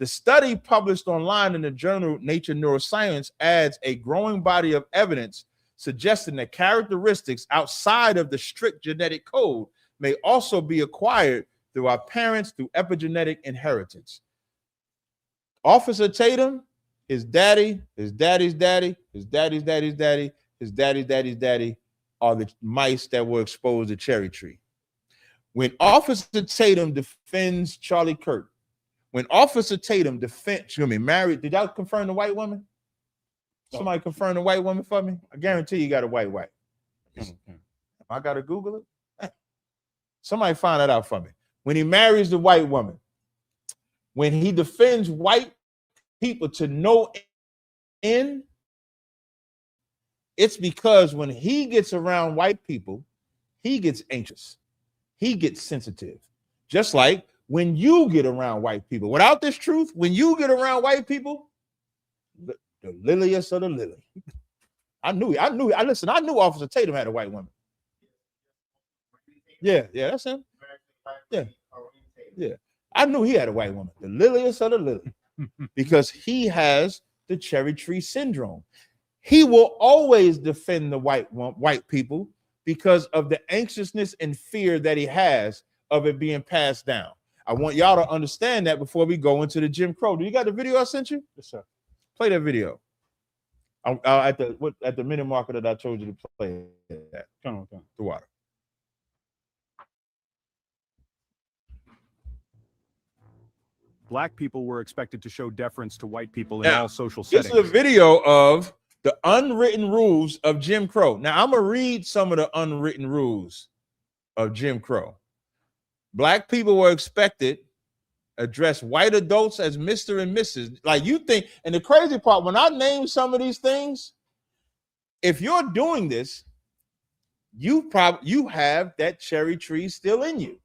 The study published online in the journal Nature Neuroscience adds a growing body of evidence suggesting that characteristics outside of the strict genetic code may also be acquired through our parents through epigenetic inheritance. Officer Tatum, his daddy, his daddy's daddy, his daddy's daddy's daddy, his daddy's daddy's daddy are the mice that were exposed to cherry tree. When Officer Tatum defends Charlie Kirk, when Officer Tatum married, did y'all confirm the white woman? Somebody confirm the white woman for me? I guarantee you got a white wife. I got to Google it. Somebody find that out for me. When he marries the white woman, when he defends white people to no end, it's because when he gets around white people, he gets anxious. He gets sensitive. Just like when you get around white people. Without this truth, when you get around white people, the liliest of the lily. I knew Officer Tatum had a white woman. Yeah, that's him. Yeah. I knew he had a white woman. The liliest of the lily. Because he has the cherry tree syndrome. He will always defend the white people because of the anxiousness and fear that he has of it being passed down. I want y'all to understand that before we go into the Jim Crow. Do you got the video I sent you? Yes, sir. Play that video. At the minute marker that I told you to play at. Come on. The water. Black people were expected to show deference to white people in all social This settings. is a video of the unwritten rules of Jim Crow. Now, I'm going to read some of the unwritten rules of Jim Crow. Black people were expected to address white adults as Mr. and Mrs. Like you think, and the crazy part, when I name some of these things, if you're doing this, you have that cherry tree still in you.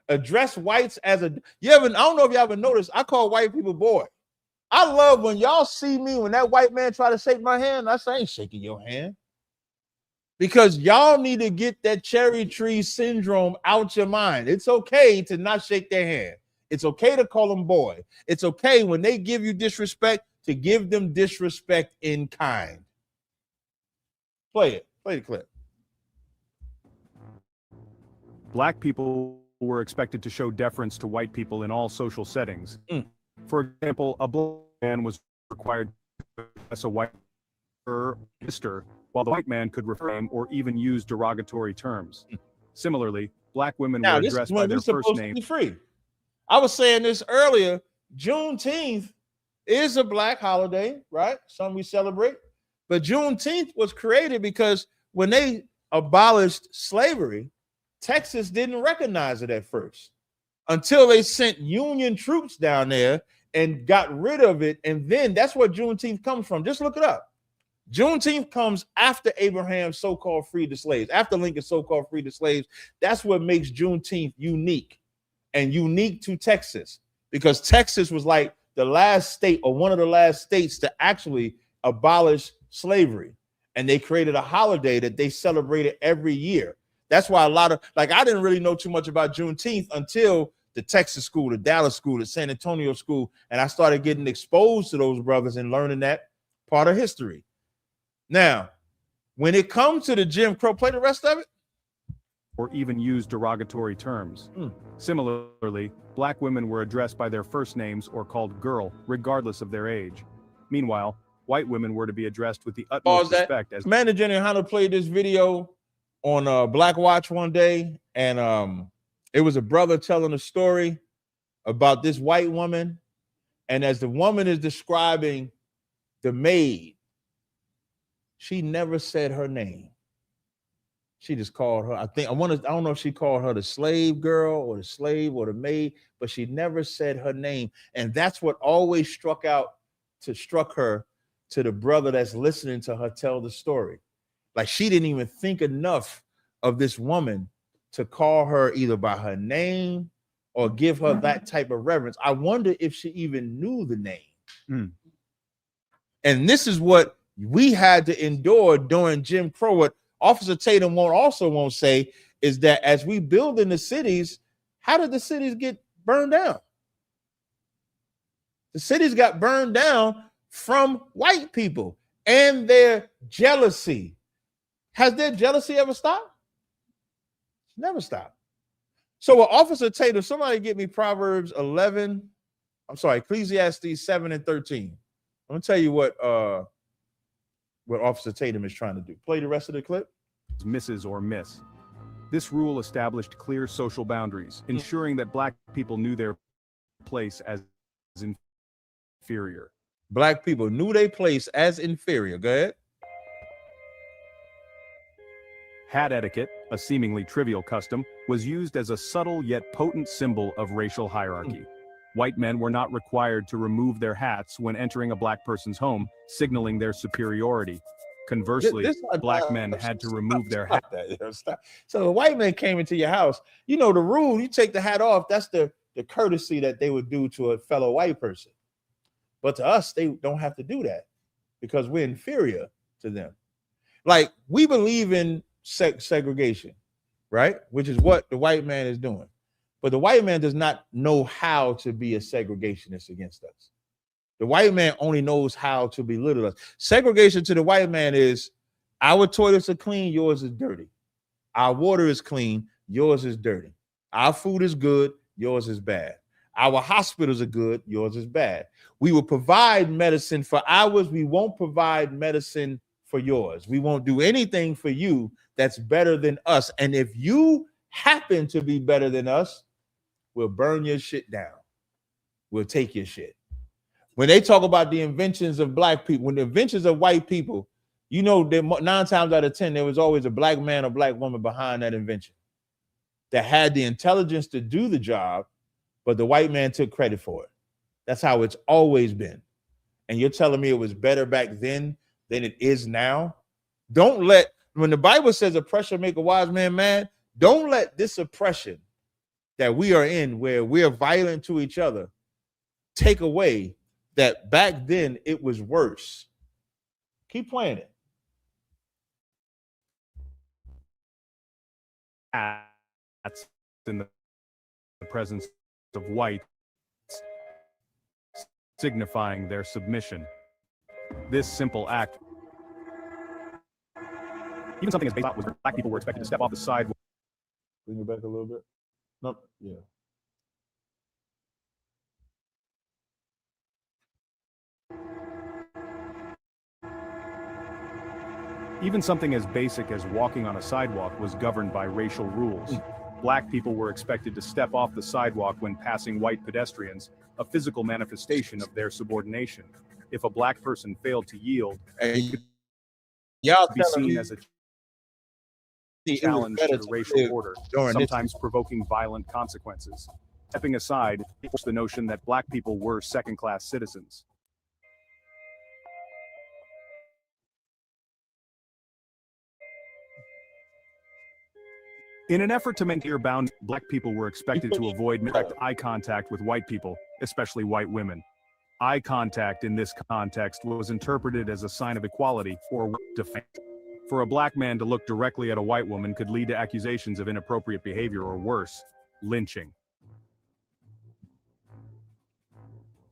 Address whites as I don't know if you ever noticed, I call white people boy. I love when y'all see me, when that white man try to shake my hand, I say, I ain't shaking your hand. Because y'all need to get that cherry tree syndrome out your mind. It's okay to not shake their hand. It's okay to call them boy. It's okay when they give you disrespect to give them disrespect in kind. Play it. Play the clip. Black people were expected to show deference to white people in all social settings. For example, a black man was required to address a white or Mr. while the white man could refrain or even use derogatory terms. Similarly, black women Now, were this is addressed by when their we're first supposed to name. be free. I was saying this earlier. Juneteenth is a black holiday, right? Something we celebrate. But Juneteenth was created because when they abolished slavery, Texas didn't recognize it at first until they sent Union troops down there and got rid of it. And then that's where Juneteenth comes from. Just look it up. Juneteenth comes after Abraham so-called freed the slaves, after Lincoln so-called freed the slaves. That's what makes Juneteenth unique and unique to Texas, because Texas was like the last state or one of the last states to actually abolish slavery. And they created a holiday that they celebrated every year. That's why a lot of, like, I didn't really know too much about Juneteenth until the Texas school, the Dallas school, the San Antonio school. And I started getting exposed to those brothers and learning that part of history. Now, when it comes to the Jim Crow, play the rest of it. Or even use derogatory terms. Similarly, black women were addressed by their first names or called girl, regardless of their age. Meanwhile, white women were to be addressed with the utmost respect as Manager and Hunter played this video on Black Watch one day, and it was a brother telling a story about this white woman, and as the woman is describing the maid, she never said her name. She just called her, I don't know if she called her the slave girl or the slave or the maid, but she never said her name. And that's what always struck her to the brother that's listening to her tell the story. Like, she didn't even think enough of this woman to call her either by her name or give her that type of reverence. I wonder if she even knew the name. And this is what we had to endure during Jim Crow. What Officer Tatum won't say is that as we build in the cities, how did the cities get burned down? The cities got burned down from white people and their jealousy. Has their jealousy ever stopped? Never stopped. So with Officer Tatum, somebody get me Ecclesiastes 7 and 13. I'm gonna tell you what Officer Tatum is trying to do. Play the rest of the clip. Mrs. or Miss. This rule established clear social boundaries, ensuring that black people knew their place as inferior. Black people knew their place as inferior. Go ahead. Hat etiquette, a seemingly trivial custom, was used as a subtle yet potent symbol of racial hierarchy. White men were not required to remove their hats when entering a black person's home, signaling their superiority. Conversely, black men had to remove their hat. So a white man came into your house. You know the rule, you take the hat off. That's the courtesy that they would do to a fellow white person. But to us, they don't have to do that because we're inferior to them. Like, we believe in segregation, right? Which is what the white man is doing. But the white man does not know how to be a segregationist against us. The white man only knows how to belittle us. Segregation to the white man is, our toilets are clean, yours is dirty. Our water is clean, yours is dirty. Our food is good, yours is bad. Our hospitals are good, yours is bad. We will provide medicine for ours, we won't provide medicine for yours. We won't do anything for you that's better than us. And if you happen to be better than us, we'll burn your shit down. We'll take your shit. When they talk about the inventions of black people, when the inventions of white people, you know, 9 times out of 10, there was always a black man or black woman behind that invention that had the intelligence to do the job, but the white man took credit for it. That's how it's always been. And you're telling me it was better back then than it is now? When the Bible says oppression make a wise man mad, don't let this oppression that we are in, where we are violent to each other, take away that back then it was worse. Keep playing it. Hats in the presence of whites, signifying their submission. This simple act, even something as basic as black people were expected to step off the sidewalk. Bring it back a little bit. No, yeah. Even something as basic as walking on a sidewalk was governed by racial rules. Black people were expected to step off the sidewalk when passing white pedestrians, a physical manifestation of their subordination. If a black person failed to yield, it could be seen as a challenge to the racial order, sometimes provoking violent consequences. Stepping aside forced the notion that black people were second-class citizens. In an effort to maintain bound, black people were expected to avoid direct eye contact with white people, especially white women. Eye contact in this context was interpreted as a sign of equality or defense. For a black man to look directly at a white woman could lead to accusations of inappropriate behavior or worse, lynching.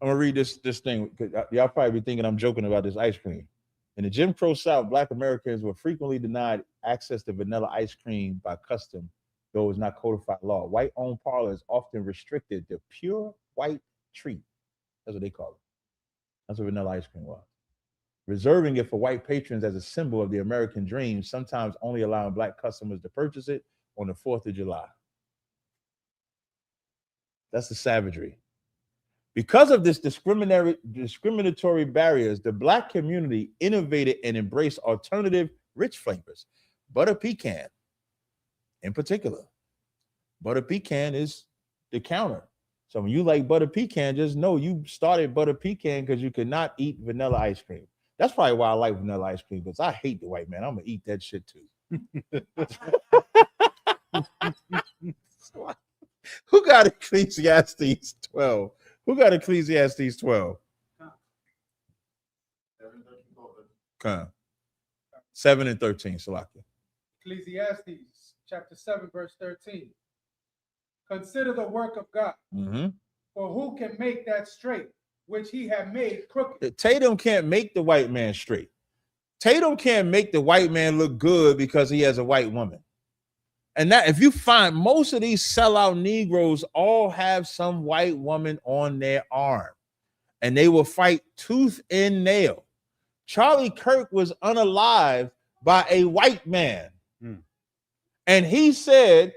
I'm gonna read this thing because y'all probably be thinking I'm joking about this ice cream. In the Jim Crow South, Black Americans were frequently denied access to vanilla ice cream by custom, though it was not codified law. White-owned parlors often restricted the pure white treat. That's what they call it. That's what vanilla ice cream was. Reserving it for white patrons as a symbol of the American dream, sometimes only allowing black customers to purchase it on the 4th of July. That's the savagery. Because of this discriminatory barriers, the black community innovated and embraced alternative rich flavors. Butter pecan, in particular. Butter pecan is the counter. So when you like butter pecan, just know you started butter pecan because you could not eat vanilla ice cream. That's probably why I like vanilla ice cream, because I hate the white man. I'm gonna eat that shit too. Who got Ecclesiastes 12? Who got Ecclesiastes 12? 7 and 13, Salaki. Ecclesiastes chapter 7, verse 13. Consider the work of God. For who can make that straight, which he had made crooked? Tatum can't make the white man straight. Tatum can't make the white man look good because he has a white woman. And that, if you find most of these sellout Negroes all have some white woman on their arm, and they will fight tooth and nail. Charlie Kirk was unalived by a white man. And he said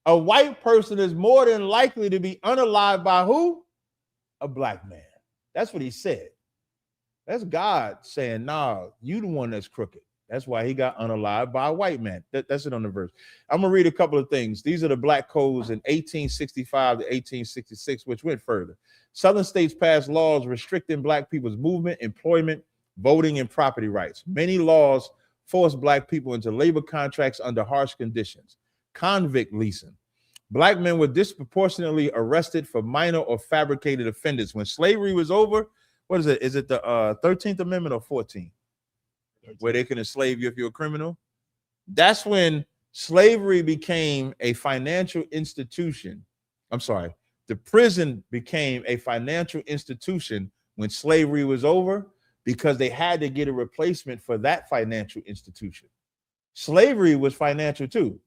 a white person is more than likely to be unalived by who? A black man. That's what he said. That's God saying, nah, you the one that's crooked. That's why he got unalived by a white man. That's it on the verse. I'm going to read a couple of things. These are the black codes in 1865 to 1866, which went further. Southern states passed laws restricting black people's movement, employment, voting, and property rights. Many laws forced black people into labor contracts under harsh conditions. Convict leasing. Black men were disproportionately arrested for minor or fabricated offenders. When slavery was over, what is it? Is it the 13th Amendment or 14th? Where they can enslave you if you're a criminal? That's when slavery became a financial institution. I'm sorry, the prison became a financial institution when slavery was over, because they had to get a replacement for that financial institution. Slavery was financial too.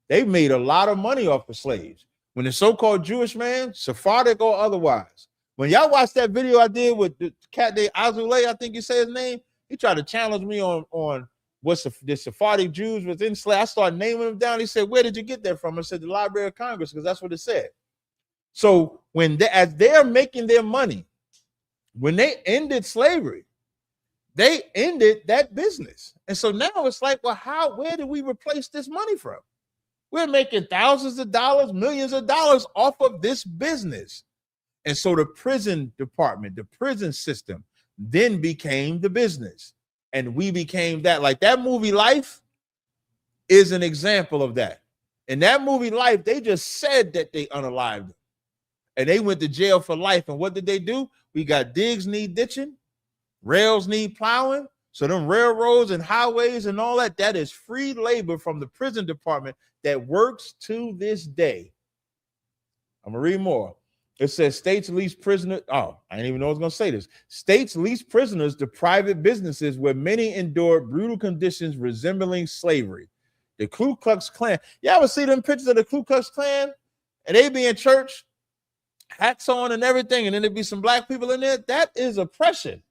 They made a lot of money off of slaves. When the so-called Jewish man, Sephardic or otherwise, when y'all watch that video I did with the cat named Azulay, I think you say his name, he tried to challenge me on what's the Sephardic Jews was enslaved. I started naming them down. He said, where did you get that from? I said, the Library of Congress, because that's what it said. So when as they're making their money, when they ended slavery, they ended that business. And so now it's like, well, where do we replace this money from? We're making thousands of dollars, millions of dollars off of this business. And so the prison department, the prison system, then became the business. And we became that. Like that movie Life is an example of that. In that movie Life, they just said that they unalived them. And they went to jail for life. And what did they do? We got digs need ditching, rails need plowing. So them railroads and highways and all that, that is free labor from the prison department that works to this day. I'm gonna read more. It says states lease prisoners. Oh, I didn't even know I was going to say this. States lease prisoners to private businesses where many endure brutal conditions resembling slavery. The Ku Klux Klan. You ever see them pictures of the Ku Klux Klan? And they be in church, hats on and everything, and then there be some black people in there. That is oppression.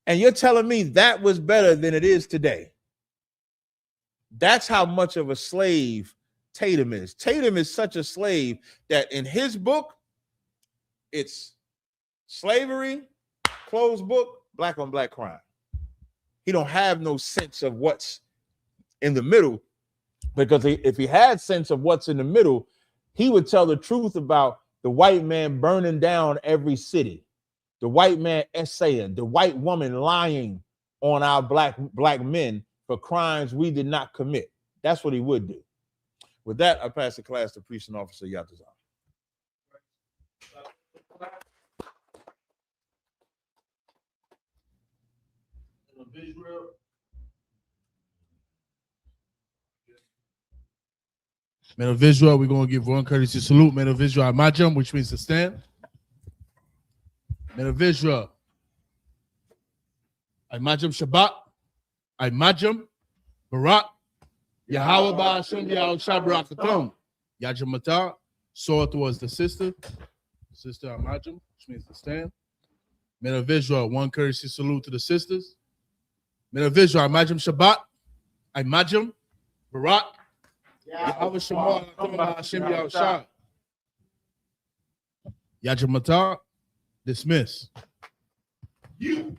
And you're telling me that was better than it is today. That's how much of a slave Tatum is. Tatum is such a slave that in his book, it's slavery, closed book, black on black crime. He don't have no sense of what's in the middle, because if he had sense of what's in the middle, he would tell the truth about the white man burning down every city, the white man essaying, the white woman lying on our black men for crimes we did not commit. That's what he would do. With that, I pass the class to Priest and Officer Yatazan. Men of Israel, we're going to give one courtesy salute. Men of Israel, Majam, which means to stand. Men of Israel, Majam Shabbat, Majam Barak, Yahweh Ba'ashem Yahweh Shabarakatum, Yajam Matah, sword towards the sister Majam, which means to stand. Men of Israel, one courtesy salute to the sisters. Men of Israel, Majam Shabbat, Majam Barak, Yahweh Shemar Hashem Yahushua. Yajamata, dismiss. You.